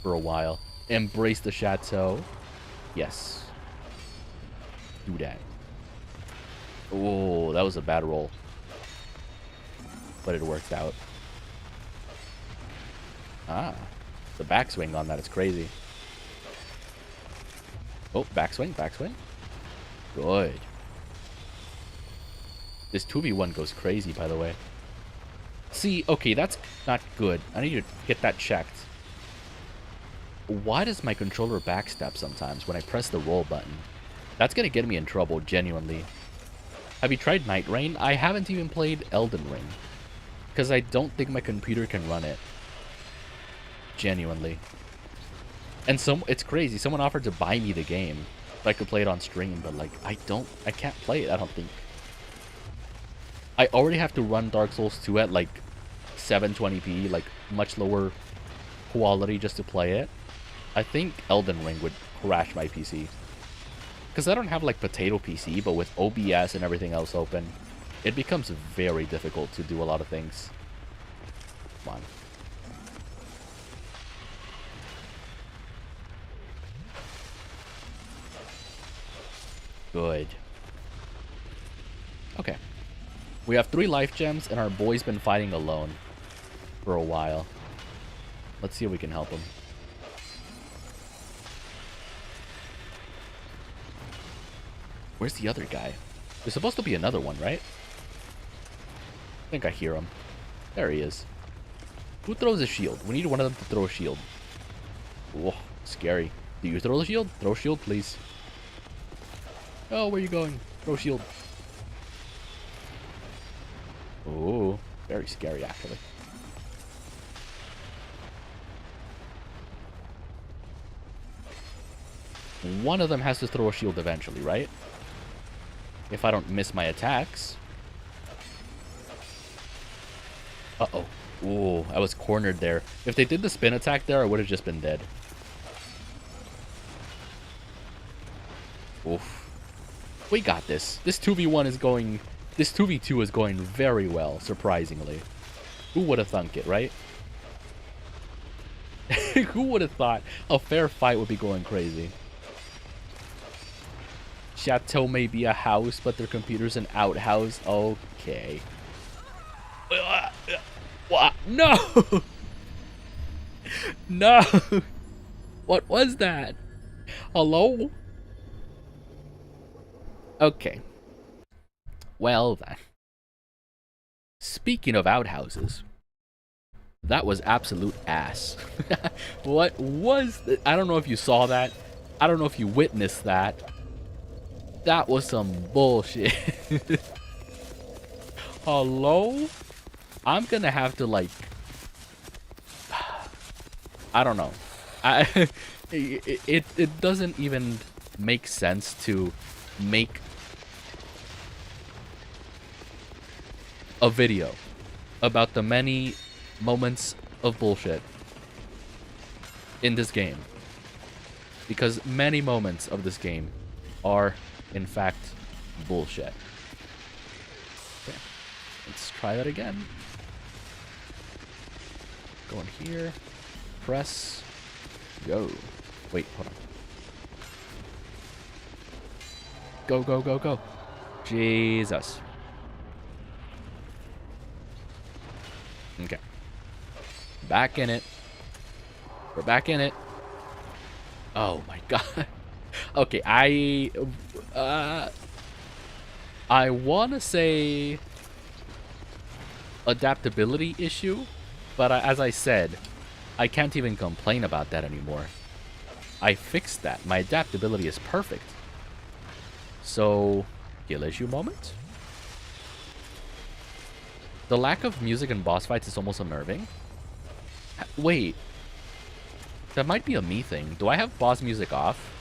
for a while. Embrace the Chateau. Yes. Do that. Oh, that was a bad roll. But it worked out. Ah. The backswing on that is crazy. Oh, backswing, backswing. Good. This 2v1 goes crazy, by the way. See, okay, that's not good. I need to get that checked. Why does my controller backstep sometimes when I press the roll button? That's gonna get me in trouble, genuinely. Have you tried Night Rain? I haven't even played Elden Ring. Because I don't think my computer can run it. Genuinely. And it's crazy. Someone offered to buy me the game if I could play it on stream, but like, I can't play it, I don't think. I already have to run Dark Souls 2 at like 720p, like much lower quality just to play it. I think Elden Ring would crash my PC. Because I don't have like potato PC, but with OBS and everything else open, it becomes very difficult to do a lot of things. Come on. Good. Okay. We have 3 life gems, and our boy's been fighting alone for a while. Let's see if we can help him. Where's the other guy? There's supposed to be another one, right? I think I hear him. There he is. Who throws a shield? We need one of them to throw a shield. Whoa, scary. Do you throw the shield? Throw shield, please. Oh, where are you going? Throw shield. Oh, very scary, actually. One of them has to throw a shield eventually, right? If I don't miss my attacks. Uh-oh. Ooh, I was cornered there. If they did the spin attack there, I would have just been dead. Oof. We got this. This 2v1 is going... This 2v2 is going very well, surprisingly. Who would have thunk it, right? Who would have thought a fair fight would be going crazy? Chateau may be a house, but their computer's an outhouse. Okay. What? No! No! What was that? Hello? Okay. Well then. Speaking of outhouses, that was absolute ass. What was... I don't know if you saw that. I don't know if you witnessed that. That was some bullshit. Hello? I'm gonna have to, like... I don't know. It doesn't even make sense to make a video about the many moments of bullshit in this game. Because many moments of this game are, in fact, bullshit. Okay, let's try that again. Go in here. Press. Go. Wait, hold on. Go, go, go, go. Jesus. Okay. Back in it. We're back in it. Oh my god. Okay, I want to say adaptability issue, but as I said, I can't even complain about that anymore. I fixed that. My adaptability is perfect. So, skill issue moment? The lack of music in boss fights is almost unnerving. Wait. That might be a me thing. Do I have boss music off?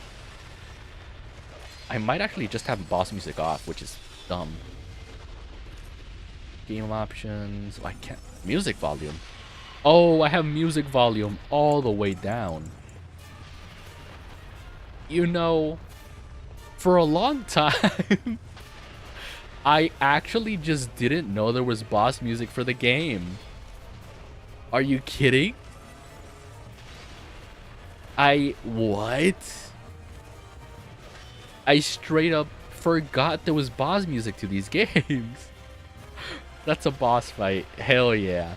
I might actually just have boss music off, which is dumb. Game options. Oh, I can't. Music volume. Oh, I have music volume all the way down. You know, for a long time, I actually just didn't know there was boss music for the game. Are you kidding? What? I straight up forgot there was boss music to these games. That's a boss fight. Hell yeah.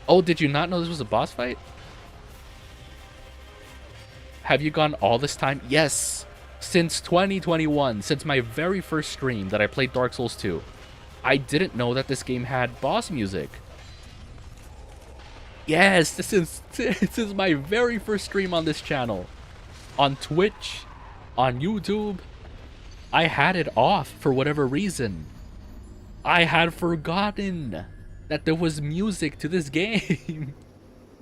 Oh, did you not know this was a boss fight? Have you gone all this time? Yes. Since 2021, since my very first stream that I played Dark Souls 2. I didn't know that this game had boss music. Yes, this is my very first stream on this channel. On Twitch, on YouTube, I had it off for whatever reason. I had forgotten that there was music to this game.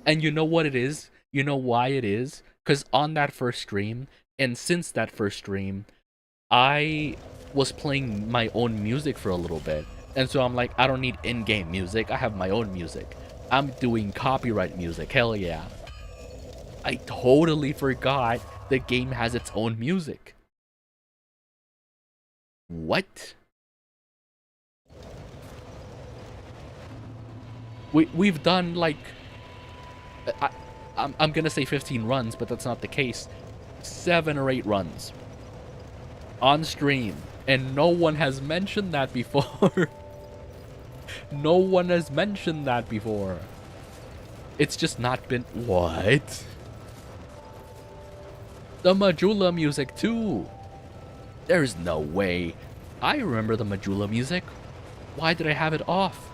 And you know what it is? You know why it is? Because on that first stream, and since that first stream, I was playing my own music for a little bit. And so I'm like, I don't need in-game music. I have my own music. I'm doing copyright music. Hell yeah. I totally forgot the game has its own music. What? We've done like I'm gonna say 15 runs, but that's not the case. 7 or 8 runs on stream, and no one has mentioned that before. No one has mentioned that before. It's just not been what? The Majula music too. There's no way. I remember the Majula music. Why did I have it off?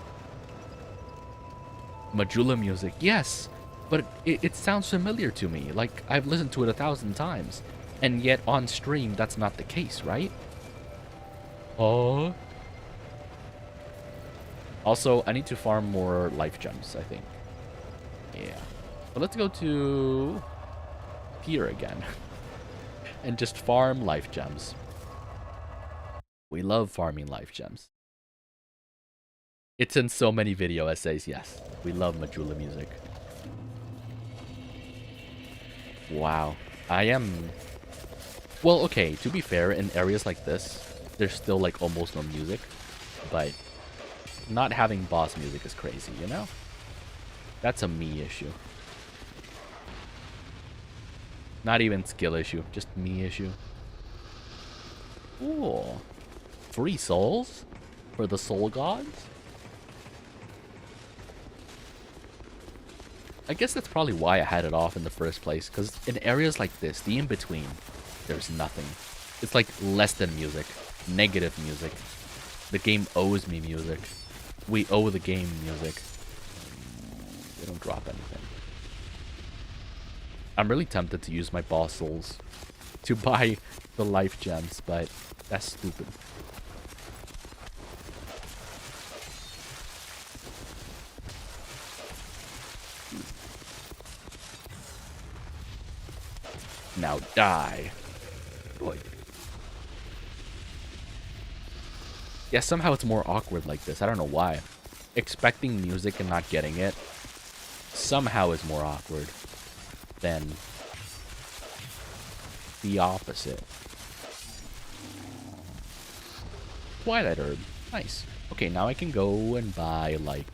Majula music, yes, but it sounds familiar to me. Like I've listened to it 1,000 times, and yet on stream that's not the case, right? Oh. Also, I need to farm more life gems, I think. Yeah. But let's go to here again and just farm life gems. We love farming life gems. It's in so many video essays, yes. We love Majula music. Wow. I am... Well, okay, to be fair, in areas like this, there's still like almost no music. But not having boss music is crazy, you know? That's a me issue. Not even skill issue, just me issue. Ooh. 3 souls? For the soul gods? I guess that's probably why I had it off in the first place, because in areas like this, the in-between, there's nothing. It's like less than music. Negative music. The game owes me music. We owe the game music. They don't drop anything. I'm really tempted to use my boss souls to buy the life gems, but that's stupid. Now die. Boy. Yeah, somehow it's more awkward like this. I don't know why. Expecting music and not getting it somehow is more awkward than the opposite. Twilight herb. Nice. Okay, now I can go and buy, like...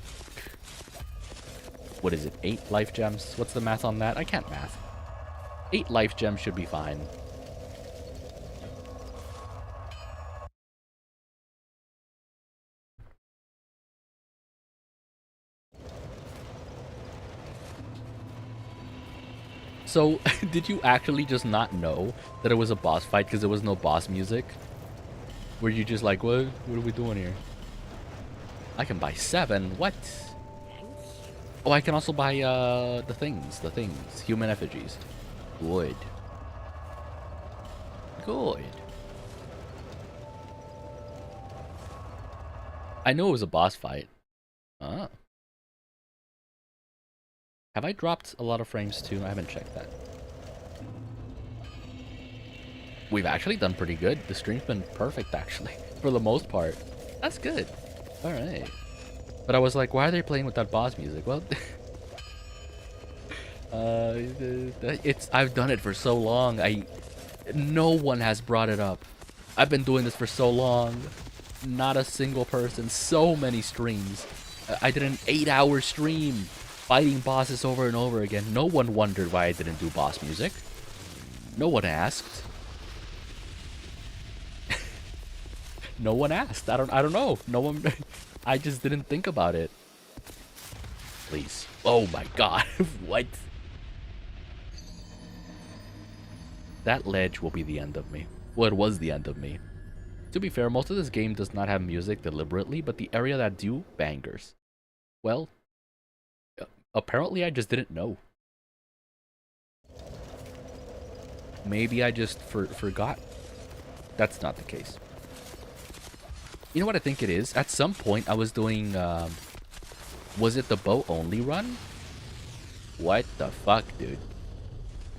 What is it? 8 life gems? What's the math on that? I can't math. 8 life gems should be fine. So, did you actually just not know that it was a boss fight because there was no boss music? Were you just like, what are we doing here? I can buy 7? What? Oh, I can also buy the things. Human effigies. Good. Good. I knew it was a boss fight. Ah. Have I dropped a lot of frames too? I haven't checked that. We've actually done pretty good. The stream's been perfect, actually, for the most part. That's good. All right. But I was like, why are they playing with that boss music? Well, I've done it for so long. No one has brought it up. I've been doing this for so long. Not a single person. So many streams. I did an 8-hour stream fighting bosses over and over again. No one wondered why I didn't do boss music. No one asked. No one asked. I don't know. No one. I just didn't think about it. Please. Oh my god. What? That ledge will be the end of me. Well, it was the end of me. To be fair, most of this game does not have music deliberately, but the area that do, bangers. Well, apparently I just didn't know. Maybe I just forgot. That's not the case. You know what I think it is? At some point I was doing, was it the bow only run? What the fuck, dude?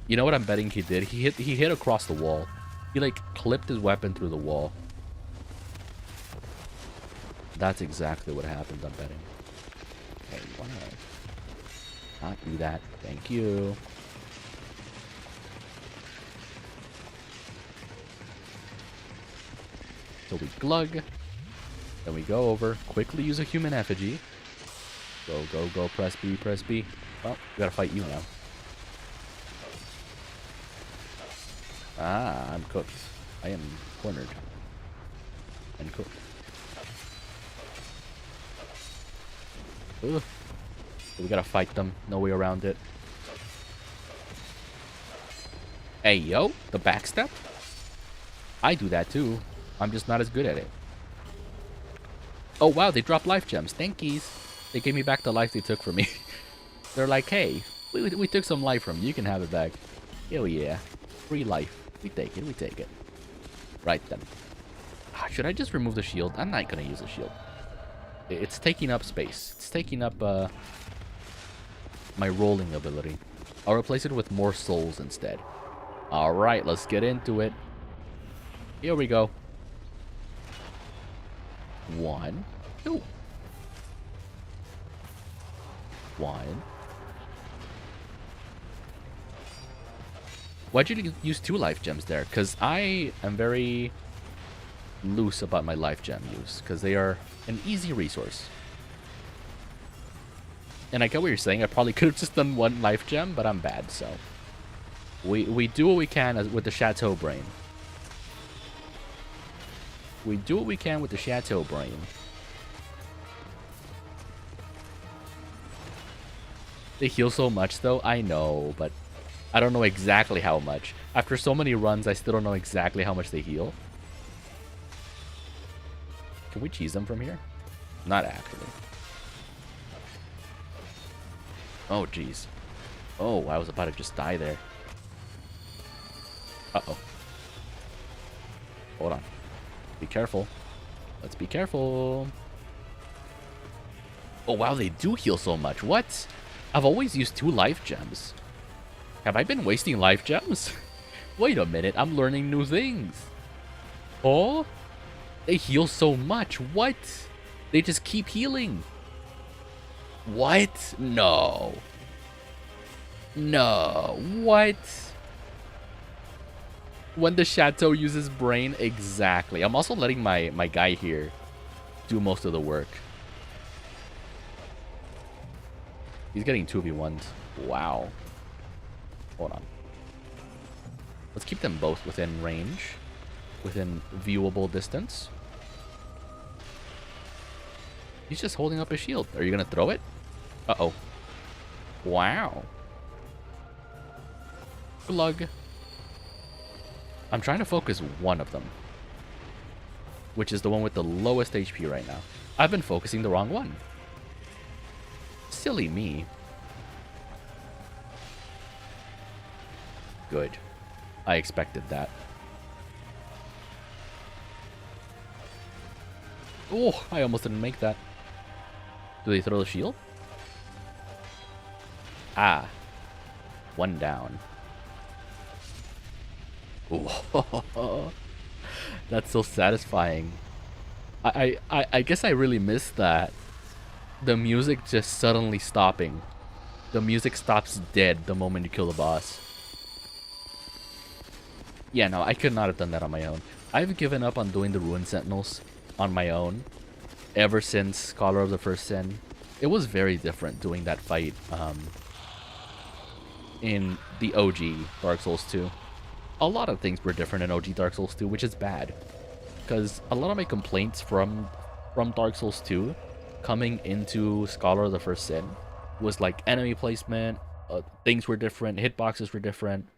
You know what I'm betting he did? He hit across the wall. He like clipped his weapon through the wall. That's exactly what happened, I'm betting. Okay, why not do that? Thank you. So we glug. Then we go over. Quickly use a human effigy. Go, go, go. Press B, press B. Well, we gotta fight you now. Ah, I'm cooked. I am cornered. And cooked. Ugh. We gotta fight them. No way around it. Hey, yo. The backstep? I do that too. I'm just not as good at it. Oh, wow. They dropped life gems. Thankies. They gave me back the life they took from me. They're like, hey, we took some life from you. You can have it back. Hell yeah. Free life. We take it. We take it. Right then. Should I just remove the shield? I'm not gonna use a shield. It's taking up space. It's taking up my rolling ability. I'll replace it with more souls instead. Alright, let's get into it. Here we go. 1, 2. 1. Why'd you use 2 life gems there? Because I am very loose about my life gem use. Because they are an easy resource. And I get what you're saying. I probably could have just done 1 life gem, but I'm bad, so. We do what we can with the Chateau brain. We do what we can with the Chateau brain. They heal so much, though. I know, but I don't know exactly how much. After so many runs, I still don't know exactly how much they heal. Can we cheese them from here? Not actually. Oh, jeez. Oh, I was about to just die there. Uh-oh. Hold on. Be careful. Let's be careful. Oh, wow, they do heal so much. What? I've always used 2 life gems. Have I been wasting life gems? Wait a minute, I'm learning new things. Oh? They heal so much. What? They just keep healing. What? No. No. What? When the Chateau uses brain, exactly. I'm also letting my guy here do most of the work. He's getting 2v1s. Wow. Hold on. Let's keep them both within range. Within viewable distance. He's just holding up his shield. Are you gonna throw it? Uh-oh. Wow. Glug. I'm trying to focus one of them. Which is the one with the lowest HP right now. I've been focusing the wrong one. Silly me. Good. I expected that. Oh, I almost didn't make that. Do they throw the shield? Ah. 1 down. Ooh. That's so satisfying. I guess I really missed that. The music just suddenly stopping. The music stops dead the moment you kill the boss. Yeah, no, I could not have done that on my own. I've given up on doing the Ruin Sentinels on my own ever since Scholar of the First Sin. It was very different doing that fight in the OG Dark Souls 2. A lot of things were different in OG Dark Souls 2, which is bad. Because a lot of my complaints from Dark Souls 2 coming into Scholar of the First Sin was like enemy placement, things were different, hitboxes were different.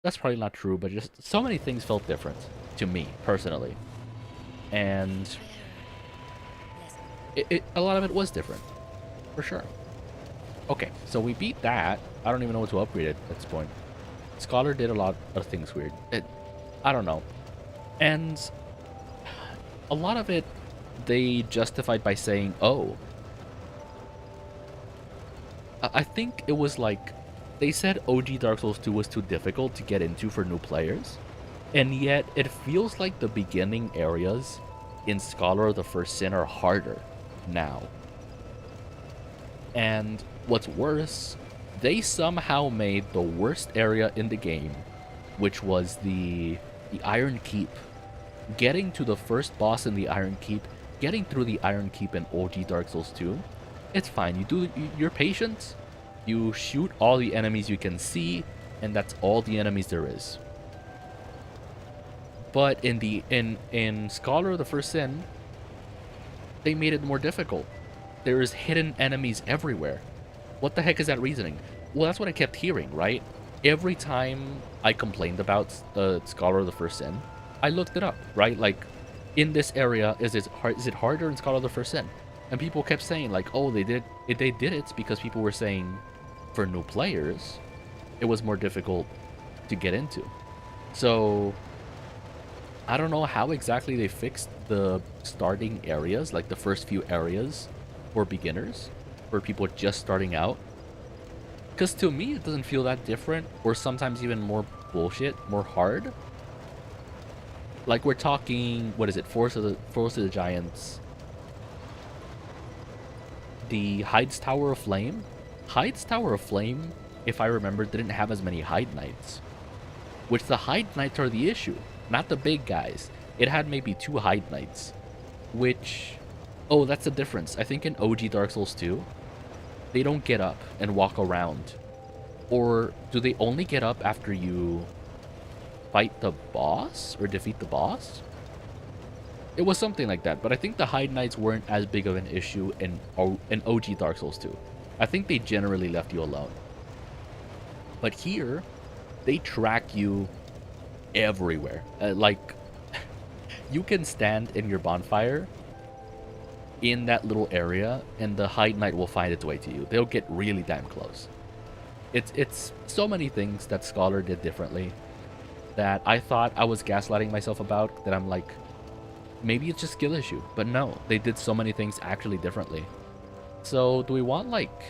That's probably not true, but just so many things felt different to me, personally. And a lot of it was different, for sure. Okay, so we beat that. I don't even know what to upgrade at this point. Scholar did a lot of things weird. I don't know. And a lot of it, they justified by saying, oh, I think it was like, they said OG Dark Souls 2 was too difficult to get into for new players. And yet, it feels like the beginning areas in Scholar of the First Sin are harder now. And what's worse, they somehow made the worst area in the game, which was the Iron Keep. Getting to the first boss in the Iron Keep, getting through the Iron Keep in OG Dark Souls 2, it's fine. You're patient, you shoot all the enemies you can see, and that's all the enemies there is. But in Scholar of the First Sin, they made it more difficult. There's hidden enemies everywhere. What the heck is that reasoning? Well, that's what I kept hearing, right? Every time I complained about Scholar of the First Sin, I looked it up, right? Like, in this area, is it harder in Scholar of the First Sin? And people kept saying, like, oh, they did it because people were saying, for new players, it was more difficult to get into. So I don't know how exactly they fixed the starting areas, like the first few areas for beginners, for people just starting out. Because to me, it doesn't feel that different, or sometimes even more bullshit, more hard. Like, we're talking, what is it, Force of the Giants, the Hyde's Tower of Flame. Hyde's Tower of Flame, if I remember, didn't have as many Hyde Knights, which the Hyde Knights are the issue, not the big guys. It had maybe 2 Hyde Knights, which, oh, that's the difference. I think in OG Dark Souls 2, they don't get up and walk around. Or do they only get up after you fight the boss or defeat the boss? It was something like that, but I think the Hyde Knights weren't as big of an issue in OG Dark Souls 2. I think they generally left you alone. But here, they track you everywhere. Like, you can stand in your bonfire in that little area, and the Hyde Knight will find its way to you. They'll get really damn close. It's so many things that Scholar did differently that I thought I was gaslighting myself about, that I'm like, maybe it's just skill issue. But no, they did so many things actually differently. So do we want, like,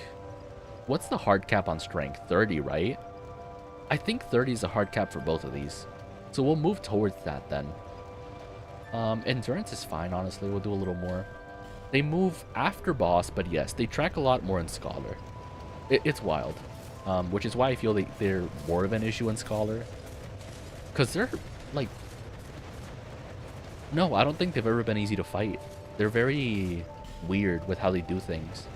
what's the hard cap on strength? 30, right? I think 30 is a hard cap for both of these. So we'll move towards that then. Endurance is fine, honestly. We'll do a little more. They move after boss, but yes, they track a lot more in Scholar. It's wild. Which is why I feel they're more of an issue in Scholar. Because they're, like... No, I don't think they've ever been easy to fight. They're very weird with how they do things.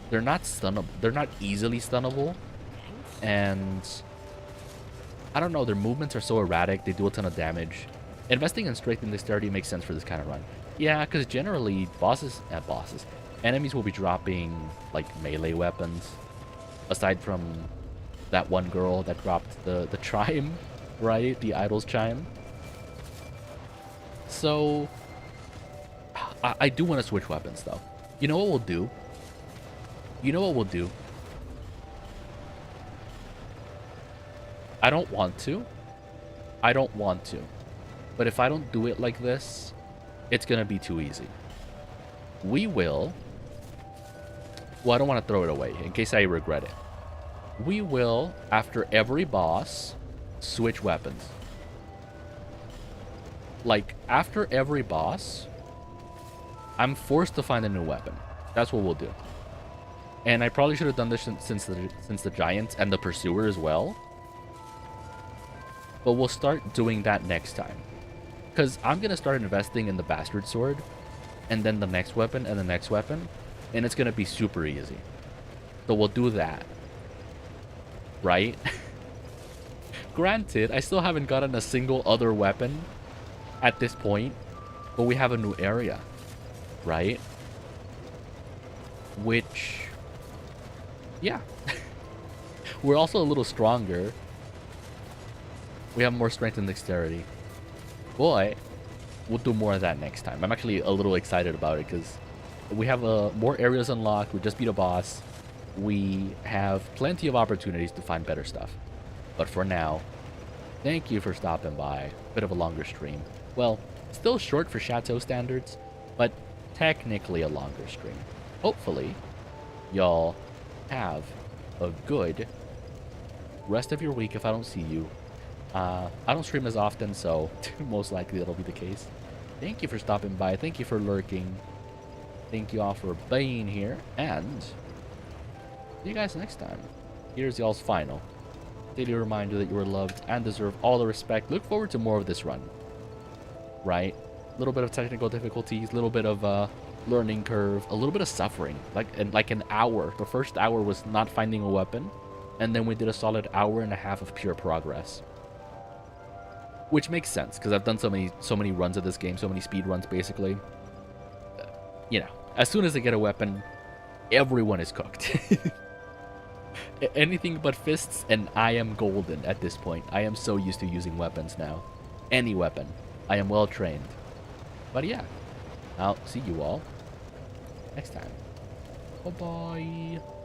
They're not stunnable. They're not easily stunnable. And... I don't know, their movements are so erratic. They do a ton of damage. Investing in strength and dexterity makes sense for this kind of run. Yeah, because generally, enemies will be dropping, like, melee weapons. Aside from that one girl that dropped the chime, right? The idol's chime. So, I do want to switch weapons, though. You know what we'll do? You know what we'll do? I don't want to. I don't want to. But if I don't do it like this, it's going to be too easy. We will... Well, I don't want to throw it away in case I regret it. We will, after every boss, switch weapons. Like, after every boss, I'm forced to find a new weapon. That's what we'll do. And I probably should have done this since the Giants and the Pursuer as well. But we'll start doing that next time. Because I'm going to start investing in the Bastard Sword, and then the next weapon, and the next weapon, and it's going to be super easy. So we'll do that. Right? Granted, I still haven't gotten a single other weapon at this point, but we have a new area. Right? Which... Yeah. We're also a little stronger. We have more strength and dexterity. Boy, we'll do more of that next time. I'm actually a little excited about it because we have more areas unlocked. We just beat a boss. We have plenty of opportunities to find better stuff. But for now, thank you for stopping by. Bit of a longer stream. Well, still short for Chateau standards, but technically a longer stream. Hopefully, y'all have a good rest of your week if I don't see you. I don't stream as often, so most likely that'll be the case. Thank you for stopping by. Thank you for lurking. Thank you all for being here, and see you guys next time. Here's y'all's final daily reminder that you are loved and deserve all the respect. Look forward to more of this run. Right? A little bit of technical difficulties, a little bit of learning curve, a little bit of suffering. Like an hour. The first hour was not finding a weapon, and then we did a solid hour and a half of pure progress. Which makes sense, because I've done so many runs of this game, so many speed runs basically. You know, as soon as I get a weapon, everyone is cooked. Anything but fists, and I am golden at this point. I am so used to using weapons now. Any weapon. I am well trained. But yeah, I'll see you all next time. Bye-bye.